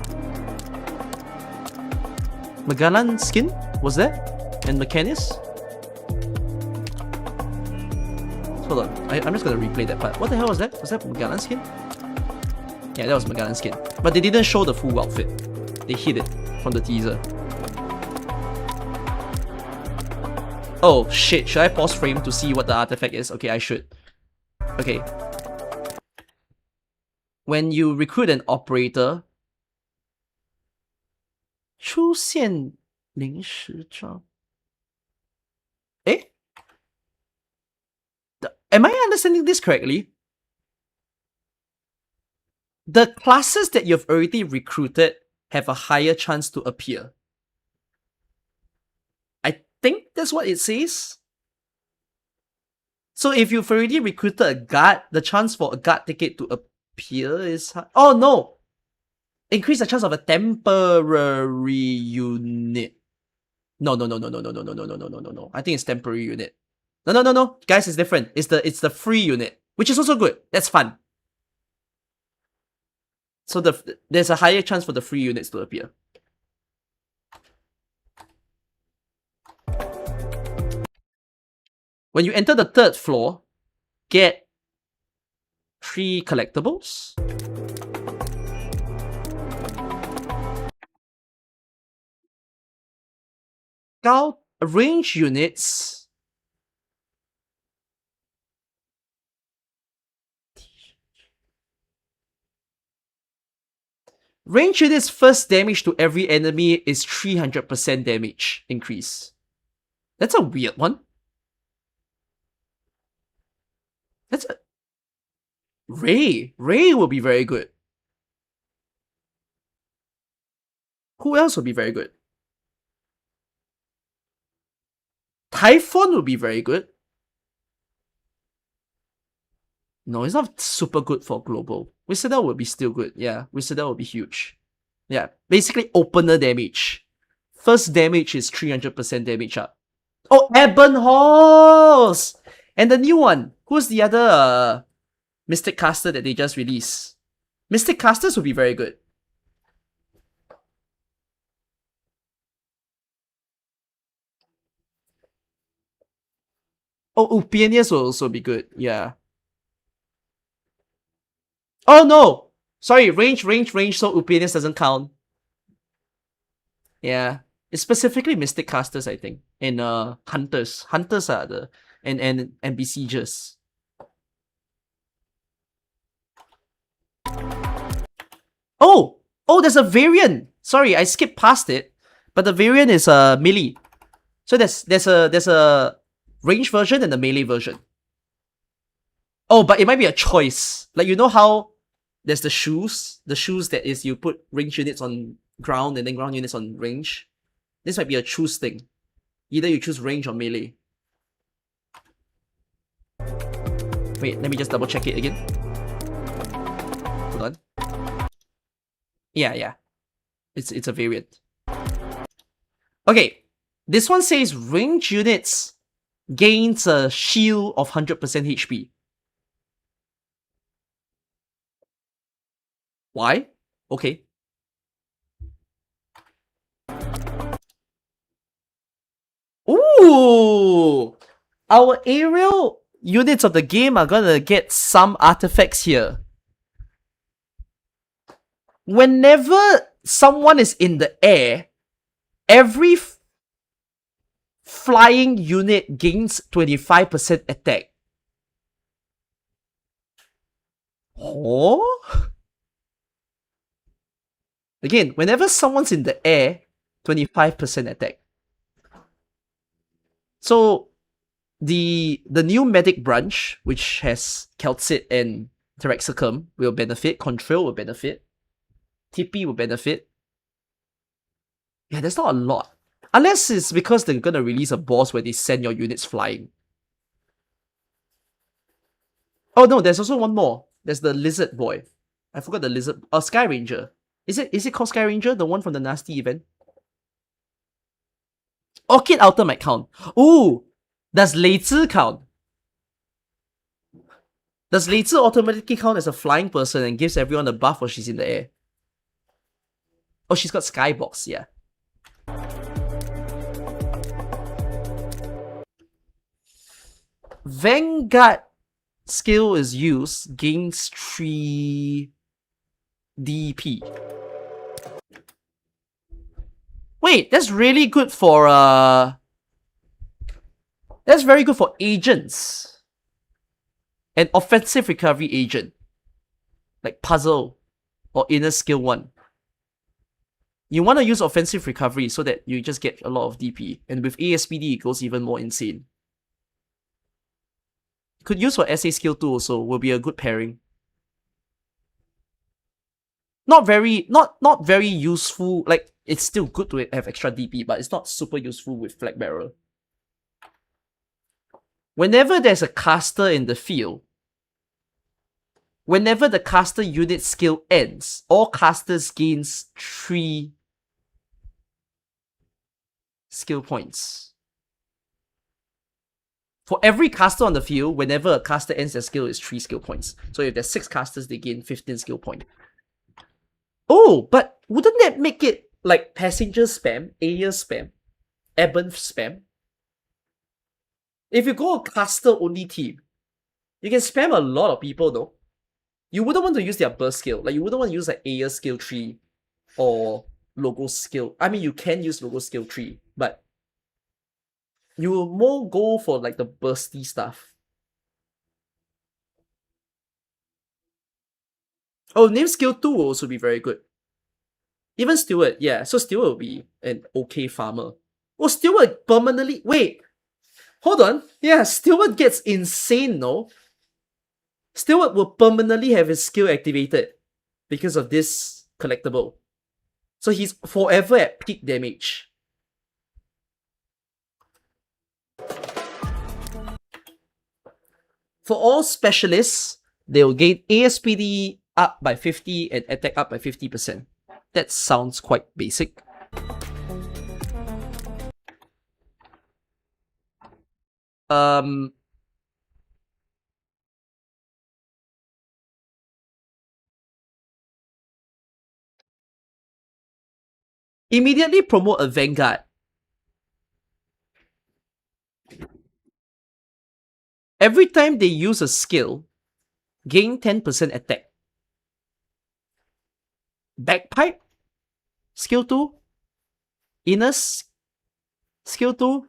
A: Magellan skin was there? And Mechanis? Hold on, I'm just gonna replay that part. What the hell was that? Was that Magellan skin? Yeah, that was Magellan skin. But they didn't show the full outfit. They hid it from the teaser. Oh shit, should I pause frame to see what the artifact is? Okay, I should. Okay. When you recruit an operator, 出现临时装. Eh? Am I understanding this correctly? The classes that you've already recruited have a higher chance to appear. I think that's what it says. So if you've already recruited a guard, the chance for a guard ticket to appear is... Oh no! Increase the chance of a temporary unit. No. I think it's temporary unit. No. Guys, it's different. It's the free unit, which is also good. That's fun. So there's a higher chance for the free units to appear. When you enter the 3rd floor, get 3 collectibles. Range units. Range units first damage to every enemy is 300% damage increase. That's a weird one. That's a... Ray will be very good. Who else will be very good? Typhon will be very good. No, it's not super good for global. Wizardel will be still good. Yeah, Wizardel will be huge. Yeah, basically opener damage. First damage is 300% damage up. Oh, Ebon Halls! And the new one. Who's the other Mystic Caster that they just released? Mystic Casters will be very good. Oh, Pioneers will also be good. Yeah. Oh no! Sorry, range, so Upinius doesn't count. Yeah. It's specifically Mystic Casters, I think. And Hunters. Hunters are the... And Besiegers. Oh! Oh, there's a variant! Sorry, I skipped past it. But the variant is melee. So there's a range version and a melee version. Oh, but it might be a choice. Like, you know how there's the shoes? The shoes that is you put range units on ground and then ground units on range. This might be a choose thing. Either you choose range or melee. Wait, let me just double check it again. Hold on. Yeah. It's a variant. Okay, this one says range units gains a shield of 100% HP. Why? Okay. Ooh! Our aerial units of the game are gonna get some artifacts here. Whenever someone is in the air, every flying unit gains 25% attack. Oh? Again, whenever someone's in the air, 25% attack. So the new medic branch, which has Calcit and Terexicum, will benefit. Contrail will benefit. TP will benefit. Yeah, there's not a lot. Unless it's because they're gonna release a boss where they send your units flying. Oh no, there's also one more. There's the Lizard Boy. I forgot the Lizard... Sky Ranger. Is it called Sky Ranger? The one from the Nasty event? Orchid Outer might count. Ooh! Does Lei Zi count? Does Lei Zi automatically count as a flying person and gives everyone a buff while she's in the air? Oh, she's got Skybox, yeah. Vanguard skill is used, gains 3 DP. Wait, that's really good for that's very good for agents. An offensive recovery agent. Like Puzzle or Inner Skill 1. You want to use offensive recovery so that you just get a lot of DP. And with ASPD, it goes even more insane. Could use for SA Skill 2 also, will be a good pairing. Not very useful, like, it's still good to have extra DP, but it's not super useful with Flag Bearer. Whenever there's a caster in the field, whenever the caster unit skill ends, all casters gains 3 skill points. For every caster on the field, whenever a caster ends their skill, it's 3 skill points. So if there's 6 casters, they gain 15 skill points. Oh, but wouldn't that make it like passenger spam, area spam, Eben spam? If you go a caster only team, you can spam a lot of people though. You wouldn't want to use their burst skill. Like you wouldn't want to use like area skill 3 or logo skill. I mean, you can use logo skill 3, but you will more go for like the bursty stuff. Oh, name skill 2 will also be very good. Even Steward, yeah. So Steward will be an okay farmer. Oh, Steward permanently... Wait! Hold on. Yeah, Steward gets insane, no? Steward will permanently have his skill activated because of this collectible. So he's forever at peak damage. For all specialists, they will gain ASPD up by 50 and attack up by 50%. That sounds quite basic. Immediately promote a Vanguard. Every time they use a skill, gain 10% attack. Bagpipe, skill 2. Innes, skill 2.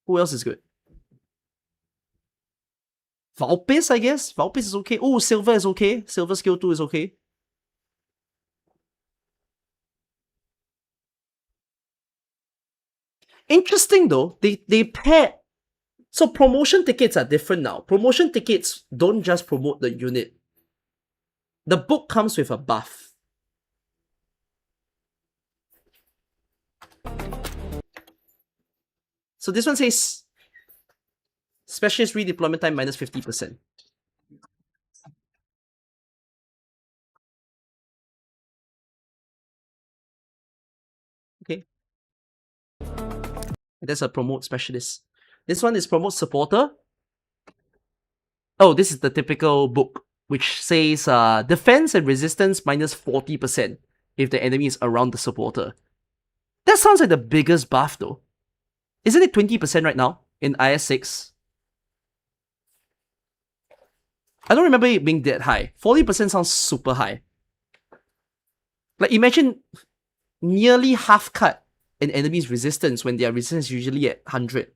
A: Who else is good? Valpis, I guess. Valpis is okay. Oh, Silver is okay. Silver skill 2 is okay. Interesting though, they pair. So promotion tickets are different now. Promotion tickets don't just promote the unit. The book comes with a buff. So this one says specialist redeployment time minus 50%. That's a promote specialist. This one is promote supporter. Oh, this is the typical book, which says defense and resistance minus 40% if the enemy is around the supporter. That sounds like the biggest buff though. Isn't it 20% right now in IS-6? I don't remember it being that high. 40% sounds super high. Like imagine nearly half cut an enemy's resistance when their resistance is usually at 100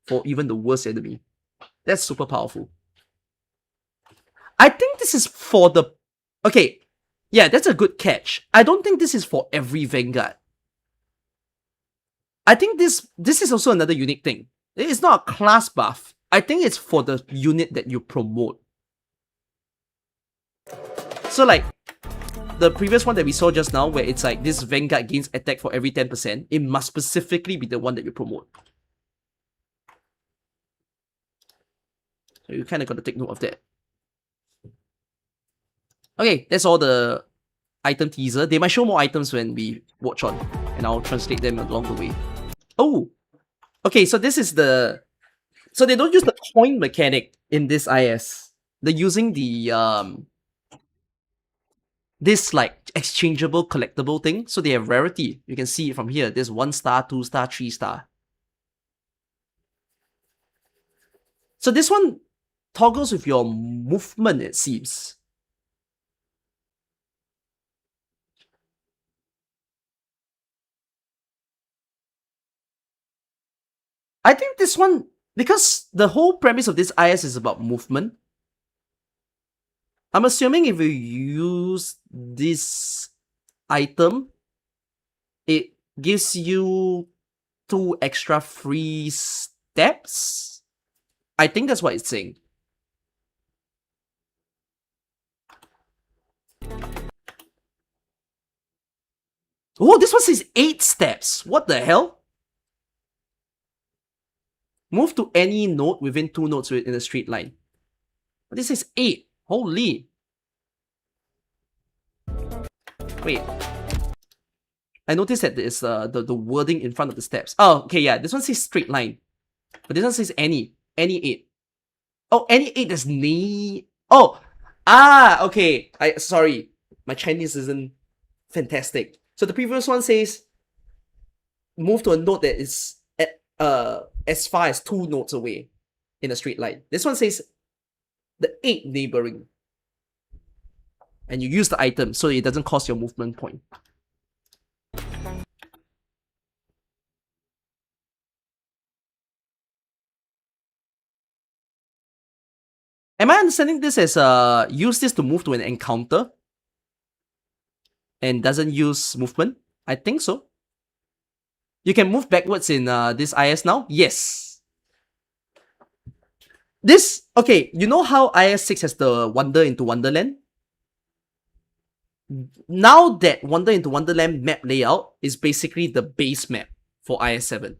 A: for even the worst enemy. That's super powerful. I think this is for the... Okay, yeah, that's a good catch. I don't think this is for every Vanguard. I think this is also another unique thing. It's not a class buff. I think it's for the unit that you promote. So like, the previous one that we saw just now, where it's like this Vanguard gains attack for every 10%, it must specifically be the one that you promote. So you kind of got to take note of that. Okay, that's all the item teaser. They might show more items when we watch on, and I'll translate them along the way. Oh! Okay, so this is the... So they don't use the coin mechanic in this IS. They're using the... this like exchangeable collectible thing. So they have rarity. You can see it from here. There's 1 star, 2 star, 3 star. So this one toggles with your movement, it seems. I think this one, because the whole premise of this IS is about movement, I'm assuming if you use this item, it gives you 2 extra free steps. I think that's what it's saying. Oh, this one says 8 steps. What the hell? Move to any node within 2 nodes in a straight line. But this is 8. Holy. Wait. I noticed that there's the wording in front of the steps. Oh, okay, yeah. This one says straight line. But this one says any. Any 8. Oh, any 8 is ni. Oh! Ah, okay. Sorry. My Chinese isn't fantastic. So the previous one says move to a node that is as far as 2 nodes away in a straight line. This one says the 8 neighboring. And you use the item so it doesn't cost your movement point. Am I understanding this as use this to move to an encounter and doesn't use movement? I think so. You can move backwards in this IS now? Yes. This, okay, you know how IS-6 has the Wander into Wonderland? Now that Wander into Wonderland map layout is basically the base map for IS-7.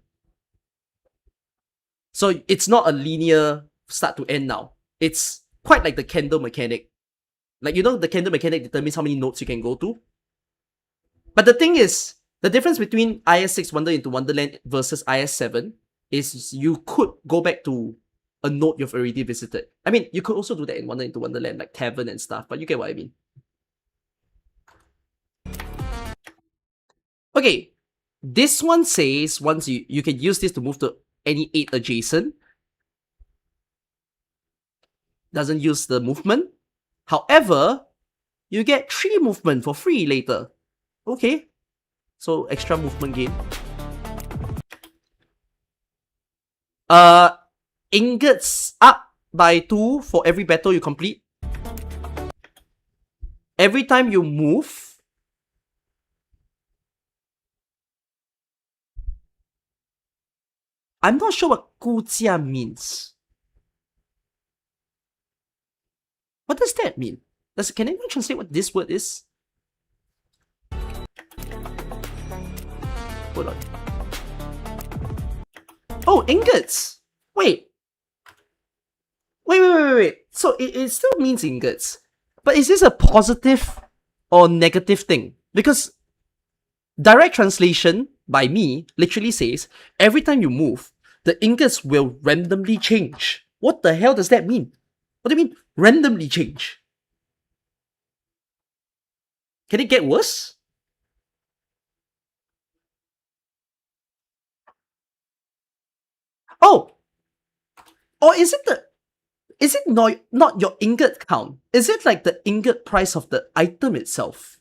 A: So it's not a linear start to end now. It's quite like the candle mechanic. Like, you know, the candle mechanic determines how many nodes you can go to. But the thing is, the difference between IS-6 Wander into Wonderland versus IS-7 is you could go back to a node you've already visited. I mean, you could also do that in Wander into Wonderland, like Tavern and stuff, but you get what I mean. Okay, this one says once you can use this to move to any 8 adjacent. Doesn't use the movement. However, you get 3 movement for free later. Okay. So extra movement gain. Ingots up by 2 for every battle you complete. Every time you move, I'm not sure what 估价 means. What does that mean? Can anyone translate what this word is? Hold on. Oh, ingots! Wait. Wait. So it still means ingots. But is this a positive or negative thing? Because direct translation by me literally says, every time you move, the ingots will randomly change. What the hell does that mean? What do you mean, randomly change? Can it get worse? Oh! Or is it not your ingot count? Is it like the ingot price of the item itself?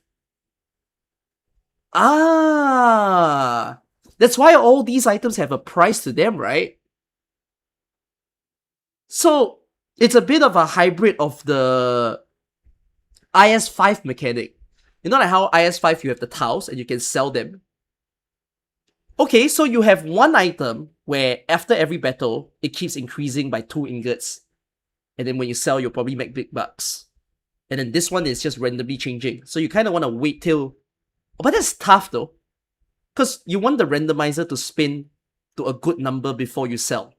A: Ah! That's why all these items have a price to them, right? So, it's a bit of a hybrid of the IS-5 mechanic. You know like how IS-5 you have the tiles and you can sell them? Okay, so you have one item where after every battle, it keeps increasing by 2 ingots. And then when you sell, you'll probably make big bucks. And then this one is just randomly changing. So you kind of want to wait till... Oh, but that's tough though. Because you want the randomizer to spin to a good number before you sell.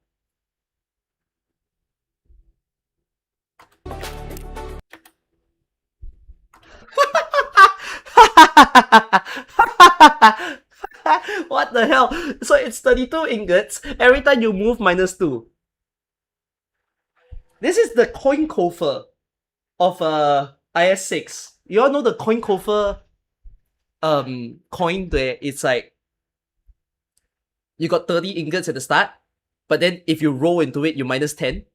A: What the hell? So it's 32 ingots. Every time you move, -2. This is the coin coffer of IS-6. You all know the coin coffer coin there? It's like you got 30 ingots at the start, but then if you roll into it, you -10.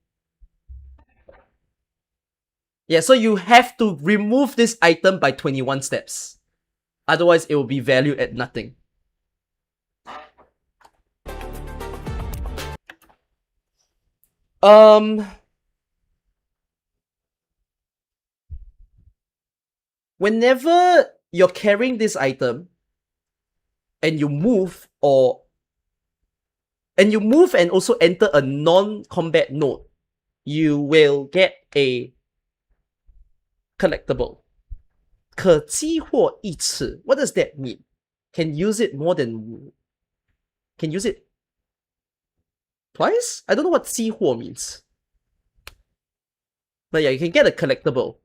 A: Yeah, so you have to remove this item by 21 steps. Otherwise, it will be valued at nothing. Whenever you're carrying this item and you move and also enter a non-combat node, you will get a collectible. 可激活一次. What does that mean? Can use it twice? I don't know what 激活 means. But yeah, you can get a collectible.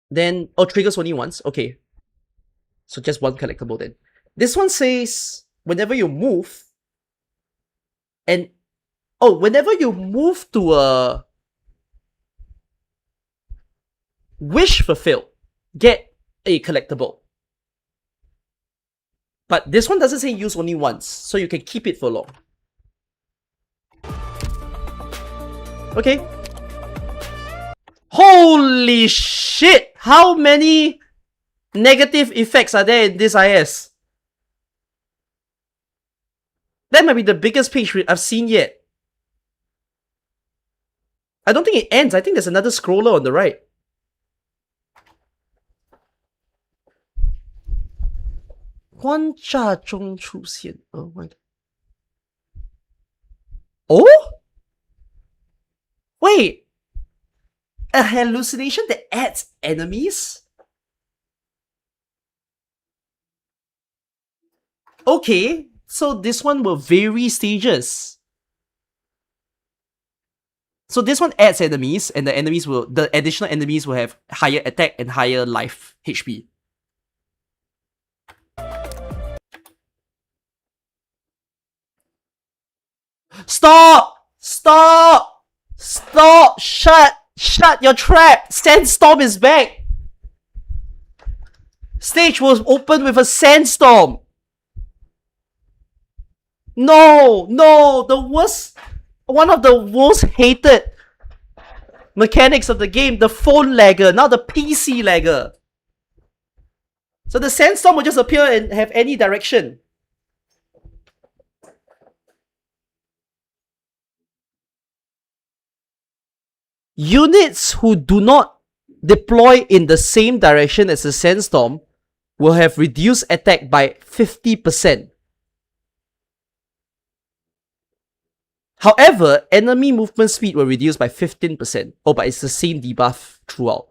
A: Then, triggers only once. Okay. So just one collectible then. This one says, whenever you move, and whenever you move to a wish fulfilled, get a collectible. But this one doesn't say use only once, so you can keep it for long. Okay. Holy shit! How many negative effects are there in this IS? That might be the biggest page I've seen yet. I don't think it ends. I think there's another scroller on the right. Oh my. Oh? Wait. A hallucination that adds enemies? Okay, so this one will vary stages. So this one adds enemies, and the additional enemies will have higher attack and higher life HP. Stop! Stop! Stop! Shut your trap! Sandstorm is back! Stage was opened with a sandstorm! No! One of the most hated mechanics of the game, the phone lagger, now the PC lagger. So the sandstorm will just appear and have any direction. Units who do not deploy in the same direction as the sandstorm will have reduced attack by 50%. However, enemy movement speed will reduce by 15%. Oh, but it's the same debuff throughout.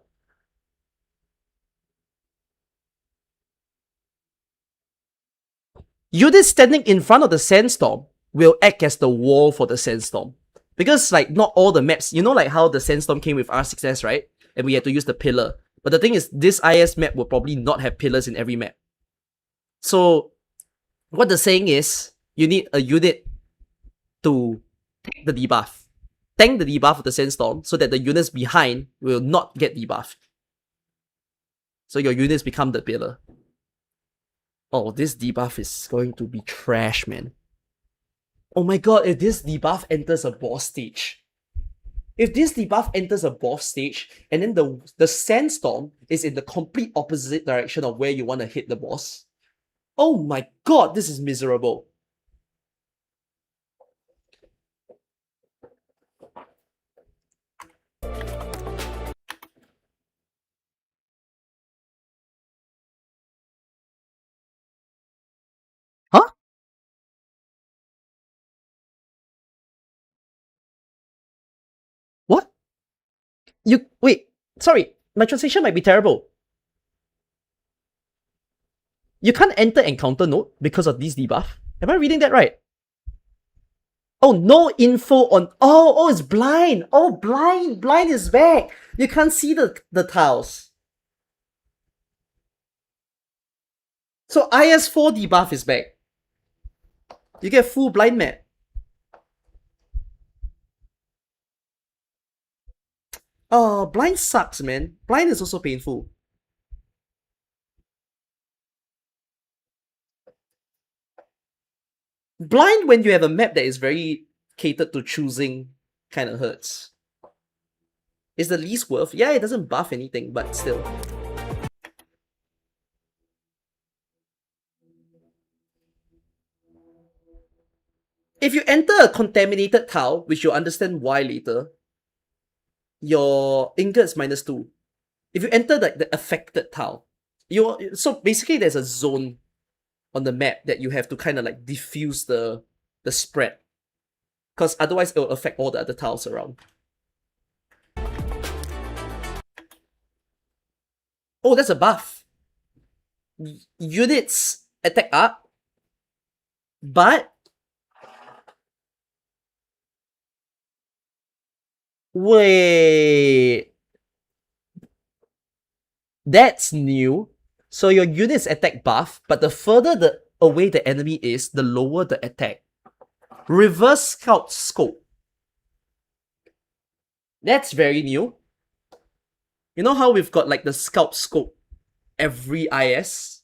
A: Units standing in front of the sandstorm will act as the wall for the sandstorm. Because like not all the maps, you know like how the sandstorm came with R6S, right? and we had to use the pillar. But the thing is, this IS map will probably not have pillars in every map. So what the saying is, you need a unit to take the debuff. Tank the debuff of the Sandstorm so that the units behind will not get debuffed. So your units become the pillar. Oh, this debuff is going to be trash, man. Oh my god, if this debuff enters a boss stage. If this debuff enters a boss stage, and then the Sandstorm is in the complete opposite direction of where you want to hit the boss. Oh my god, this is miserable. Huh? What? Wait, sorry, my translation might be terrible. You can't enter encounter node because of this debuff? Am I reading that right? Oh, no info on... Oh, it's blind! Oh, blind! Blind is back! You can't see the tiles. So IS4 debuff is back. You get full blind map. Oh, blind sucks, man. Blind is also painful. Blind, when you have a map that is very catered to choosing, kind of hurts. Is the least worth? Yeah, it doesn't buff anything, but still. If you enter a contaminated tile, which you'll understand why later, your ingot's -2. If you enter the affected tile, so basically there's a zone on the map that you have to kind of like diffuse the spread, because otherwise it will affect all the other tiles around. Oh, that's a buff. Units attack up, but wait, that's new. So your units attack buff, but the further away the enemy is, the lower the attack. Reverse scout scope. That's very new. You know how we've got like the scout scope every IS?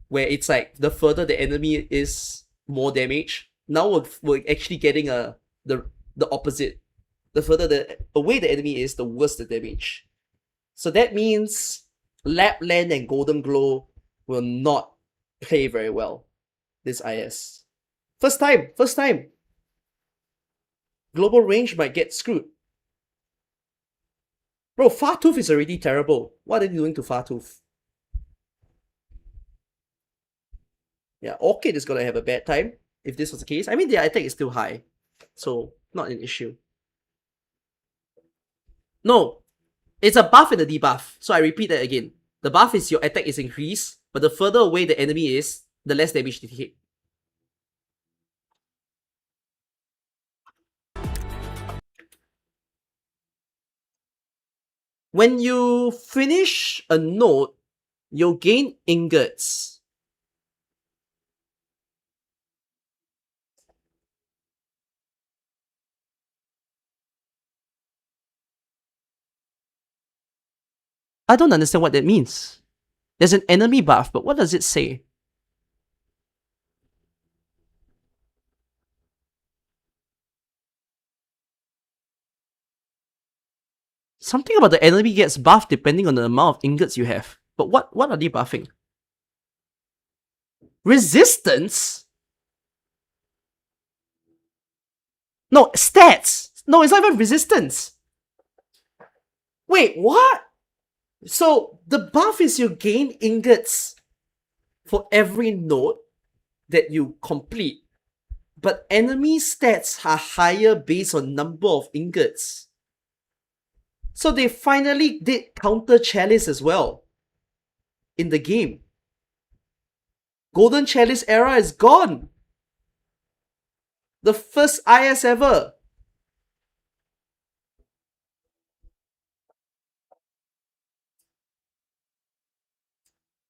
A: Where it's like the further the enemy is, more damage. Now we're actually getting the opposite. The further away the enemy is, the worse the damage. So that means Lapland and Golden Glow will not play very well this IS. First time. Global range might get screwed. Bro, Fartooth is already terrible. What are they doing to Fartooth? Yeah, Orchid is gonna have a bad time if this was the case. I mean, their attack is still high, so not an issue. No, it's a buff and a debuff. So I repeat that again. The buff is your attack is increased, but the further away the enemy is, the less damage they take. When you finish a node, you'll gain ingots. I don't understand what that means. There's an enemy buff, but what does it say? Something about the enemy gets buffed depending on the amount of ingots you have. But what are they buffing? Resistance? No, stats! No, it's not even resistance! Wait, what? So, the buff is you gain ingots for every node that you complete. But enemy stats are higher based on number of ingots. So they finally did counter Chalice as well in the game. Golden Chalice era is gone. The first IS ever.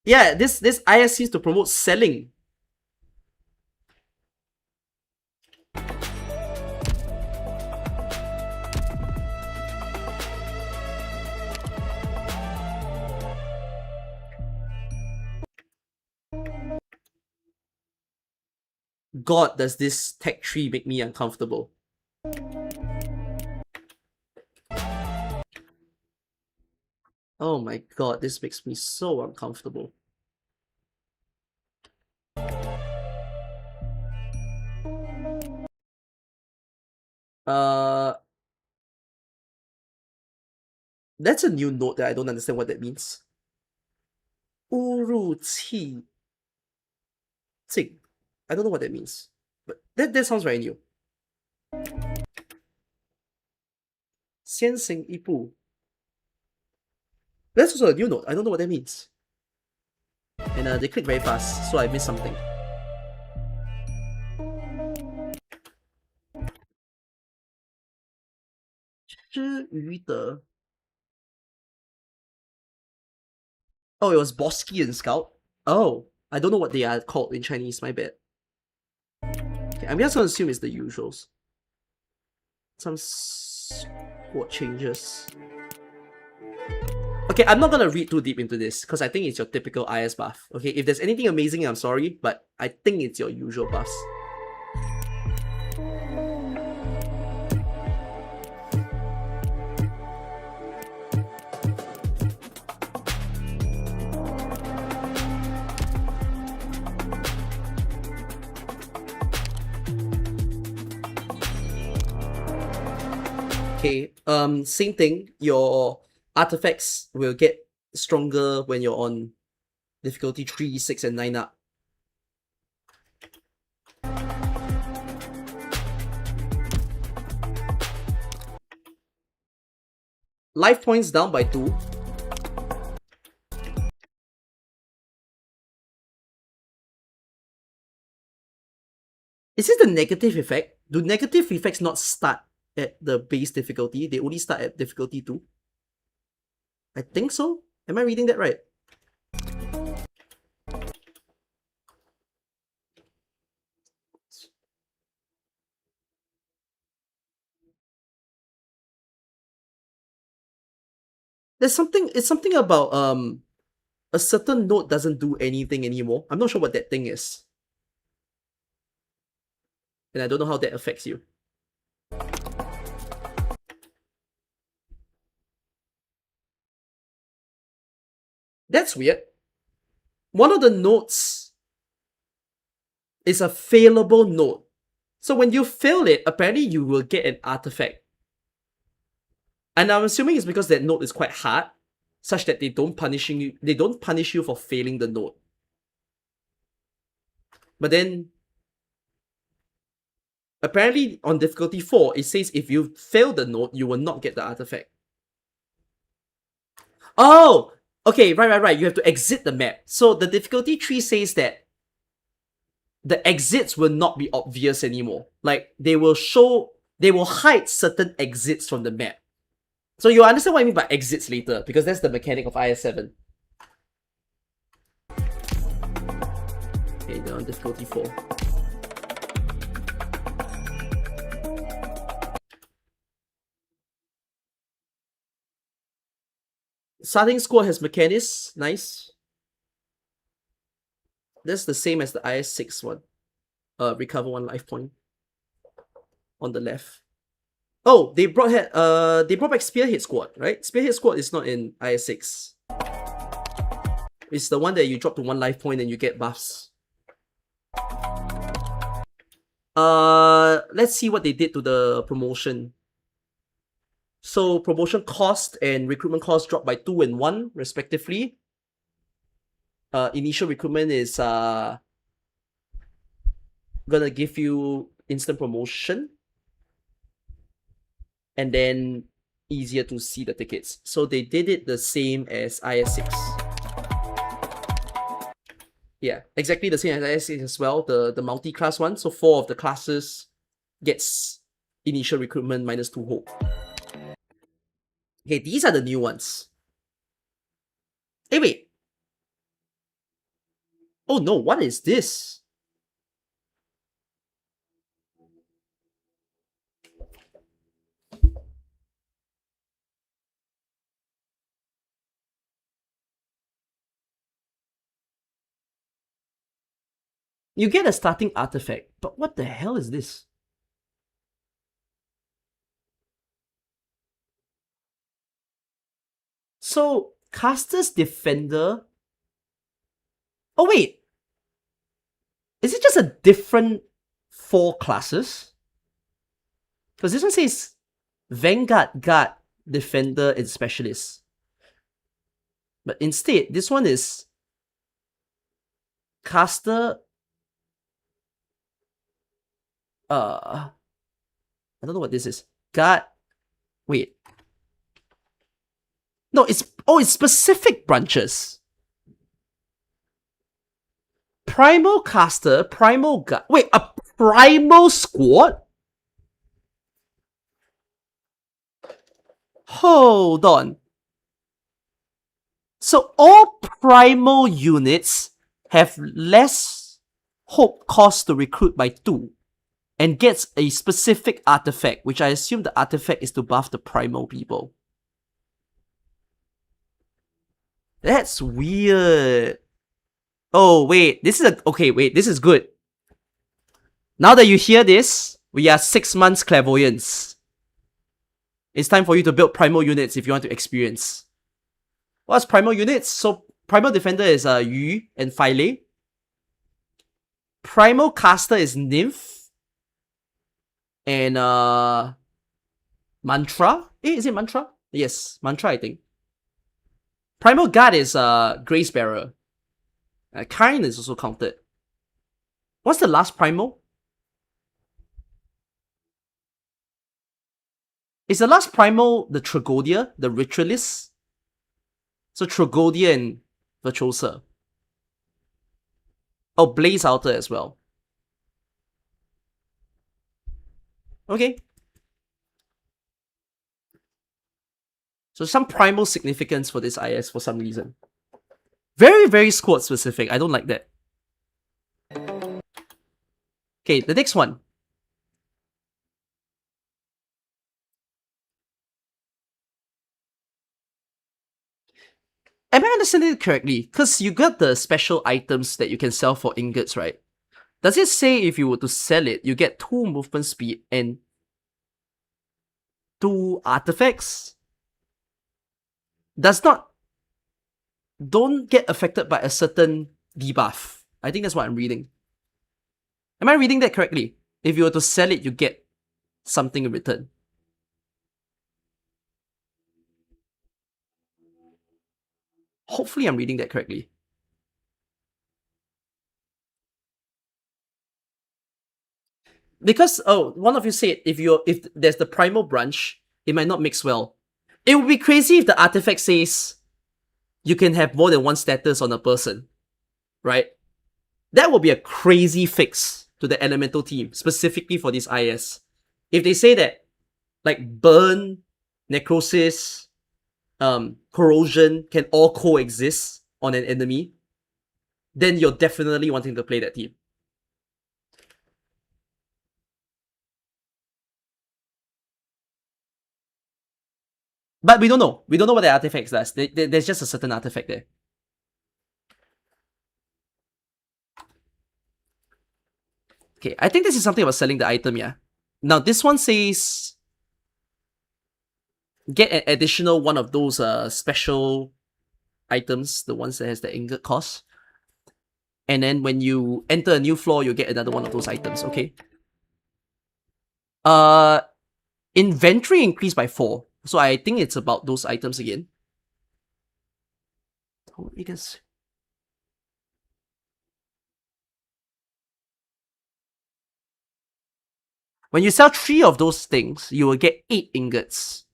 A: Yeah, this IS seems to promote selling. God, does this tech tree make me uncomfortable. Oh my god, this makes me so uncomfortable. That's a new note that I don't understand what that means. 误入气境. I don't know what that means. But that sounds very new. 先行一步. That's also a new note. I don't know what that means. And they click very fast, so I missed something. Oh, it was Bosky and Scout? Oh, I don't know what they are called in Chinese, my bad. Okay, I'm just gonna assume it's the usuals. Some squad changes. Okay, I'm not gonna read too deep into this, because I think it's your typical IS buff. Okay, if there's anything amazing, I'm sorry, but I think it's your usual buffs. Okay, same thing. Your artifacts will get stronger when you're on difficulty 3, 6, and 9 up. Life points down by 2. Is this the negative effect? Do negative effects not start at the base difficulty? They only start at difficulty 2? I think so. Am I reading that right? It's something about a certain node doesn't do anything anymore. I'm not sure what that thing is. And I don't know how that affects you. That's weird. One of the nodes is a failable node. So when you fail it, apparently you will get an artifact. And I'm assuming it's because that node is quite hard, such that they don't punish you for failing the node. But then apparently on difficulty 4, it says if you fail the node, you will not get the artifact. Oh! Okay, right. You have to exit the map. So the difficulty 3 says that the exits will not be obvious anymore. Like, they will hide certain exits from the map. So you'll understand what I mean by exits later, because that's the mechanic of IS-7. Okay, they're on difficulty 4. Starting squad has Mechanics. Nice. That's the same as the IS-6 one. Recover 1 life point. On the left. Oh, they brought back Spearhead Squad, right? Spearhead Squad is not in IS-6. It's the one that you drop to 1 life point and you get buffs. Let's see what they did to the promotion. So promotion cost and recruitment cost dropped by 2 and 1 respectively. Initial recruitment is gonna give you instant promotion, and then easier to see the tickets. So they did it the same as IS-6. Yeah, exactly the same as IS-6 as well, the multi-class one. So 4 of the classes gets initial recruitment minus 2 hope. Okay, these are the new ones. Hey, wait. Oh no, what is this? You get a starting artifact, but what the hell is this? So, Caster's Defender... Oh wait! Is it just a different 4 classes? Because this one says Vanguard, Guard, Defender, and Specialist. But instead, this one is Caster... I don't know what this is. Guard... Wait. No, it's... Oh, it's specific branches. Primal Caster, Primal Guard... Wait, a Primal Squad? Hold on. So all Primal units have less hope cost to recruit by 2 and gets a specific artifact, which I assume the artifact is to buff the Primal people. That's weird. Oh, wait. This is a... Okay, wait. This is good. Now that you hear this, we are 6 months clairvoyance. It's time for you to build Primal units if you want to experience. What's Primal units? So, Primal Defender is Yu and Phile. Primal Caster is Nymph. And Mantra? Is it Mantra? Yes, Mantra, I think. Primal Guard is Grace Bearer. Kain is also counted. What's the last Primal? Is the last Primal the Tragodia, the Ritualist? So Tragodia and Virtuosa. Oh, Blaze Altar as well. Okay. So some primal significance for this IS for some reason. Very, very squad specific. I don't like that. Okay, the next one. Am I understanding it correctly? Because you got the special items that you can sell for ingots, right? Does it say if you were to sell it, you get 2 movement speed and 2 artifacts? Don't get affected by a certain debuff. I think that's what I'm reading. Am I reading that correctly? If you were to sell it, you get something in return. Hopefully I'm reading that correctly. Because, oh, one of you said if there's the primal branch, it might not mix well. It would be crazy if the artifact says you can have more than 1 status on a person, right? That would be a crazy fix to the elemental team, specifically for this IS. If they say that, like, burn, necrosis, corrosion can all coexist on an enemy, then you're definitely wanting to play that team. But we don't know. We don't know what the artifacts does. There's just a certain artifact there. Okay, I think this is something about selling the item, yeah. Now, this one says get an additional one of those special items, the ones that has the ingot cost. And then when you enter a new floor, you get another one of those items, okay? Inventory increased by 4. So I think it's about those items again. Oh, you guys. When you sell 3 of those things, you will get 8 ingots.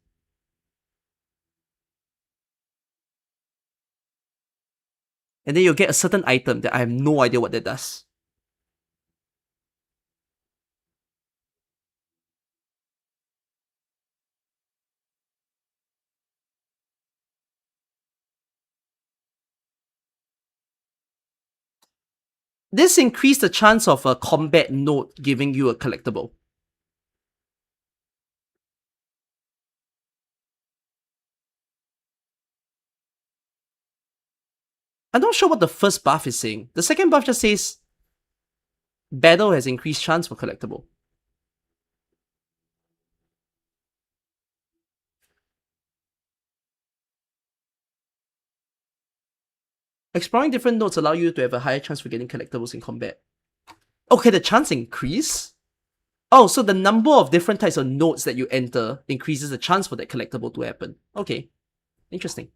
A: And then you'll get a certain item that I have no idea what that does. this increased the chance of a combat node giving you a collectible. I'm not sure what the first buff is saying. The second buff just says battle has increased chance for collectible. Exploring different nodes allow you to have a higher chance for getting collectibles in combat. Okay, the chance increase? Oh, so the number of different types of nodes that you enter increases the chance for that collectible to happen. Okay, interesting.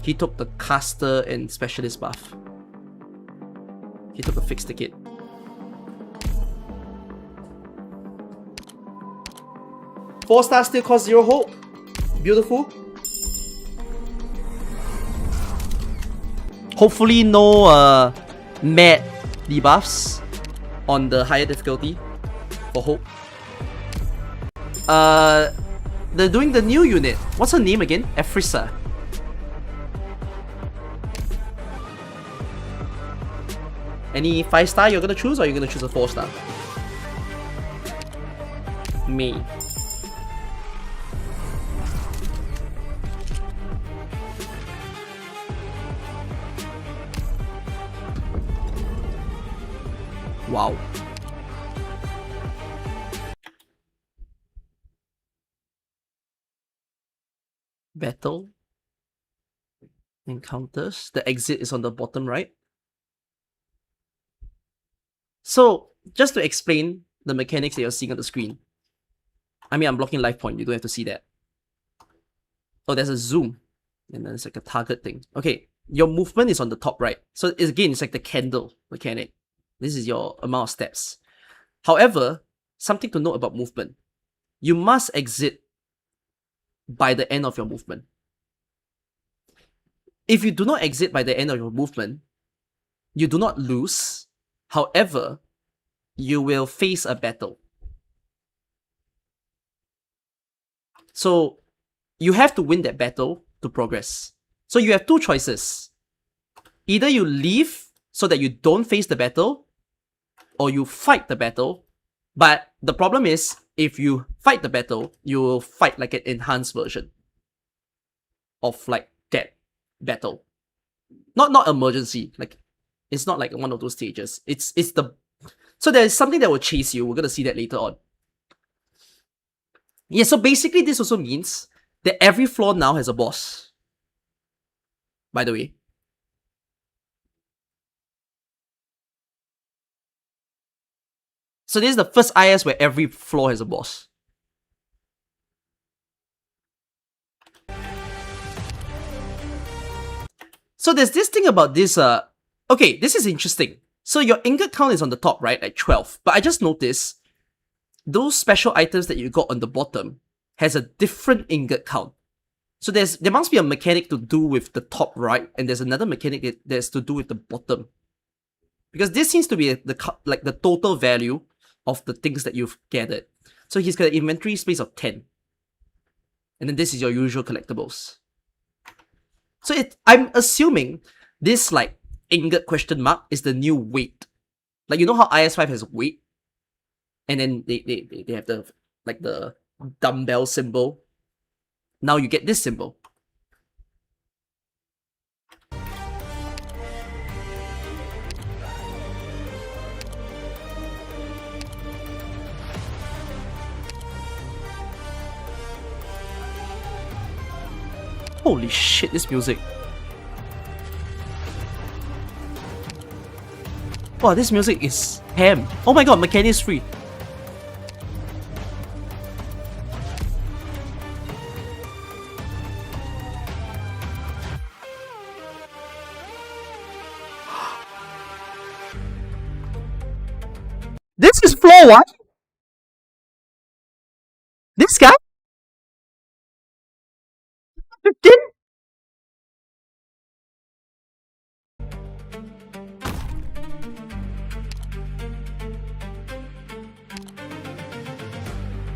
A: He took the caster and specialist buff. He took a fixed ticket. Four stars still cost 0 hope. Beautiful. Hopefully no mad debuffs on the higher difficulty for hope. They're doing the new unit. What's her name again? Efrisa. Any 5-star you're gonna choose, or you're gonna choose a 4-star? Me. Wow. Battle. Encounters. The exit is on the bottom right. So, just to explain the mechanics that you're seeing on the screen. I mean, I'm blocking life point. You don't have to see that. Oh, there's a zoom. And then it's like a target thing. Okay, your movement is on the top right. So, it's like the candle mechanic. This is your amount of steps. However, something to note about movement. You must exit by the end of your movement. If you do not exit by the end of your movement, you do not lose. However, you will face a battle. So, you have to win that battle to progress. So you have two choices. Either you leave so that you don't face the battle, or you fight the battle. But the problem is, if you fight the battle, you will fight like an enhanced version of like that battle. Not emergency, like it's not like one of those stages. It's the so there's something that will chase you. We're gonna see that later on. Yeah, so basically this also means that every floor now has a boss. By the way. So this is the first IS where every floor has a boss. So there's this thing about this, okay, this is interesting. So your ingot count is on the top, right, like 12. But I just noticed, those special items that you got on the bottom has a different ingot count. So there must be a mechanic to do with the top right, and there's another mechanic that's to do with the bottom. Because this seems to be the total value of the things that you've gathered. So he's got an inventory space of 10. And then this is your usual collectibles. So I'm assuming this like ingot question mark is the new weight. Like, you know how IS5 has weight? And then they have the dumbbell symbol. Now you get this symbol. Holy shit, this music. Wow, this music is ham. Oh my god, mechanic is free. This is floor what? This guy? 15?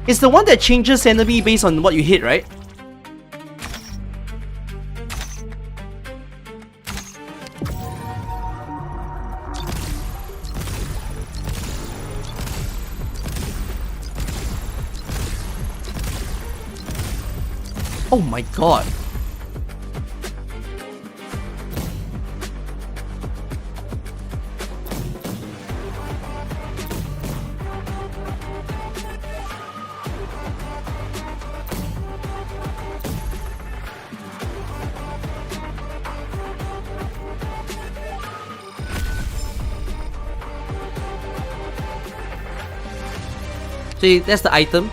A: It's the one that changes enemy based on what you hit, right? Oh my god. See, that's the item.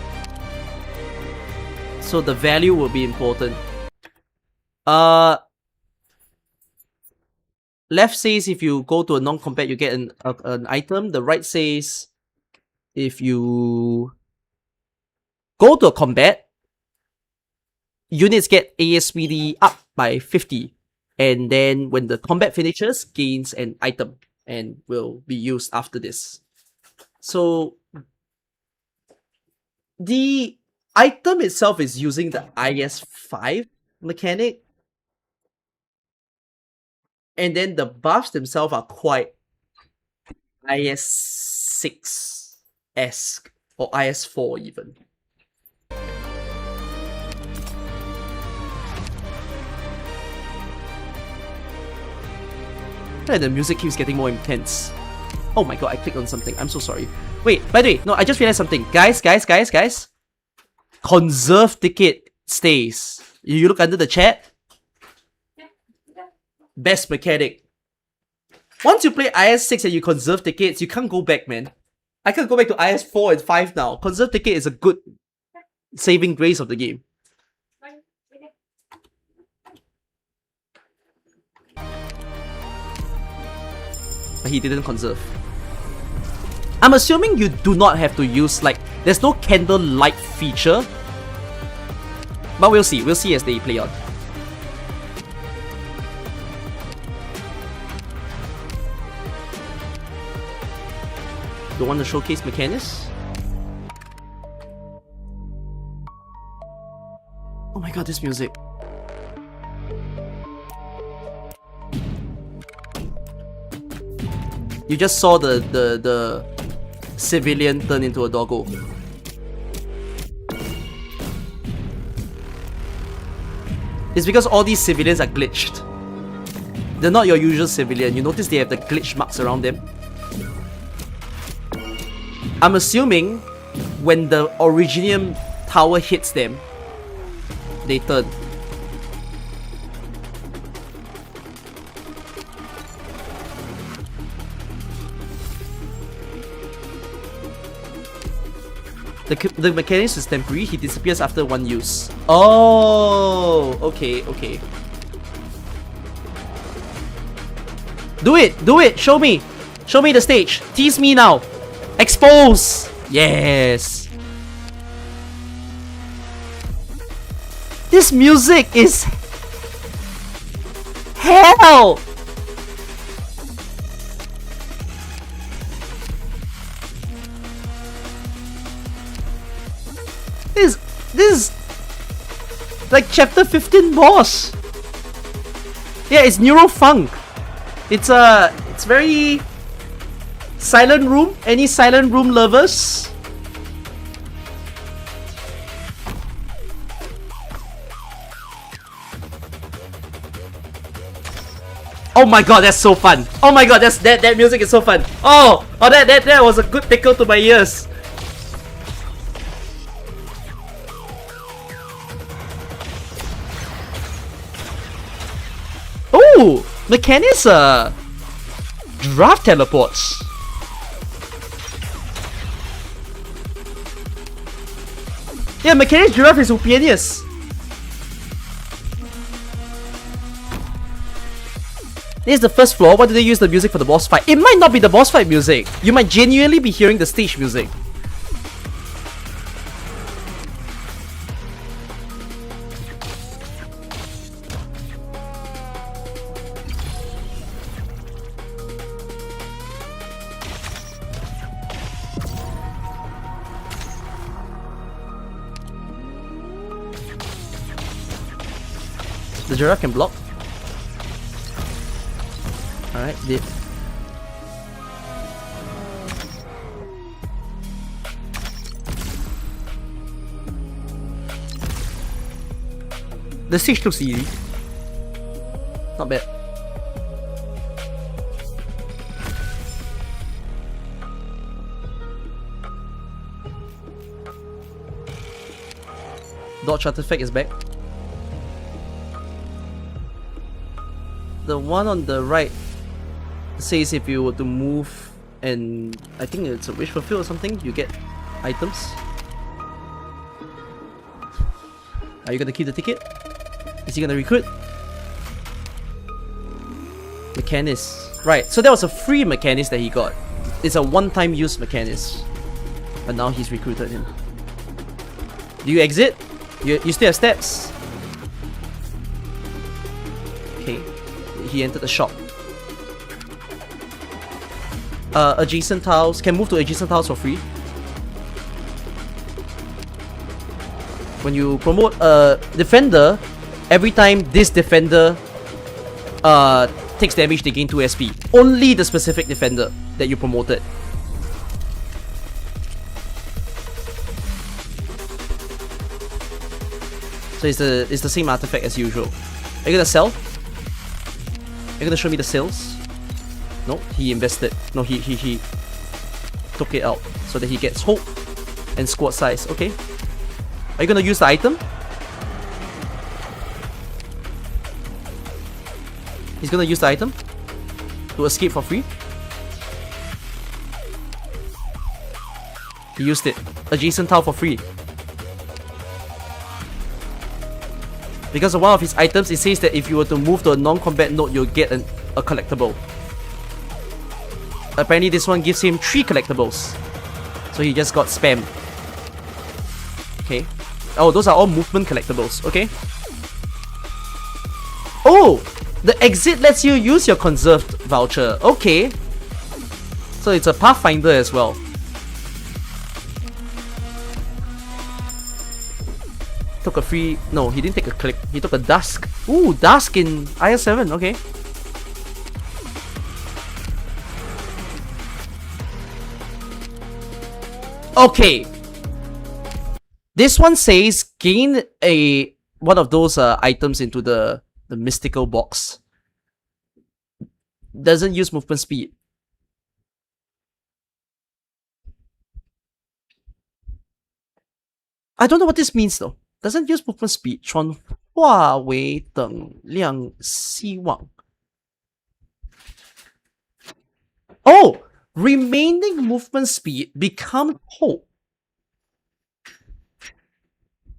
A: So the value will be important. Left says if you go to a non-combat you get an item. The right says if you go to a combat, units get ASPD up by 50. And then when the combat finishes, gains an item and will be used after this. So the item itself is using the IS-5 mechanic. And then the buffs themselves are quite IS-6-esque or IS-4 even. And the music keeps getting more intense. Oh my god, I clicked on something. I'm so sorry. Wait, by the way, no, I just realized something. Guys. Conserve ticket stays. You look under the chat. Best mechanic. Once you play IS-6 and you conserve tickets, you can't go back, man. I can't go back to IS-4 and 5 now. Conserve ticket is a good saving grace of the game. But he didn't conserve. I'm assuming you do not have to use, like, there's no candle light feature. But we'll see as they play on. Don't want to showcase mechanics? Oh my god, this music. You just saw the civilian turn into a doggo. It's because all these civilians are glitched. They're not your usual civilian. You notice they have the glitch marks around them. I'm assuming when the Originium tower hits them, they turn. The mechanics is temporary, he disappears after one use. Oh, okay. Do it, show me the stage, tease me now. Expose! Yes! This music is hell! This is like chapter 15 boss. Yeah, it's Neurofunk. It's very Silent Room. Any Silent Room lovers? Oh my god, that's so fun. Oh my god, that music is so fun. Oh, that was a good tickle to my ears. Oh, Mechanics draft teleports. Yeah, Mechanics Giraffe is Upianius. This is the first floor. Why do they use the music for the boss fight? It might not be the boss fight music. You might genuinely be hearing the stage music. The giraffe can block. Alright, did. The siege looks easy. Not bad. Dodge artifact is back. The one on the right says if you were to move and I think it's a wish fulfill or something, you get items. Are you gonna keep the ticket? Is he gonna recruit? Mechanist. Right, so that was a free mechanist that he got. It's a one-time use mechanist. But now he's recruited him. Do you exit? You still have steps. Okay. He entered the shop. Adjacent tiles. Can move to adjacent tiles for free. When you promote a defender, every time this defender takes damage, they gain 2 SP. Only the specific defender that you promoted. So it's the same artifact as usual. Are you gonna sell? Are you gonna show me the sales? No, he invested. No, he took it out so that he gets hope and squad size. Okay. Are you gonna use the item? He's gonna use the item to escape for free. He used it. Adjacent tile for free. Because of one of his items, it says that if you were to move to a non-combat node, you'll get a collectible. Apparently this one gives him 3 collectibles. So he just got spammed. Okay. Oh, those are all movement collectibles. Okay. Oh! The exit lets you use your conserved voucher. Okay. So it's a Pathfinder as well. Took a free... No, he didn't take a click. He took a Dusk. Ooh, Dusk in IS7. Okay. Okay. This one says gain one of those items into the mystical box. Doesn't use movement speed. I don't know what this means though. Doesn't use movement speed. 转化为等量希望. Oh! Remaining movement speed become hope.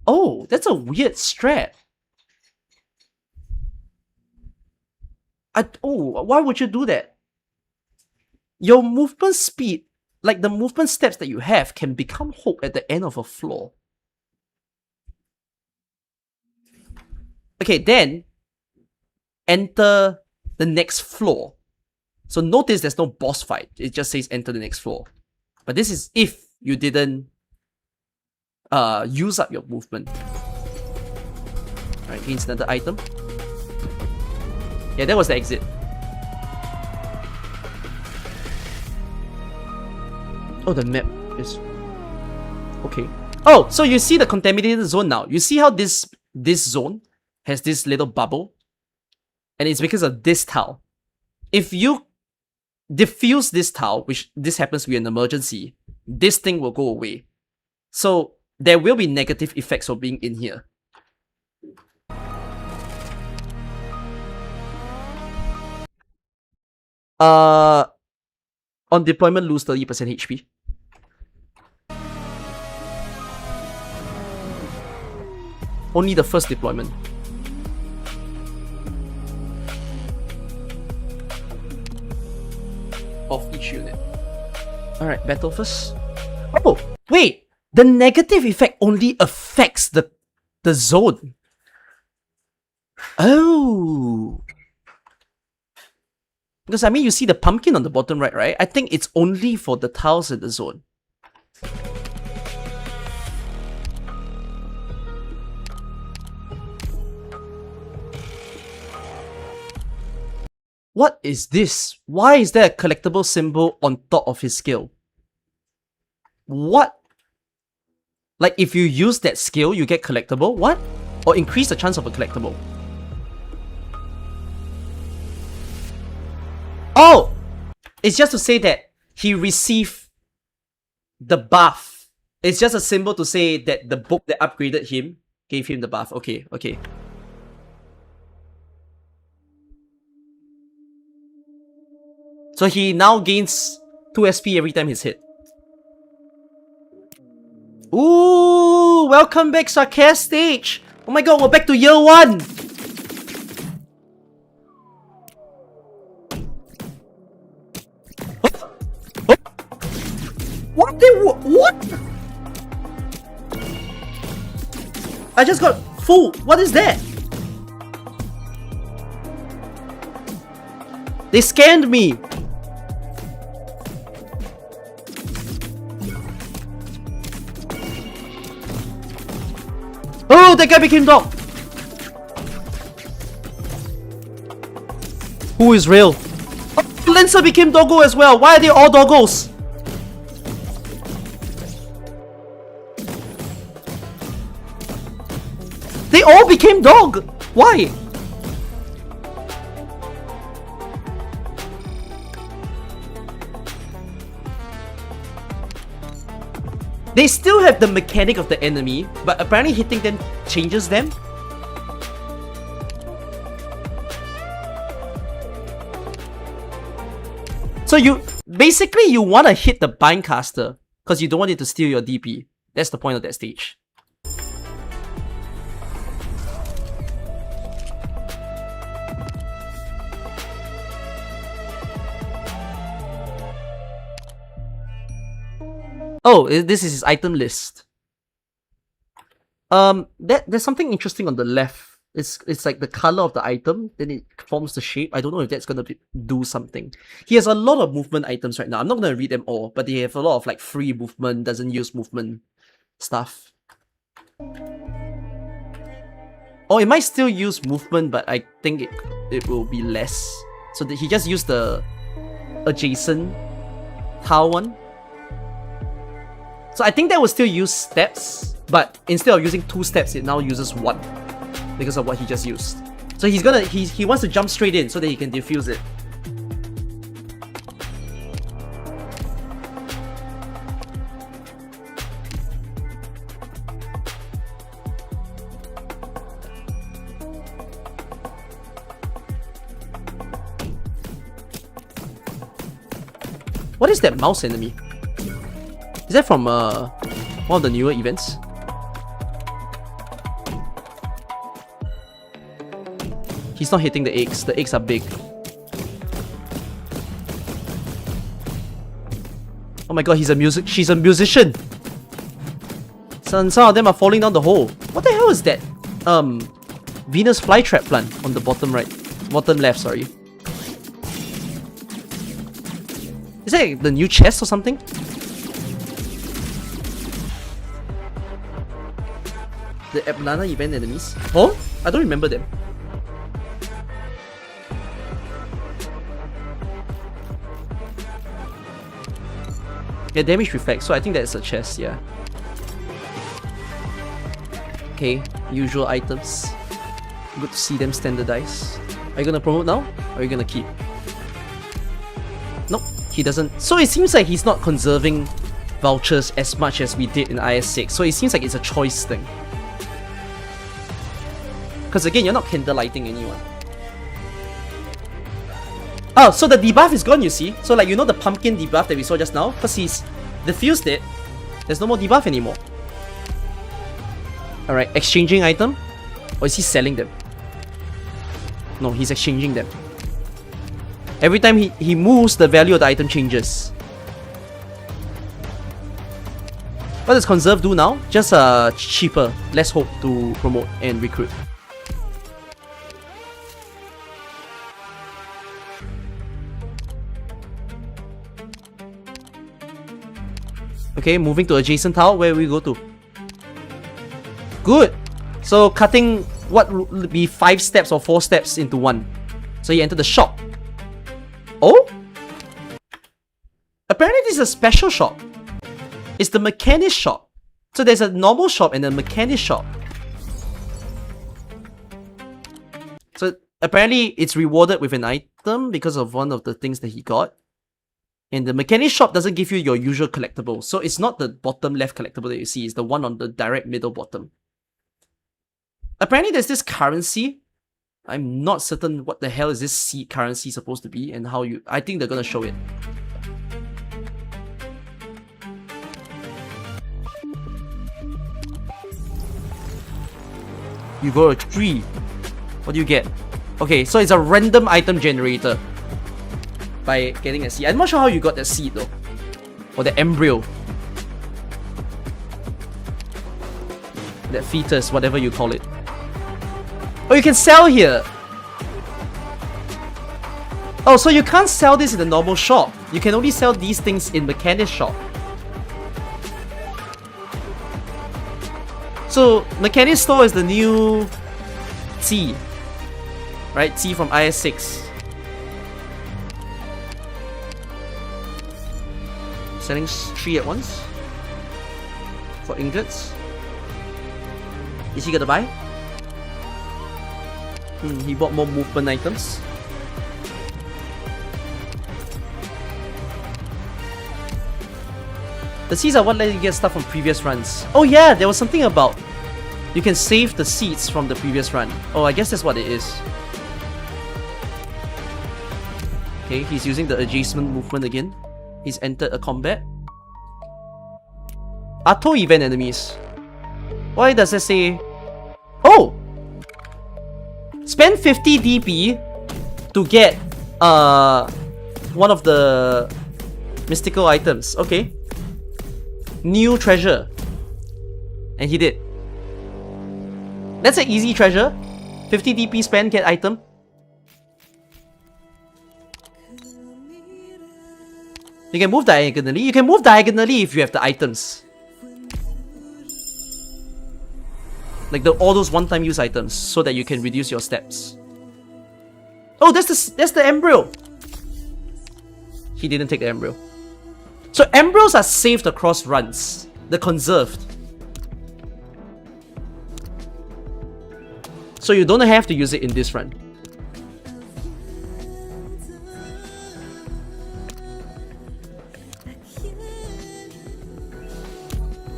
A: Oh, that's a weird strat. Why would you do that? Your movement speed, like the movement steps that you have, can become hope at the end of a floor. Okay, then enter the next floor. So notice there's no boss fight. It just says enter the next floor. But this is if you didn't use up your movement. Alright, gains another item. Yeah, that was the exit. Oh, the map is... Okay. Oh, so you see the contaminated zone now. You see how this zone has this little bubble? And it's because of this tile. If you diffuse this tile, which this happens to be an emergency, this thing will go away. So there will be negative effects of being in here. On deployment, lose 30% HP. Only the first deployment. Of each unit. Alright, battle first. Oh, wait! The negative effect only affects the zone. Oh. Because I mean, you see the pumpkin on the bottom right? I think it's only for the tiles in the zone. What is this? Why is there a collectible symbol on top of his skill? What? Like if you use that skill, you get collectible? What? Or increase the chance of a collectible. Oh! It's just to say that he received the buff. It's just a symbol to say that the book that upgraded him gave him the buff. Okay, okay. So he now gains 2 SP every time he's hit. Ooh! Welcome back, Sarkaz stage! Oh my god, we're back to year 1! What? I just got full. What is that? They scanned me. Oh, that guy became dog. Who is real? Oh, Lancer became doggo as well. Why are they all doggos? They all became dog! Why? They still have the mechanic of the enemy, but apparently hitting them changes them. So you basically want to hit the Bindcaster because you don't want it to steal your DP. That's the point of that stage. Oh, this is his item list. There's something interesting on the left. It's like the color of the item, then it forms the shape. I don't know if that's gonna do something. He has a lot of movement items right now. I'm not gonna read them all, but they have a lot of like free movement, doesn't use movement stuff. Oh, it might still use movement, but I think it will be less. So he just used the adjacent tile one. So I think that will still use steps, but instead of using 2 steps, it now uses 1 because of what he just used. So he wants to jump straight in so that he can defuse it. What is that mouse enemy? Is that from one of the newer events? He's not hitting the eggs. The eggs are big. Oh my god, she's a musician. Some of them are falling down the hole. What the hell is that? Venus flytrap plant on the bottom right. Bottom left, sorry. Is that the new chest or something? The Atlanta event enemies? Oh? I don't remember them. Yeah, damage reflect, so I think that's a chest, yeah. Okay, usual items. Good to see them standardized. Are you gonna promote now? Or are you gonna keep? Nope, he doesn't. So it seems like he's not conserving vouchers as much as we did in IS6, so it seems like it's a choice thing. Because again, you're not candlelighting anyone. Oh, so the debuff is gone, you see? So like, you know the pumpkin debuff that we saw just now? Because he's diffused it, there's no more debuff anymore. Alright, exchanging item? Or is he selling them? No, he's exchanging them. Every time he moves, the value of the item changes. What does conserve do now? Just cheaper, less hope to promote and recruit. Okay, moving to adjacent tile. Where we go to? Good! So cutting what would be 5 steps or 4 steps into 1. So you enter the shop. Oh? Apparently this is a special shop. It's the mechanist shop. So there's a normal shop and a mechanist shop. apparently it's rewarded with an item because of one of the things that he got. And the mechanic shop doesn't give you your usual collectible. So it's not the bottom left collectible that you see. It's the one on the direct middle bottom. Apparently there's this currency. I'm not certain what the hell is this seed currency supposed to be and how you... I think they're gonna show it. You go to 3. What do you get? Okay, so it's a random item generator. By getting a seed. I'm not sure how you got that seed though. Or the embryo. That fetus, whatever you call it. Oh, you can sell here! Oh, so you can't sell this in the normal shop. You can only sell these things in mechanic shop. So, mechanic store is the new T. Right? T from IS6. Selling 3 at once. For ingots. Is he gonna buy? He bought more movement items. The seeds are what let you get stuff from previous runs. Oh yeah, there was something about you can save the seeds from the previous run. Oh, I guess that's what it is. Okay, he's using the adjacent movement again. He's entered a combat. Auto event enemies. Why does it say... Oh! Spend 50 DP to get one of the mystical items. Okay. New treasure. And he did. That's an easy treasure. 50 DP spend, get item. You can move diagonally. You can move diagonally if you have the items. Like all those one-time use items, so that you can reduce your steps. Oh, that's the embryo. He didn't take the embryo. So embryos are saved across runs. They're conserved. So you don't have to use it in this run.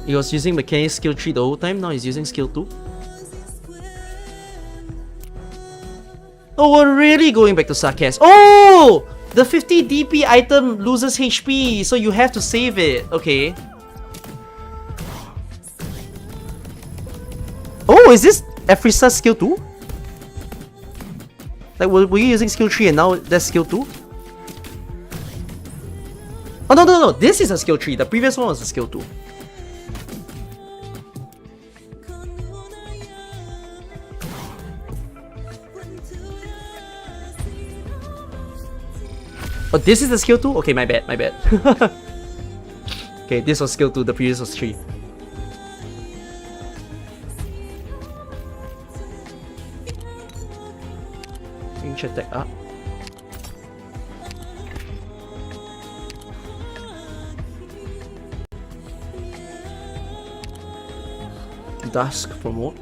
A: He was using mechanic skill 3 the whole time, now he's using skill 2. Oh, we're really going back to Sarkaz. Oh! The 50 DP item loses HP, so you have to save it. Okay. Oh, is this Afrisa's skill 2? Like, were you using skill 3 and now that's skill 2? Oh, no. This is a skill 3. The previous one was a skill 2. Oh, this is the skill 2? Okay, my bad. Okay, this was skill 2, the previous was 3. Range attack up. Dusk promote.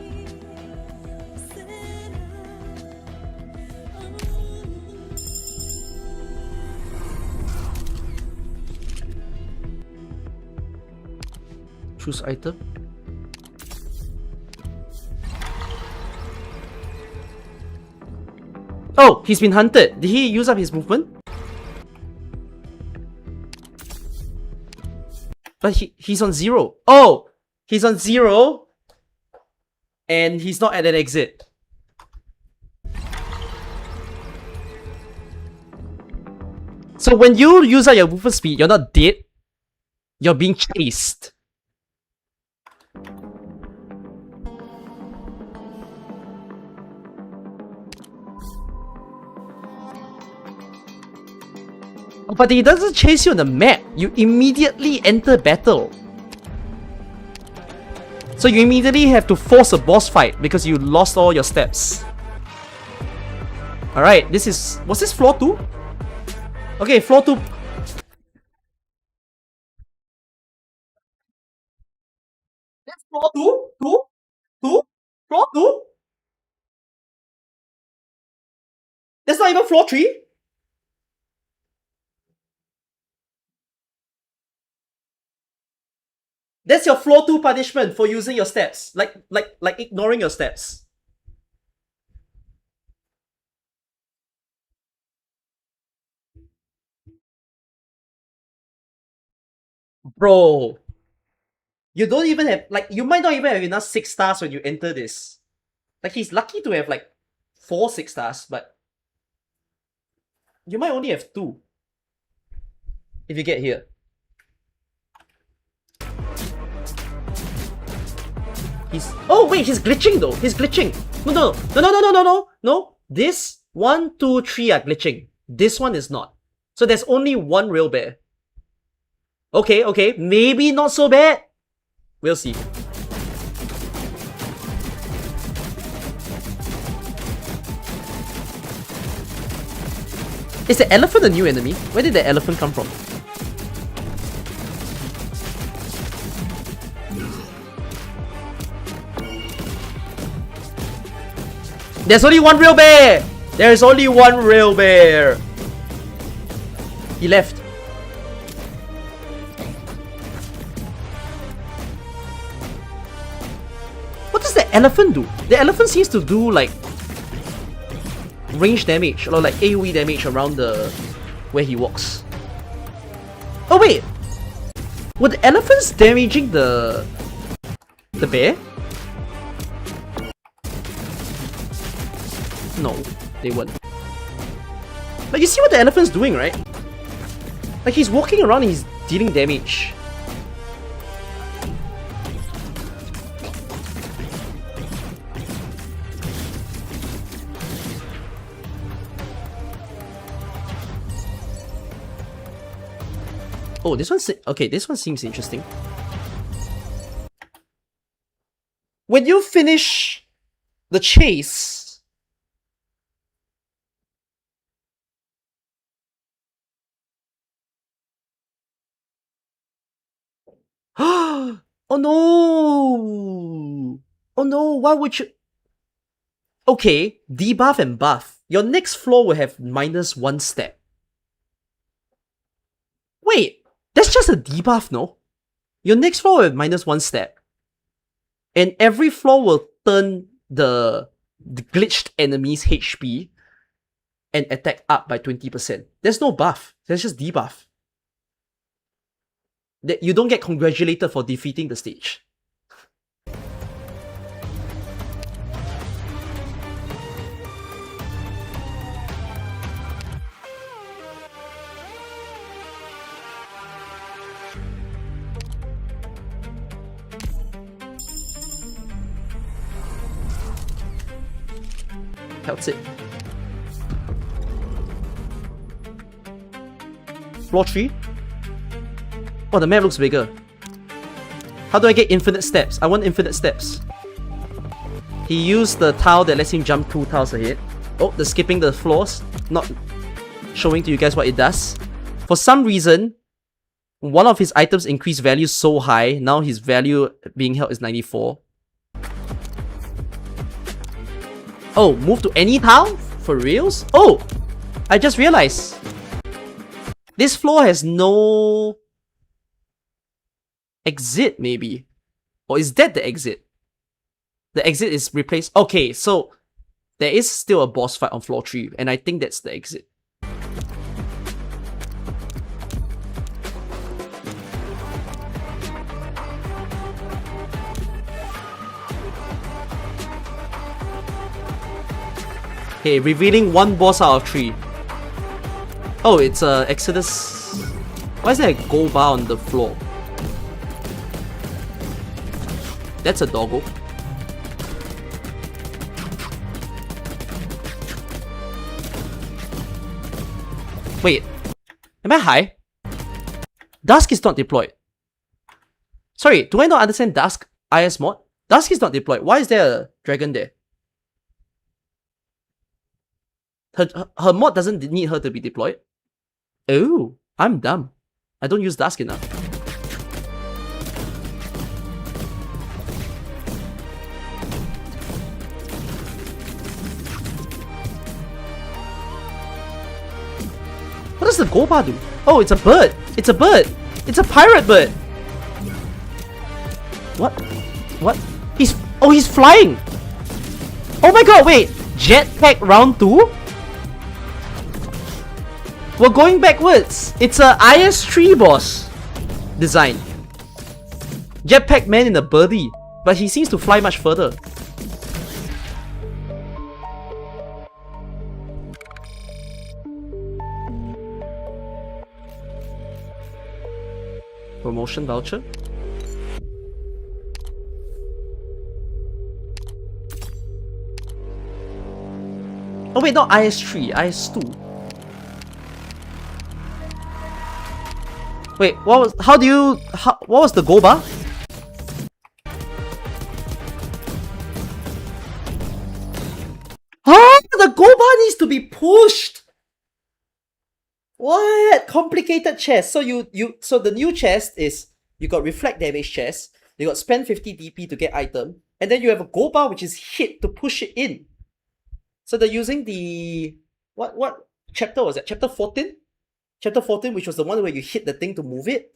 A: Choose item. Oh, he's been hunted. Did he use up his movement? But he's on 0. Oh, he's on 0. And he's not at an exit. So when you use up your movement speed, you're not dead. You're being chased. But he doesn't chase you on the map. You immediately enter battle. So you immediately have to force a boss fight because you lost all your steps. Alright, this is... Was this floor 2? Okay, floor 2. That's floor 2? 2? 2? Floor 2? That's not even floor 3? That's your floor 2 punishment for using your steps. Like ignoring your steps. Bro. You don't even have, like, you might not even have enough 6 stars when you enter this. Like, he's lucky to have, like, 4 6 stars, but you might only have 2. If you get here. Oh, wait, he's glitching, though. He's glitching. No. This 1, 2, 3 are glitching. This one is not. So there's only one real bear. Okay. Maybe not so bad. We'll see. Is the elephant a new enemy? Where did the elephant come from? There's only one real bear! There's only one real bear! He left. What does the elephant do? The elephant seems to do like range damage or like AoE damage around the where he walks. Oh wait! Were the elephants damaging the bear? No, they weren't. Like, you see what the elephant's doing, right? Like, he's walking around and he's dealing damage. Oh, this one's... Okay, this one seems interesting. When you finish the chase... Oh no! Oh no, why would you... Okay, debuff and buff. Your next floor will have -1 step. Wait, that's just a debuff, no? Your next floor will have -1 step. And every floor will turn the glitched enemy's HP and attack up by 20%. There's no buff, there's just debuff. That you don't get congratulated for defeating the stage. That's it. Floor 3? Oh, the map looks bigger. How do I get infinite steps? I want infinite steps. He used the tile that lets him jump 2 tiles ahead. Oh, the skipping the floors. Not showing to you guys what it does. For some reason, one of his items increased value so high. Now his value being held is 94. Oh, move to any tile? For reals? Oh! I just realized. This floor has no... exit, maybe? Or is that the exit? The exit is replaced... Okay, so... there is still a boss fight on floor 3, and I think that's the exit. Okay, revealing 1 boss out of 3. Oh, it's Exodus... Why is there a gold bar on the floor? That's a doggo. Wait, am I high? Dusk is not deployed. Sorry, do I not understand Dusk IS mod? Dusk is not deployed. Why is there a dragon there? Her mod doesn't need her to be deployed. Oh, I'm dumb. I don't use Dusk enough. What does the Goba do? Oh, it's a bird. It's a bird. It's a pirate bird. What? What? He's flying. Oh my god, wait. Jetpack round 2? We're going backwards. It's a IS-3 boss design. Jetpack man in a birdie, but he seems to fly much further. Promotion voucher. Oh wait, not IS-3, IS-2. Wait, what was the Goba? Huh? The Goba needs to be pushed! What? Complicated chest. So so the new chest is, you got reflect damage chest, you got spend 50 DP to get item, and then you have a Goba which is hit to push it in. So they're using the... What chapter was that? Chapter 14? Chapter 14, which was the one where you hit the thing to move it.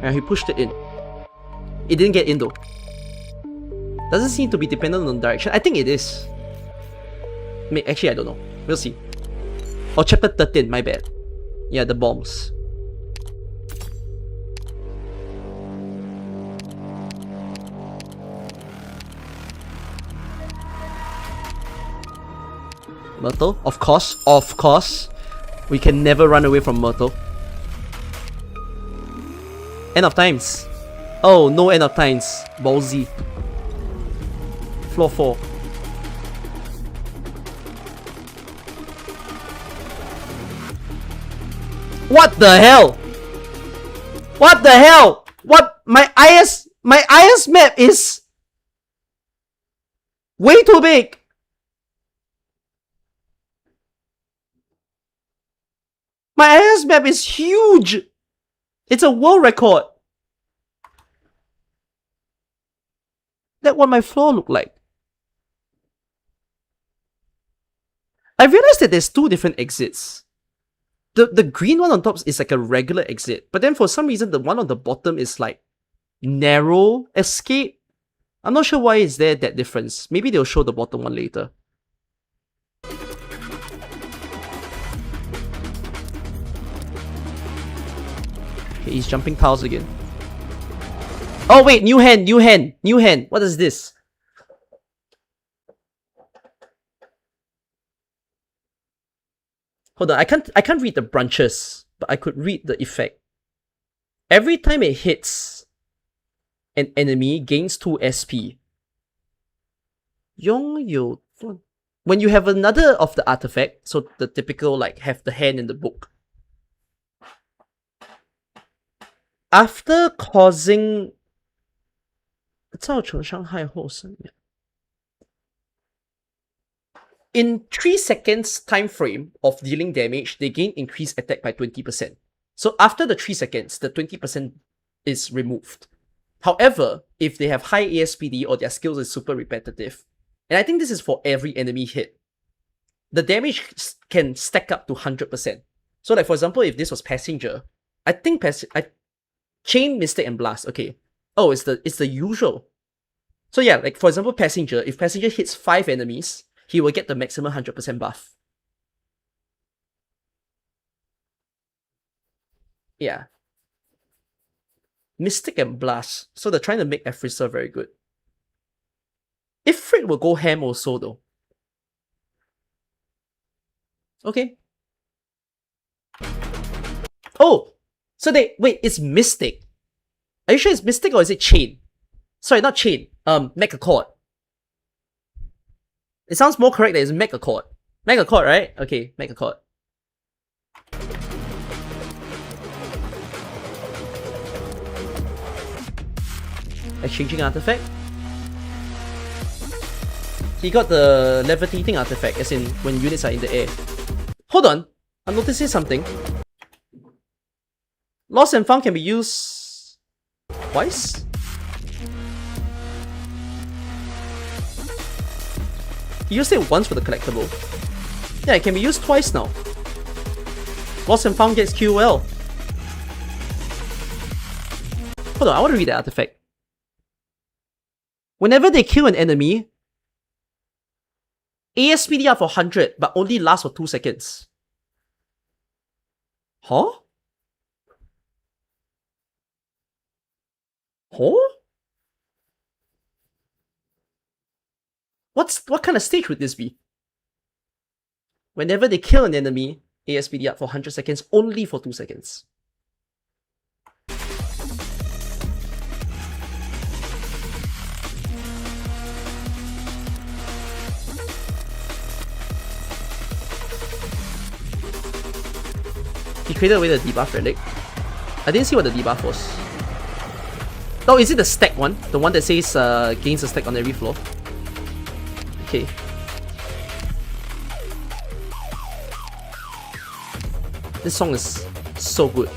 A: Yeah, he pushed it in. It didn't get in though. Doesn't seem to be dependent on the direction. I think it is. Actually, I don't know. We'll see. Oh, chapter 13, my bad. Yeah, the bombs. Myrtle? Of course. Of course. We can never run away from Myrtle. End of times. Oh, no end of times. Ballsy. Floor 4. What the hell? What the hell? What? My IS map is way too big. My IS map is huge. It's a world record. That's what my floor looked like. I realized that there's 2 different exits. The green one on top is like a regular exit, but then for some reason the one on the bottom is like narrow escape. I'm not sure why is there that difference. Maybe they'll show the bottom one later. Okay, he's jumping tiles again. Oh wait, new hand, new hand, new hand. What is this? Hold on, I can't read the branches, but I could read the effect. Every time it hits an enemy, gains 2 SP. When you have another of the artifact, so the typical like have the hand in the book. After causing in 3 seconds time frame of dealing damage, they gain increased attack by 20%. So after the 3 seconds, the 20% is removed. However, if they have high ASPD or their skills is super repetitive, and I think this is for every enemy hit, the damage can stack up to 100%. So like for example, if this was Passenger, I think Chain, Mystic, and Blast, okay. Oh, it's the usual. So yeah, like for example, Passenger, if Passenger hits 5 enemies, he will get the maximum 100% buff. Yeah. Mystic and Blast. So they're trying to make Efrisa very good. Ifrit will go ham also though. Okay. Oh! So wait, it's Mystic. Are you sure it's Mystic or is it Chain? Sorry, not Chain. Megachord. It sounds more correct that it's Megachord. Megachord, right? Okay, Megachord. Exchanging artifact. He got the levitating artifact, as in when units are in the air. Hold on, I'm noticing something. Lost and found can be used twice? You used it once for the collectible. Yeah, it can be used twice now. Lost and found gets QL. Hold on, I want to read the artifact. Whenever they kill an enemy, ASPD up for 100, but only lasts for 2 seconds. Huh? Huh? What kind of stage would this be? Whenever they kill an enemy, ASPD up for 100 seconds, only for 2 seconds. He created away the debuff relic. I didn't see what the debuff was. Oh, is it the stack one? The one that says gains a stack on every floor? Okay. This song is so good.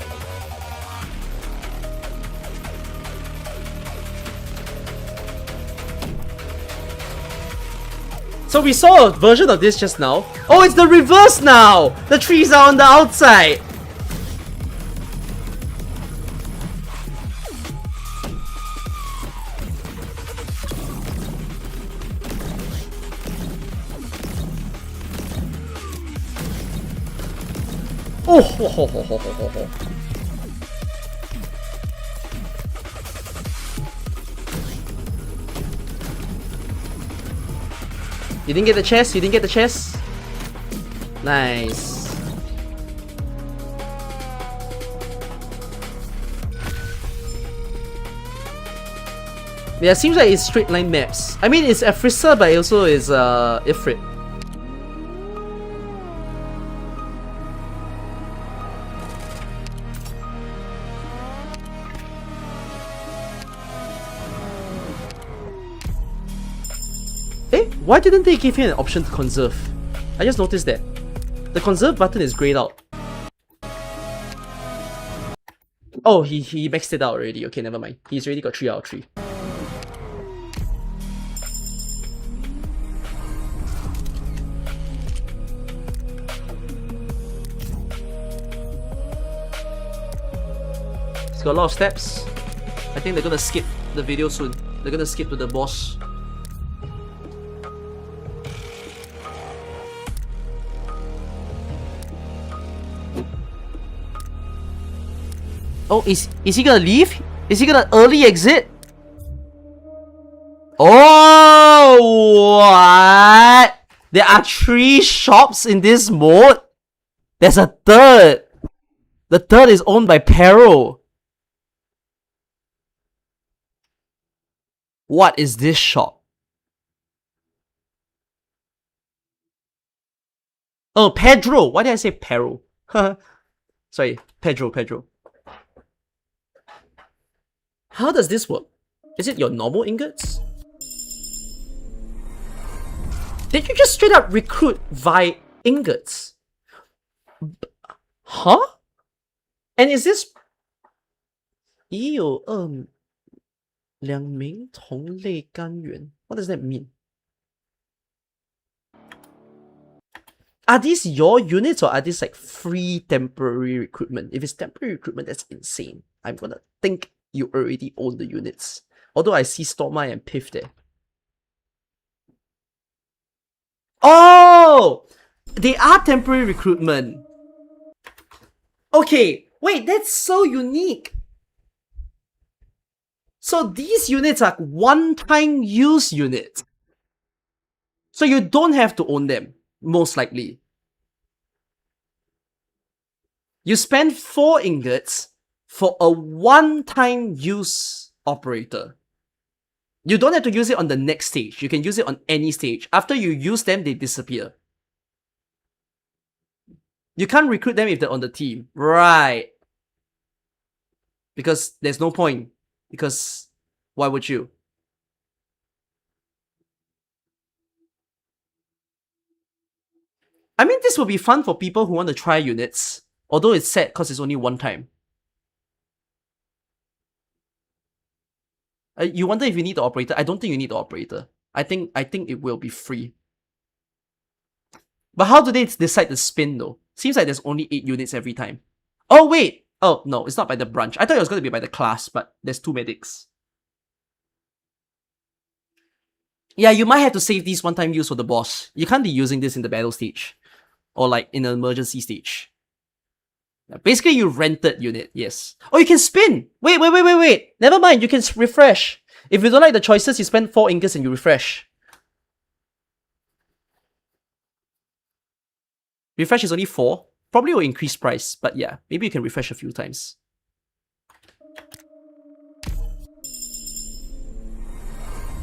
A: So we saw a version of this just now. Oh, it's the reverse now! The trees are on the outside! Oh, ho, ho, ho, ho, ho, ho. You didn't get the chest? You didn't get the chest? Nice. Yeah, it seems like it's straight line maps. I mean, it's Afrisa, but it also is Ifrit. Why didn't they give him an option to conserve? I just noticed that. The conserve button is grayed out. Oh, he maxed it out already. Okay, never mind. He's already got 3 out of 3. It's got a lot of steps. I think they're gonna skip the video soon. They're gonna skip to the boss. Oh, is he gonna leave? Is he gonna early exit? Oh, what? There are 3 shops in this mode? There's a third. The third is owned by Peril. What is this shop? Oh, Pedro. Why did I say Peril? Sorry, Pedro. How does this work? Is it your normal ingots? Did you just straight up recruit via ingots? Huh? And is this... 已有2名同类干员. What does that mean? Are these your units or are these like free temporary recruitment? If it's temporary recruitment, that's insane. I'm gonna think you already own the units. Although I see Stormeye and Piff there. Oh! They are temporary recruitment. Okay, wait, that's so unique. So these units are one-time use units. So you don't have to own them, most likely. You spend 4 ingots for a one-time use operator. You don't have to use it on the next stage. You can use it on any stage. After you use them, they disappear. You can't recruit them if they're on the team. Right. Because there's no point. Because why would you? I mean, this will be fun for people who want to try units. Although it's sad because it's only one time. You wonder if you need the operator. I don't think you need the operator. I think it will be free. But how do they decide the spin though? Seems like there's only 8 units every time. Oh wait! Oh no, it's not by the branch. I thought it was going to be by the class, but there's 2 medics. Yeah, you might have to save these one-time use for the boss. You can't be using this in the battle stage. Or like in an emergency stage. Basically, you rented unit, yes. Oh, you can spin! Wait. Never mind, you can refresh. If you don't like the choices, you spend 4 ingots and you refresh. Refresh is only 4. Probably will increase price, but yeah, maybe you can refresh a few times.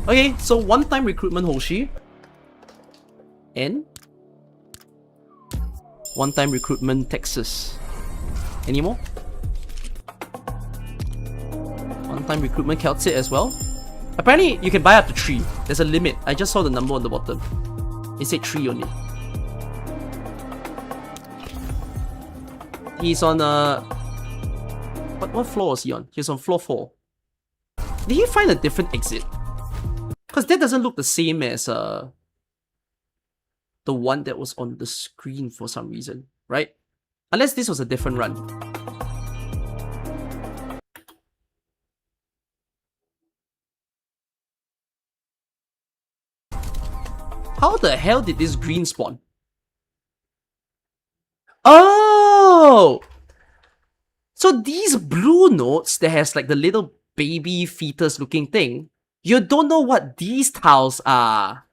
A: Okay, so one-time recruitment Hoshi. And one-time recruitment Texas. Any more? One-time recruitment Celtic as well. Apparently, you can buy up to 3. There's a limit. I just saw the number on the bottom. It said 3 only. He's on what floor was he on? He's on floor 4. Did he find a different exit? Because that doesn't look the same as the one that was on the screen for some reason, right? Unless this was a different run. How the hell did this green spawn? Oh! So these blue nodes that has like the little baby fetus looking thing, you don't know what these tiles are.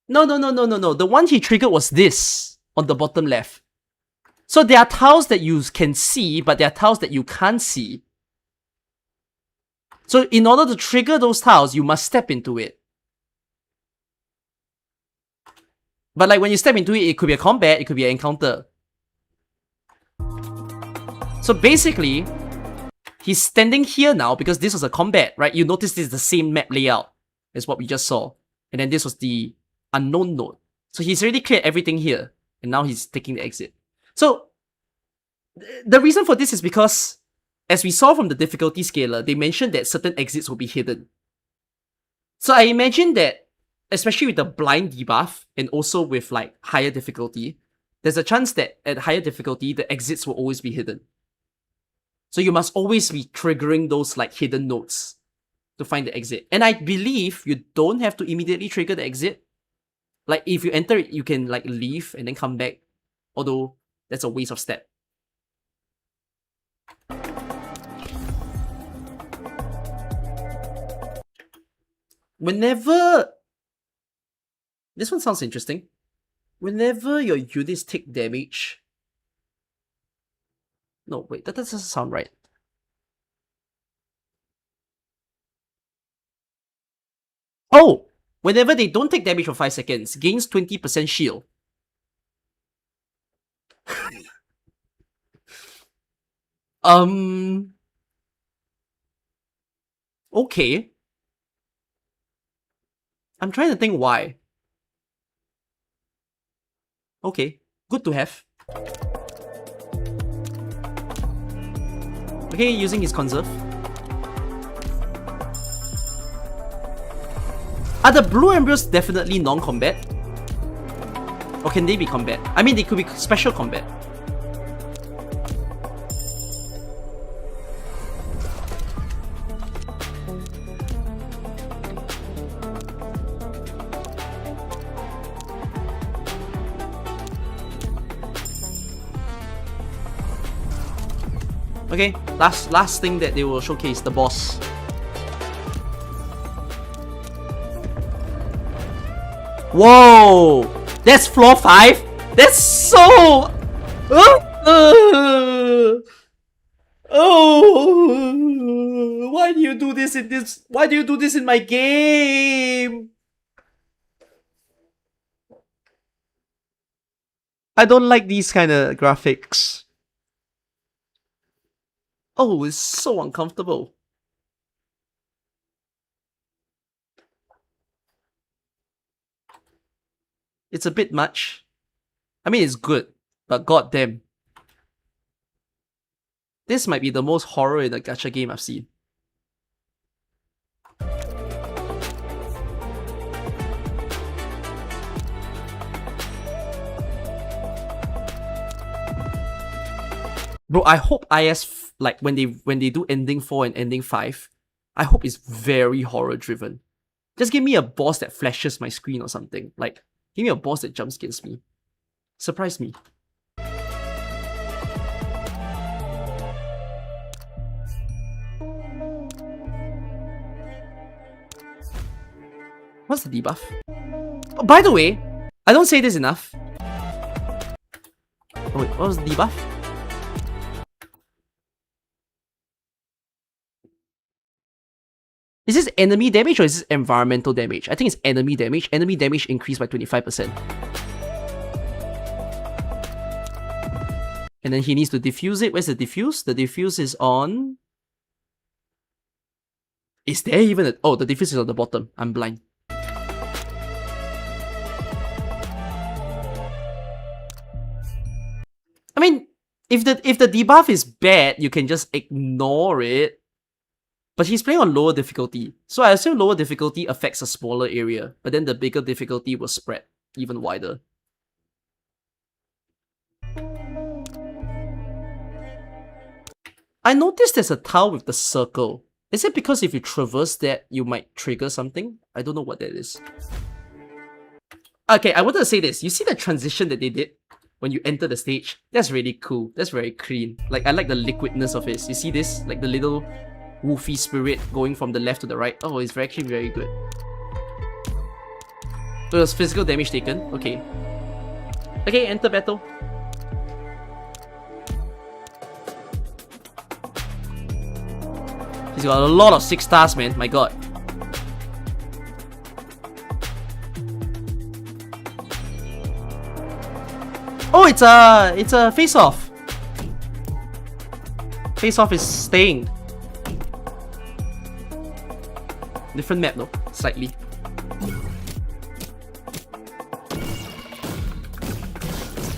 A: No. The one he triggered was this on the bottom left. So there are tiles that you can see, but there are tiles that you can't see. So in order to trigger those tiles, you must step into it. But like when you step into it, it could be a combat, it could be an encounter. So basically, he's standing here now because this was a combat, right? You notice this is the same map layout as what we just saw. And then this was the unknown node. So he's already cleared everything here. And now he's taking the exit. So, the reason for this is because, as we saw from the difficulty scaler, they mentioned that certain exits will be hidden. So I imagine that, especially with the blind debuff, and also with like higher difficulty, there's a chance that at higher difficulty, the exits will always be hidden. So you must always be triggering those like hidden nodes to find the exit. And I believe you don't have to immediately trigger the exit. Like if you enter it, you can like leave and then come back. Although that's a waste of step. Whenever... This one sounds interesting. Whenever your units take damage... No, wait, that doesn't sound right. Oh! Whenever they don't take damage for 5 seconds, gains 20% shield. Okay. I'm trying to think why. Okay, good to have. Okay, using his conserve. Are the blue embryos definitely non-combat? Or can they be combat? I mean, they could be special combat. Okay, last thing that they will showcase, the boss. Whoa! That's floor 5? That's so... Oh! Why do you do this in this... Why do you do this in my game? I don't like these kind of graphics. Oh, it's so uncomfortable. It's a bit much. I mean, it's good, but goddamn. This might be the most horror in a gacha game I've seen. Bro, I hope IS, like, when they do ending 4 and ending 5, I hope it's very horror driven. Just give me a boss that flashes my screen or something. Like, give me a boss that jump scares me. Surprise me. What's the debuff? Oh, by the way, I don't say this enough. Oh wait, what was the debuff? Is this enemy damage or is this environmental damage? I think it's enemy damage. Enemy damage increased by 25%. And then he needs to diffuse it. Where's the diffuse? The diffuse is on... Is there even a... Oh, the diffuse is on the bottom. I'm blind. I mean, if the debuff is bad, you can just ignore it. But he's playing on lower difficulty, so I assume lower difficulty affects a smaller area, but then the bigger difficulty will spread even wider. I noticed there's a tile with the circle. Is it because if you traverse that, you might trigger something? I don't know what that is. Okay, I wanted to say this. You see the transition that they did when you enter the stage? That's really cool. That's very clean. Like, I like the liquidness of it. You see this? Like the little woofy spirit going from the left to the right. Oh, it's actually very good. So it was physical damage taken. Okay. Okay, enter battle. He's got a lot of 6 stars, man. My god. Oh, it's a face-off. Face-off is staying. Different map though, slightly.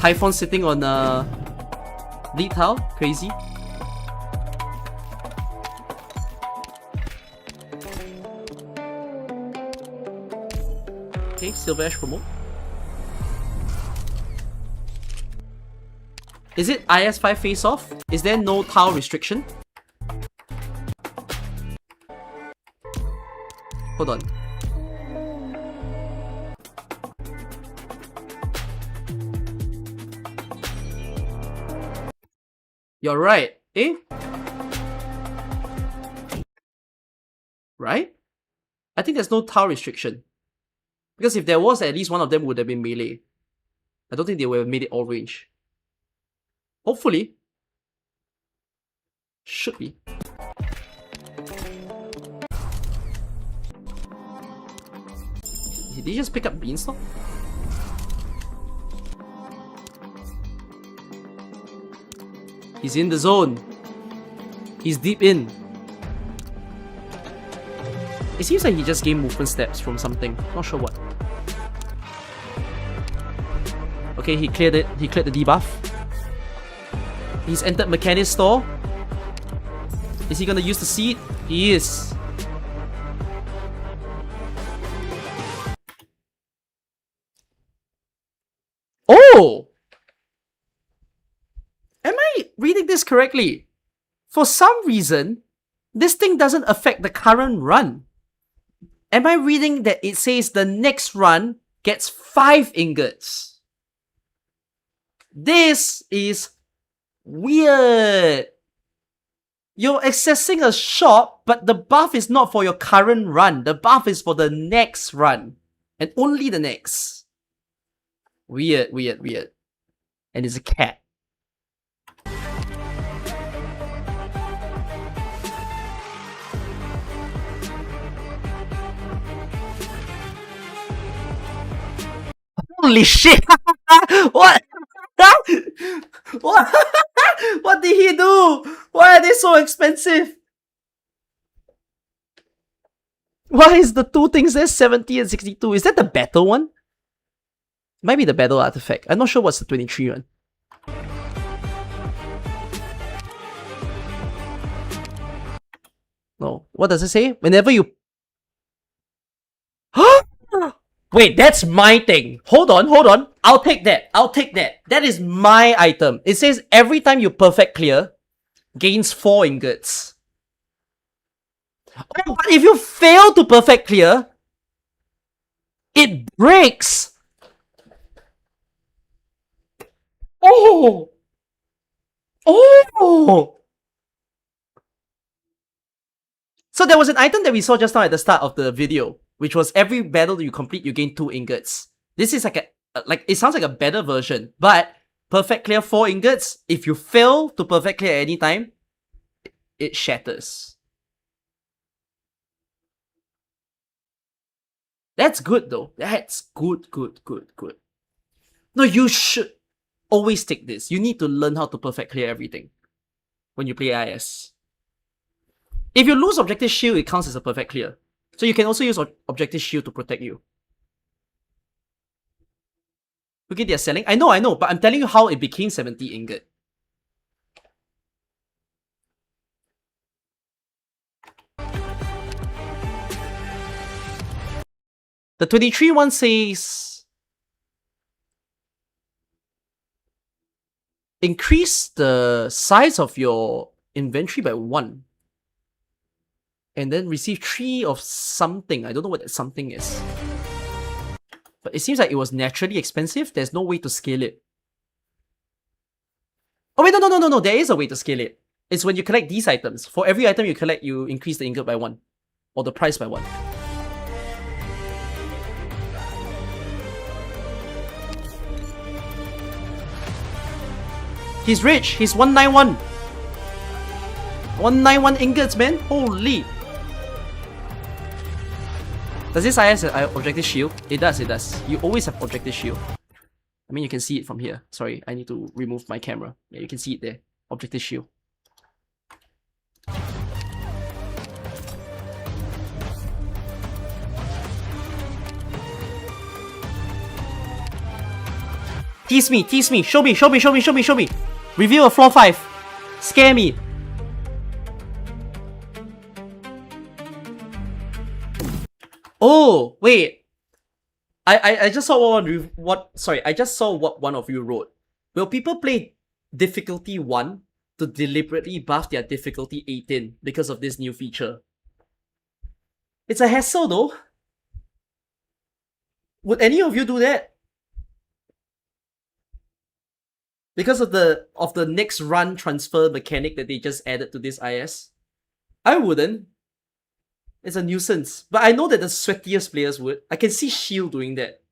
A: Typhon sitting on lead tile, crazy. Okay, Silver Ash promote. Is it IS5 face off? Is there no tile restriction? Hold on. You're right, eh? Right? I think there's no tile restriction. Because if there was, at least one of them would have been melee. I don't think they would have made it all range. Hopefully. Should be. Did he just pick up Beanstalk? He's in the zone. He's deep in. It seems like he just gained movement steps from something. Not sure what. Okay, he cleared it. He cleared the debuff. He's entered Mechanic's store. Is he gonna use the seed? He is. Oh! Am I reading this correctly? For some reason, this thing doesn't affect the current run. Am I reading that it says the next run gets 5 ingots? This is weird. You're accessing a shop, but the buff is not for your current run. The buff is for the next run. And only the next. Weird, weird, weird. And it's a cat. Holy shit! What? What? What did he do? Why are they so expensive? Why is the two things there 70 and 62? Is that the battle one? Might be the battle artifact. I'm not sure what's the 23 one. No. What does it say? Whenever you... Wait, that's my thing. Hold on, hold on. I'll take that. I'll take that. That is my item. It says every time you perfect clear, gains 4 ingots. Oh, but if you fail to perfect clear, it breaks. Oh! Oh! So there was an item that we saw just now at the start of the video, which was every battle you complete, you gain 2 ingots. This is like it sounds like a better version, but perfect clear 4 ingots. If you fail to perfect clear at any time, it shatters. That's good though. That's good. No, you should always take this. You need to learn how to perfect clear everything when you play IS. If you lose Objective Shield, it counts as a perfect clear. So you can also use Objective Shield to protect you. Okay, they're selling. I know, but I'm telling you how it became 70 ingot. The 23 one says increase the size of your inventory by 1. And then receive 3 of something. I don't know what that something is. But it seems like it was naturally expensive. There's no way to scale it. Oh wait, no. There is a way to scale it. It's when you collect these items. For every item you collect, you increase the ingot by 1. Or the price by 1. He's rich. He's 191. 191 ingots, man. Holy. Does this IS have Objective Shield? It does. You always have Objective Shield. I mean, you can see it from here. Sorry, I need to remove my camera. Yeah, you can see it there. Objective Shield. Tease me. Show me. Reveal a floor 5. Scare me. Oh, wait. I just saw I just saw what one of you wrote. Will people play difficulty 1 to deliberately buff their difficulty 18 because of this new feature? It's a hassle though. Would any of you do that? Because of the next run transfer mechanic that they just added to this IS? I wouldn't. It's a nuisance. But I know that the sweatiest players would. I can see Shield doing that.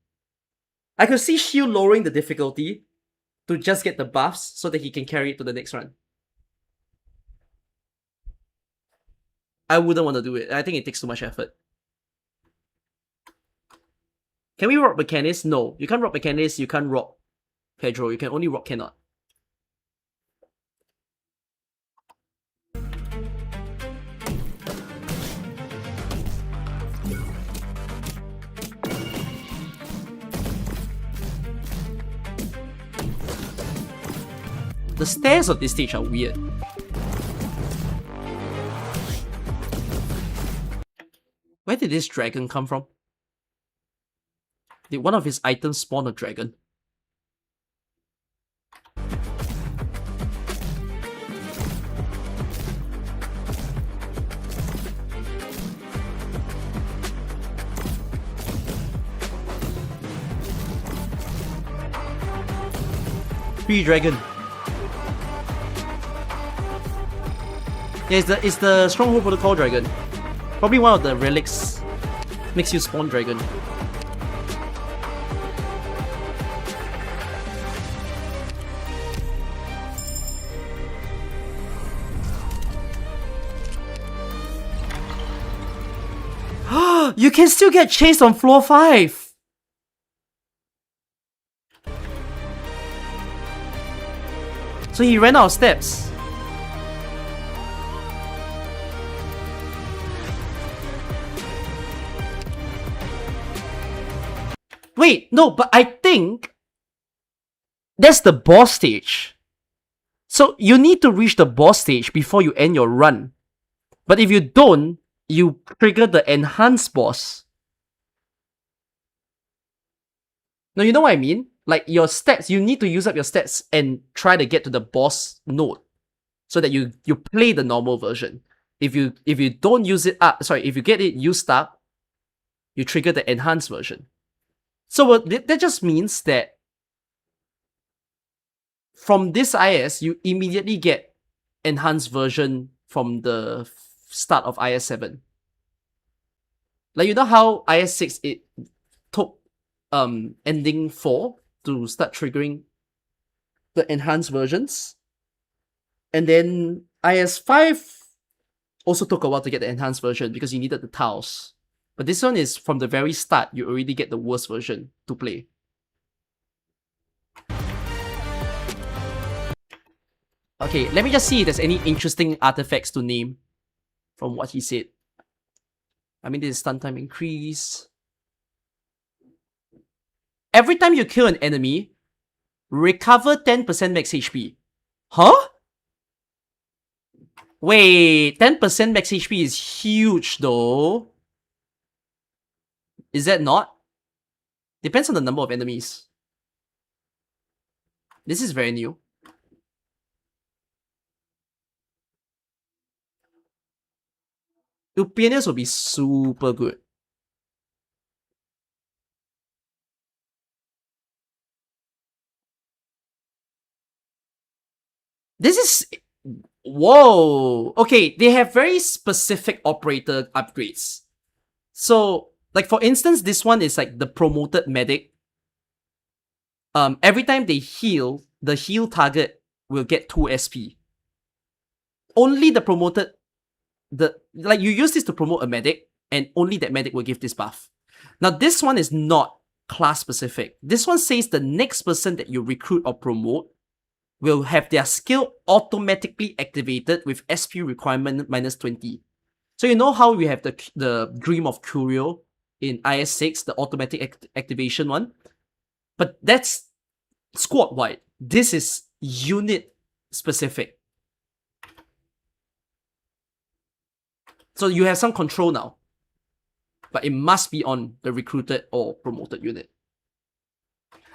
A: I could see Shield lowering the difficulty to just get the buffs so that he can carry it to the next run. I wouldn't want to do it. I think it takes too much effort. Can we rock Mechanist? No. You can't rock Mechanist, you can't rock Pedro. You can only rock Cannot. The stairs of this stage are weird. Where did this dragon come from? Did one of his items spawn a dragon? Free dragon. Yeah, it's the Stronghold Protocol dragon. Probably one of the relics makes you spawn dragon. You can still get chased on floor 5! So he ran out of steps. Wait, no, but I think that's the boss stage. So you need to reach the boss stage before you end your run. But if you don't, you trigger the enhanced boss. No, you know what I mean? Like your stats, you need to use up your stats and try to get to the boss node so that you play the normal version. If you don't use it up, if you get it used up, you trigger the enhanced version. So that just means that from this IS, you immediately get enhanced version from the start of IS 7. Like, you know how IS 6, it took ending 4 to start triggering the enhanced versions? And then IS 5 also took a while to get the enhanced version because you needed the tiles. But this one is from the very start, you already get the worst version to play. Okay, let me just see if there's any interesting artifacts to name from what he said. I mean, this is stun time increase. Every time you kill an enemy, recover 10% max HP. Huh? Wait, 10% max HP is huge though. Is that not? Depends on the number of enemies. This is very new. Pioneers will be super good. This is... Whoa! Okay, they have very specific operator upgrades. So, like for instance, this one is like the promoted medic. Every time they heal, the heal target will get 2 SP. Only the promoted... you use this to promote a medic, and only that medic will give this buff. Now, this one is not class specific. This one says the next person that you recruit or promote will have their skill automatically activated with SP requirement -20. So you know how we have the Dream of Curio in IS6, the automatic activation one? But that's squad-wide. This is unit specific. So you have some control now. But it must be on the recruited or promoted unit.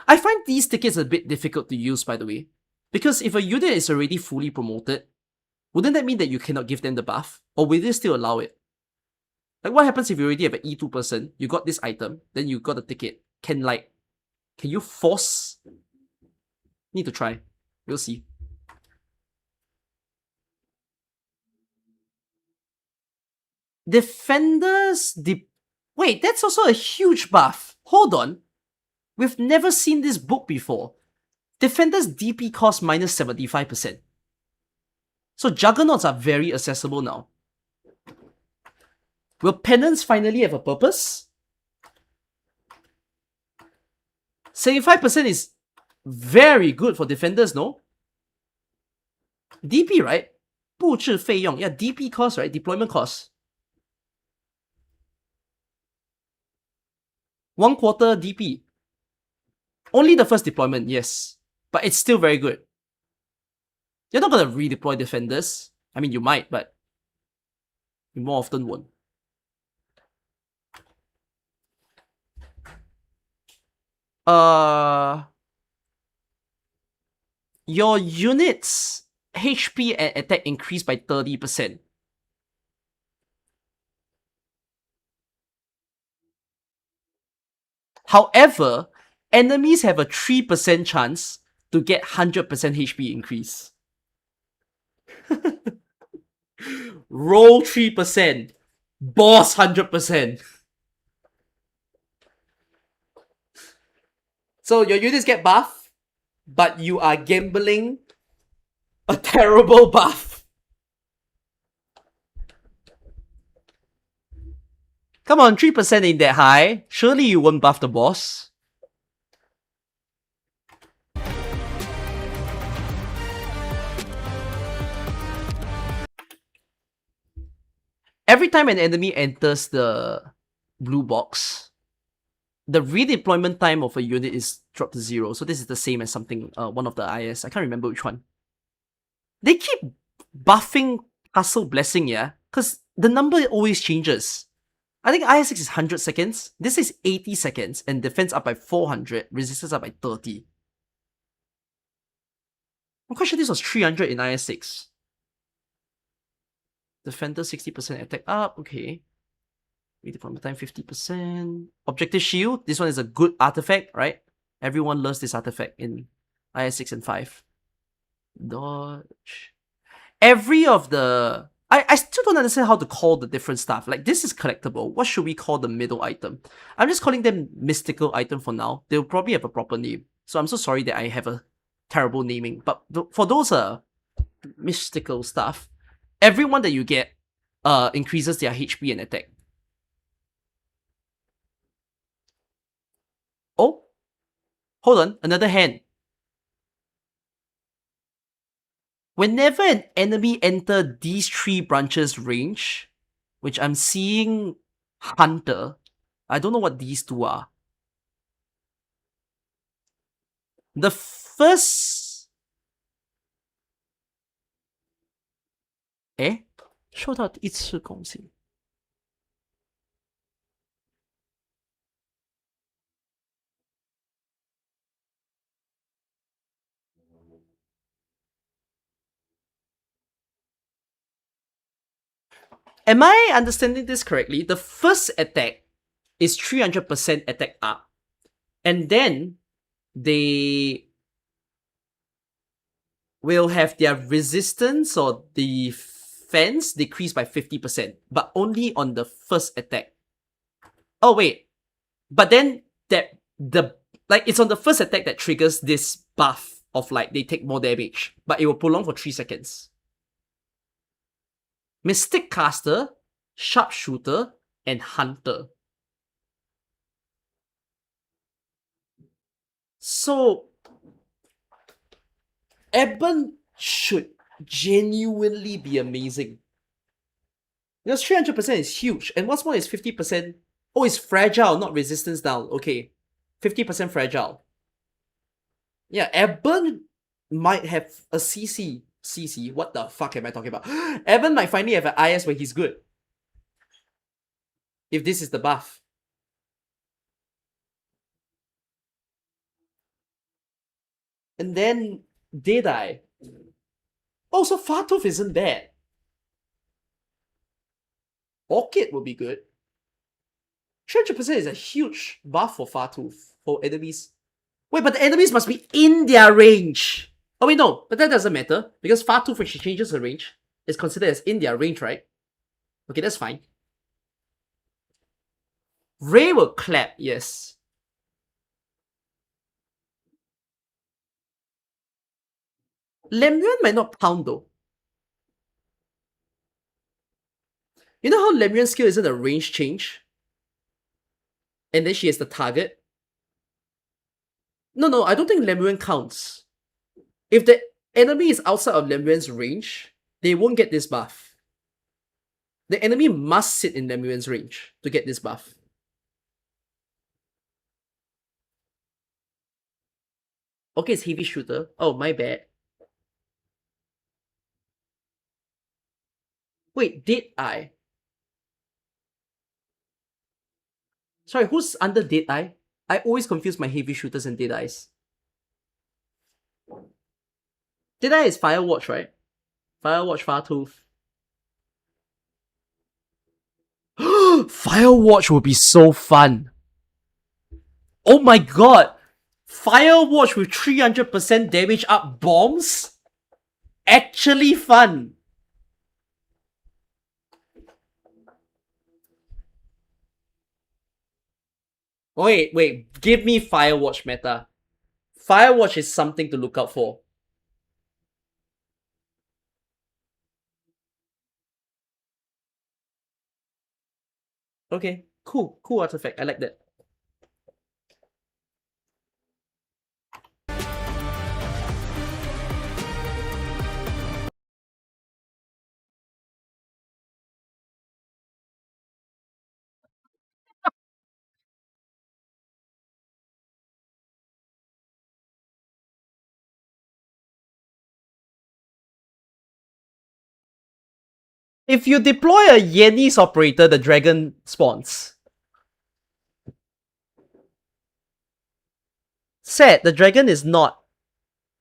A: I find these tickets a bit difficult to use, by the way. Because if a unit is already fully promoted, wouldn't that mean that you cannot give them the buff? Or will they still allow it? Like, what happens if you already have an E2 person, you got this item, then you got a ticket? Can you force? Need to try. We'll see. Defenders... Wait, that's also a huge buff. Hold on. We've never seen this book before. Defenders DP cost -75%. So Juggernauts are very accessible now. Will Penance finally have a purpose? 75% is very good for defenders, no? DP, right? 布置费用. Yeah, DP cost, right? Deployment cost. 1/4 DP. Only the first deployment, yes. But it's still very good. You're not gonna redeploy defenders. I mean, you might, but you more often won't. Your units HP and attack increase by 30%. However, enemies have a 3% chance to get 100% HP increase. Roll 3%. Boss 100%. So your units get buff, but you are gambling a terrible buff. Come on, 3% ain't that high. Surely you won't buff the boss. Every time an enemy enters the blue box, the redeployment time of a unit is dropped to 0. So this is the same as something, one of the IS. I can't remember which one. They keep buffing Castle Blessing, yeah? Because the number always changes. I think IS6 is 100 seconds. This is 80 seconds, and defense up by 400, resistance up by 30. I'm quite sure this was 300 in IS6. Defender 60% attack up, okay. Redeployment time 50%. Objective shield, this one is a good artifact, right? Everyone loves this artifact in IS6 and 5. Dodge. Every of the... I still don't understand how to call the different stuff. Like, this is collectible. What should we call the middle item? I'm just calling them mystical item for now. They'll probably have a proper name. So I'm so sorry that I have a terrible naming. But for those mystical stuff, everyone that you get increases their HP and attack. Oh, hold on, another hand. Whenever an enemy enter these 3 branches range, which I'm seeing Hunter, I don't know what these 2 are. The first... 受到一次攻击。Am I understanding this correctly? The first attack is 300% attack up. And then they will have their resistance or defense decreased by 50%, but only on the first attack. Oh wait, but then it's on the first attack that triggers this buff of like they take more damage, but it will prolong for 3 seconds. Mystic Caster, Sharpshooter, and Hunter. So, Ebon should genuinely be amazing. Because 300% is huge, and what's more is 50%. Oh, it's fragile, not resistance down. Okay, 50% fragile. Yeah, Ebon might have a CC. CC, what the fuck am I talking about? Evan might finally have an IS where he's good. If this is the buff. And then, did I? Oh, so Fartooth isn't bad. Orchid would be good. 300% is a huge buff for Fartooth, for enemies. Wait, but the enemies must be in their range. Oh wait, no, but that doesn't matter, because Fartooth, when she changes her range, is considered as in their range, right? Okay, that's fine. Ray will clap, yes. Lemrian might not pound though. You know how Lemrian's skill isn't a range change? And then she has the target? No, I don't think Lemrian counts. If the enemy is outside of Lemrian's range, they won't get this buff. The enemy must sit in Lemrian's range to get this buff. Okay, it's heavy shooter. Oh, my bad. Wait, did I? Sorry, who's under Deadeye? I always confuse my heavy shooters and Deadeyes. Deadeye is Firewatch, right? Firewatch, Fartooth. Firewatch would be so fun. Oh my god! Firewatch with 300% damage up bombs? Actually fun! Wait, give me Firewatch meta. Firewatch is something to look out for. Okay, cool artifact. I like that. If you deploy a Yenni's operator, the dragon spawns. Sad, the dragon is not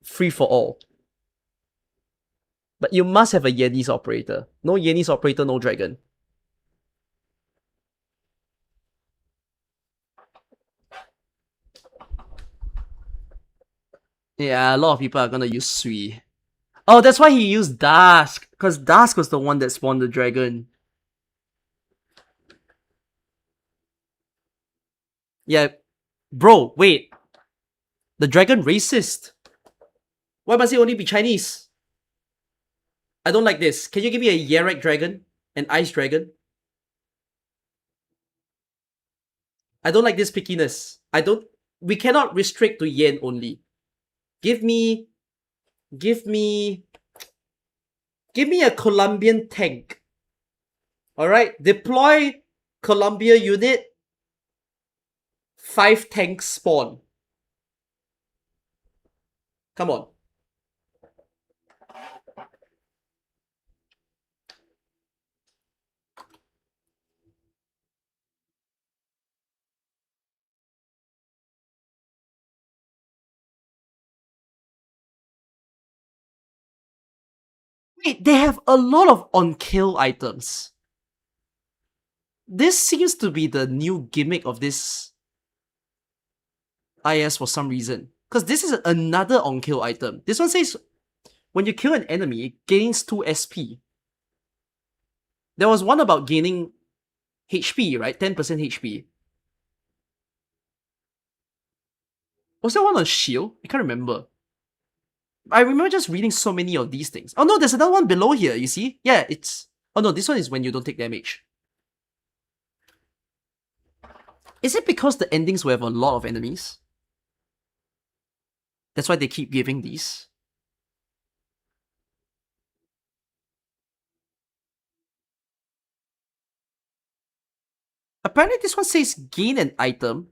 A: free for all. But you must have a Yenni's operator. No Yenni's operator, no dragon. Yeah, a lot of people are gonna use Sui. Oh, that's why he used Dusk. Because Dusk was the one that spawned the dragon. Yeah. Bro, wait. The dragon racist. Why must it only be Chinese? I don't like this. Can you give me a Yerek dragon? An ice dragon? I don't like this pickiness. We cannot restrict to yen only. Give me a Colombian tank. Alright, deploy Colombia unit. 5 tanks spawn. Come on. Wait, they have a lot of on-kill items. This seems to be the new gimmick of this IS for some reason. Because this is another on-kill item. This one says, when you kill an enemy, it gains 2 SP. There was one about gaining HP, right? 10% HP. Was there one on shield? I can't remember. I remember just reading so many of these things. Oh no, there's another one below here, you see? Yeah, it's... Oh no, this one is when you don't take damage. Is it because the endings will have a lot of enemies? That's why they keep giving these? Apparently this one says gain an item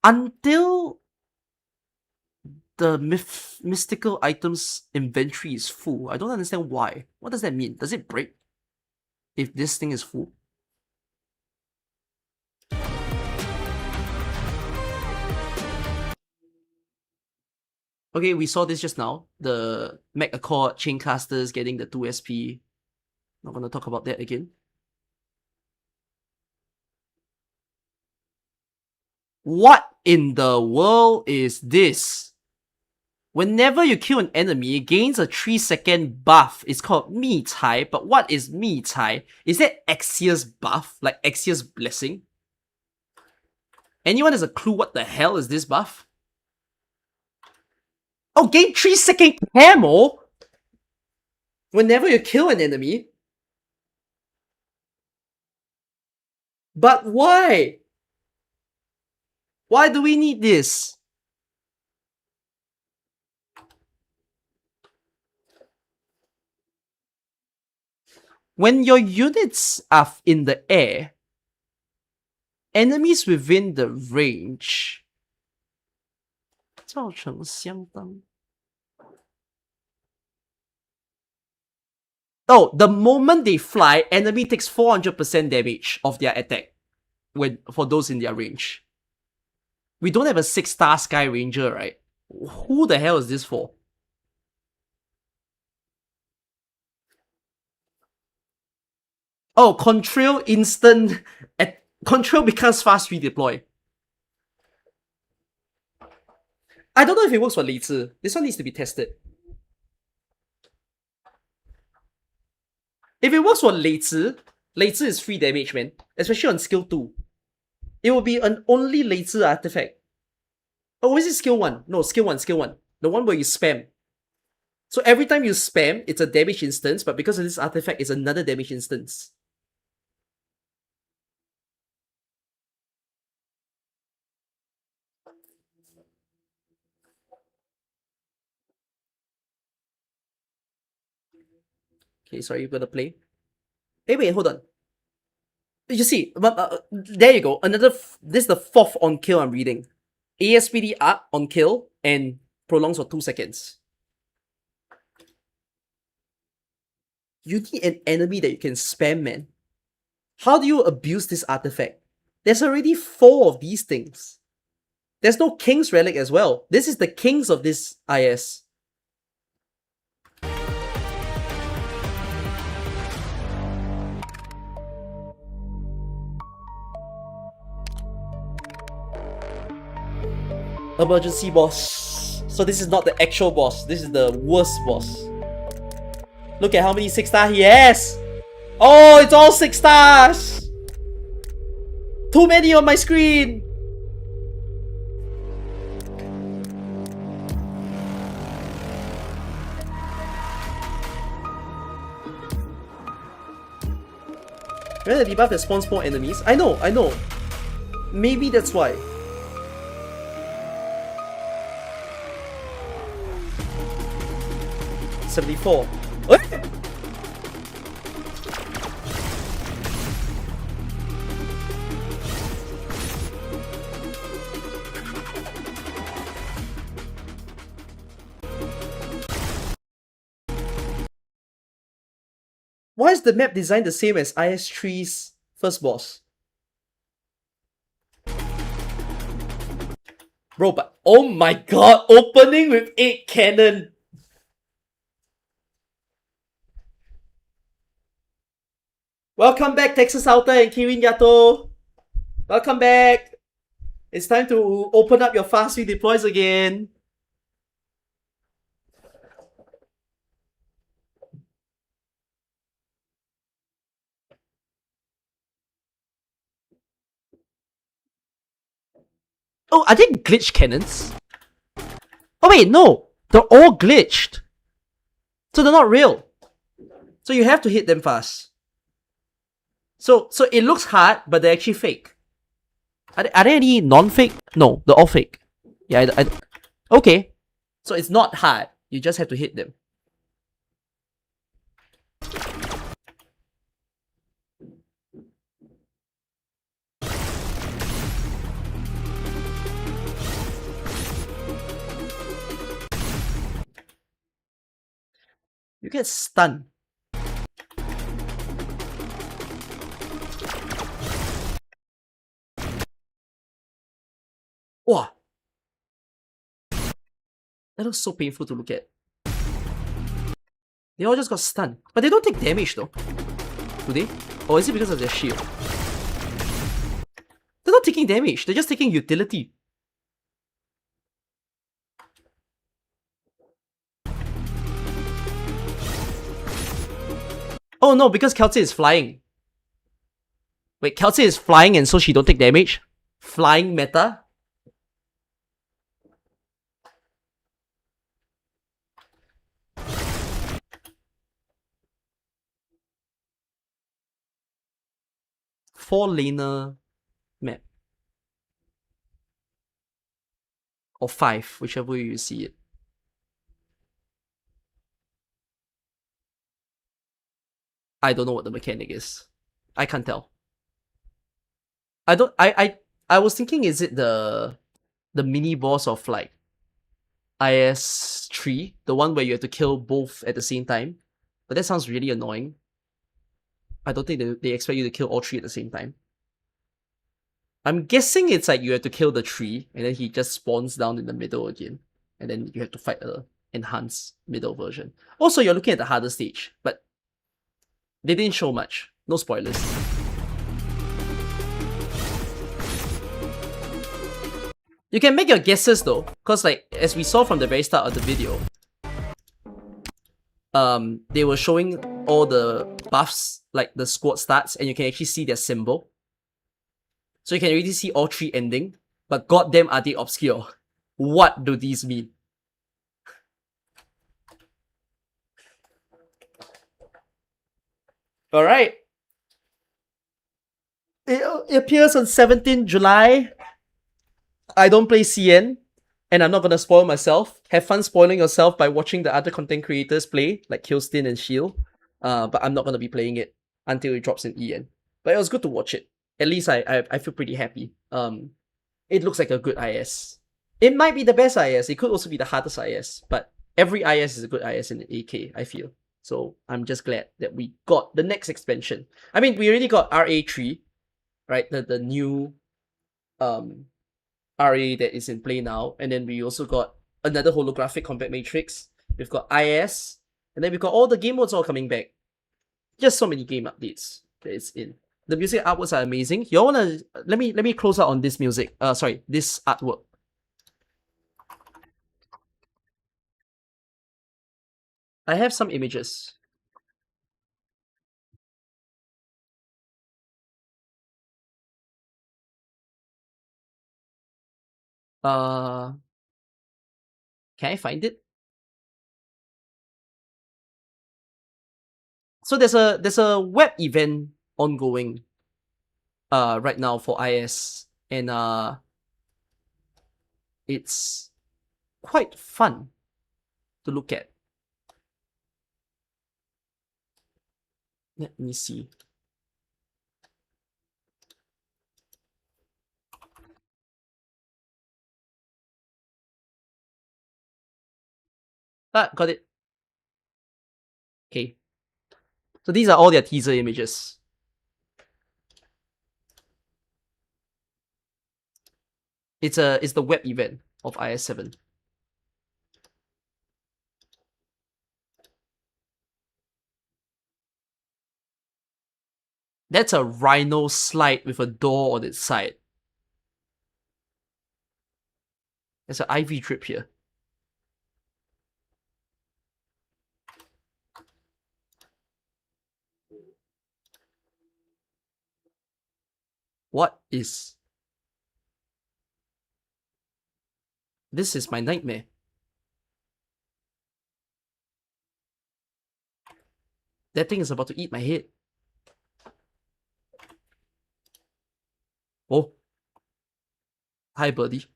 A: until the mystical items inventory is full. I don't understand why. What does that mean? Does it break if this thing is full? Okay, we saw this just now. The Mech Accord Chaincasters getting the 2 SP. Not gonna talk about that again. What in the world is this? Whenever you kill an enemy, it gains a 3-second buff. It's called Mi Cai, but what is Mi Cai? Is that Axia's buff? Like Axia's blessing? Anyone has a clue what the hell is this buff? Oh, gain 3-second camo? Whenever you kill an enemy? But why? Why do we need this? When your units are in the air, enemies within the range. 造成相当. Oh, the moment they fly, enemy takes 400% damage of their attack for those in their range. We don't have a 6-star Sky Ranger, right? Who the hell is this for? Oh, Contrail instant... Contrail becomes fast redeploy. I don't know if it works for Lei Zi. This one needs to be tested. If it works for Lei Zi is free damage, man. Especially on skill 2. It will be an only Lei Zi artifact. Oh, is it skill 1? No, skill 1. The one where you spam. So every time you spam, it's a damage instance, but because of this artifact, it's another damage instance. Okay, sorry, you're gonna play. Hey, wait, hold on. You see, there you go. This is the 4th on kill I'm reading. ASPD up on kill and prolongs for 2 seconds. You need an enemy that you can spam, man. How do you abuse this artifact? There's already 4 of these things. There's no King's Relic as well. This is the Kings of this IS. Emergency boss. So this is not the actual boss. This is the worst boss. Look at how many 6-star he has. Oh, it's all 6 stars. Too many on my screen. Remember the debuff that spawns more enemies? I know. Maybe that's why. $74. What? Why is the map designed the same as IS-3's first boss? Bro, but oh my god, opening with 8 cannon. Welcome back, Texas Outer and Kirin Yato. Welcome back. It's time to open up your fast redeploys again. Oh, are they glitch cannons? Oh wait, no. They're all glitched. So they're not real. So you have to hit them fast. So it looks hard, but they're actually fake. Are there any non-fake? No, they're all fake. Yeah, okay. So it's not hard. You just have to hit them. You get stunned. Wow. That looks so painful to look at. They all just got stunned. But they don't take damage though. Do they? Or is it because of their shield? They're not taking damage. They're just taking utility. Oh no, because Kelce is flying. Wait, Kelce is flying and so she don't take damage? Flying meta? Four-laner map. Or 5, whichever way you see it. I don't know what the mechanic is. I can't tell. I was thinking, is it the mini boss of like IS-3, the one where you have to kill both at the same time? But that sounds really annoying. I don't think they expect you to kill all 3 at the same time. I'm guessing it's like you have to kill the tree and then he just spawns down in the middle again. And then you have to fight the enhanced middle version. Also, you're looking at the harder stage, but they didn't show much. No spoilers. You can make your guesses though, because like, as we saw from the very start of the video, they were showing all the buffs, like the squad stats, and you can actually see their symbol. So you can already see all 3 ending, but goddamn are they obscure. What do these mean? Alright. It appears on 17th July. I don't play CN, and I'm not gonna spoil myself. Have fun spoiling yourself by watching the other content creators play, like Killstin and Shield. But I'm not gonna be playing it until it drops in EN. But it was good to watch it. At least I feel pretty happy. It looks like a good IS. It might be the best IS. It could also be the hardest IS. But every IS is a good IS in the AK, I feel. So I'm just glad that we got the next expansion. I mean, we already got RA3, right? The new RA that is in play now, and then we also got another holographic combat matrix. We've got IS, and then we've got all the game modes all coming back. Just so many game updates that is in. The music artworks are amazing. Y'all wanna let me close out on this music. Sorry, this artwork. I have some images. Can I find it? So there's a web event ongoing right now for IS, and it's quite fun to look at. Let me see. Got it. Okay. So these are all their teaser images. It's the web event of IS7. That's a rhino slide with a door on its side. There's an IV drip here. What is... This is my nightmare. That thing is about to eat my head. Oh. Hi, birdie.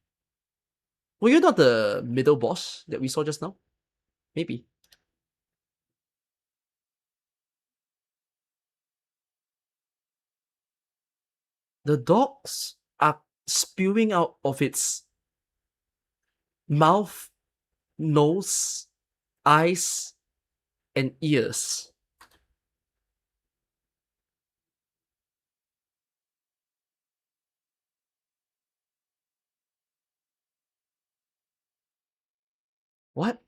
A: Were you not the middle boss that we saw just now? Maybe. The dogs are spewing out of its mouth, nose, eyes, and ears. What?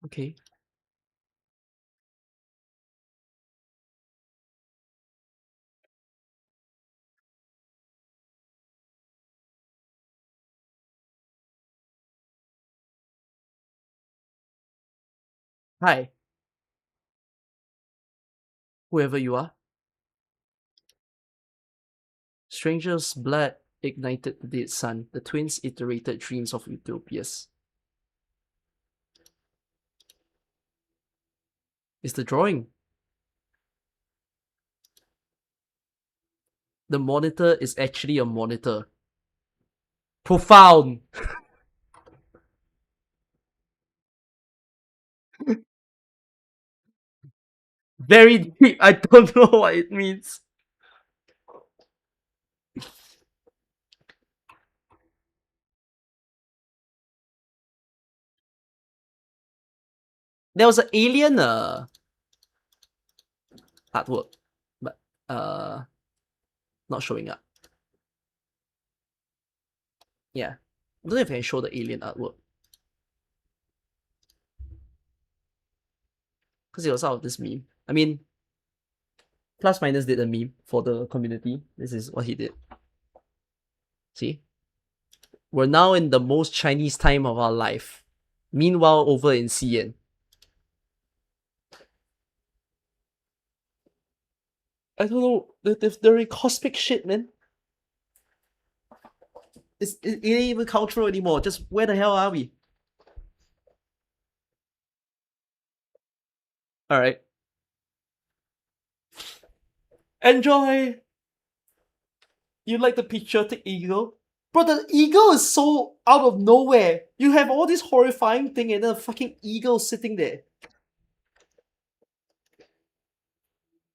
A: Okay. Hi. Whoever you are. Stranger's blood ignited the dead sun. The twins iterated dreams of utopias. It's the drawing. The monitor is actually a monitor. Profound. Very deep. I don't know what it means. There was an alien artwork, but not showing up. Yeah. I don't know if I can show the alien artwork. Because it was out of this meme. I mean, Plus Minus did a meme for the community. This is what he did. See? We're now in the most Chinese time of our life. Meanwhile, over in CN. I don't know. They're in cosmic shit, man. It ain't even cultural anymore. Just where the hell are we? Alright. Enjoy! You like the patriotic eagle? Bro, the eagle is so out of nowhere. You have all this horrifying thing and then a fucking eagle sitting there.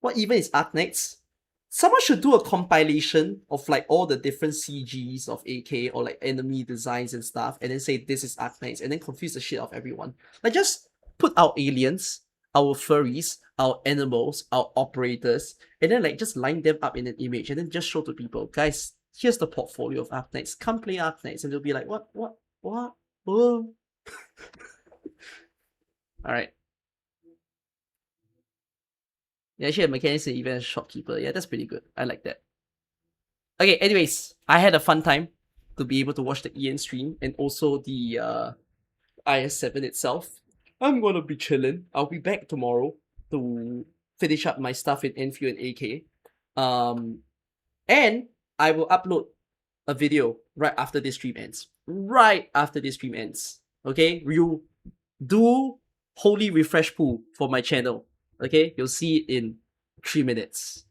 A: What even is Arknights? Someone should do a compilation of like all the different CGs of AK or like enemy designs and stuff, and then say this is Arknights, and then confuse the shit out of everyone. Like just put our aliens, our furries, our animals, our operators, and then like just line them up in an image, and then just show to people, guys, here's the portfolio of Arknights. Come play Arknights, and they'll be like, what? Oh. Alright. Yeah, actually a mechanics and event shopkeeper. Yeah, that's pretty good. I like that. Okay, anyways, I had a fun time to be able to watch the Ian stream and also the IS-7 itself. I'm gonna be chilling. I'll be back tomorrow to finish up my stuff in Enfield and AK. And I will upload a video right after this stream ends. Right after this stream ends. Okay? You do holy refresh pool for my channel. Okay? You'll see it in 3 minutes.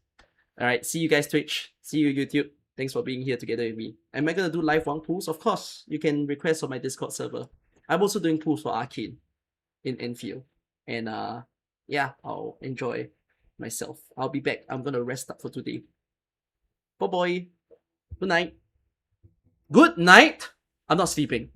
A: Alright, see you guys Twitch. See you YouTube. Thanks for being here together with me. Am I gonna do live one pools? Of course. You can request on my Discord server. I'm also doing pools for Arcane in Enfield. And yeah, I'll enjoy myself. I'll be back. I'm gonna rest up for today. Bye-bye. Good night. Good night? I'm not sleeping.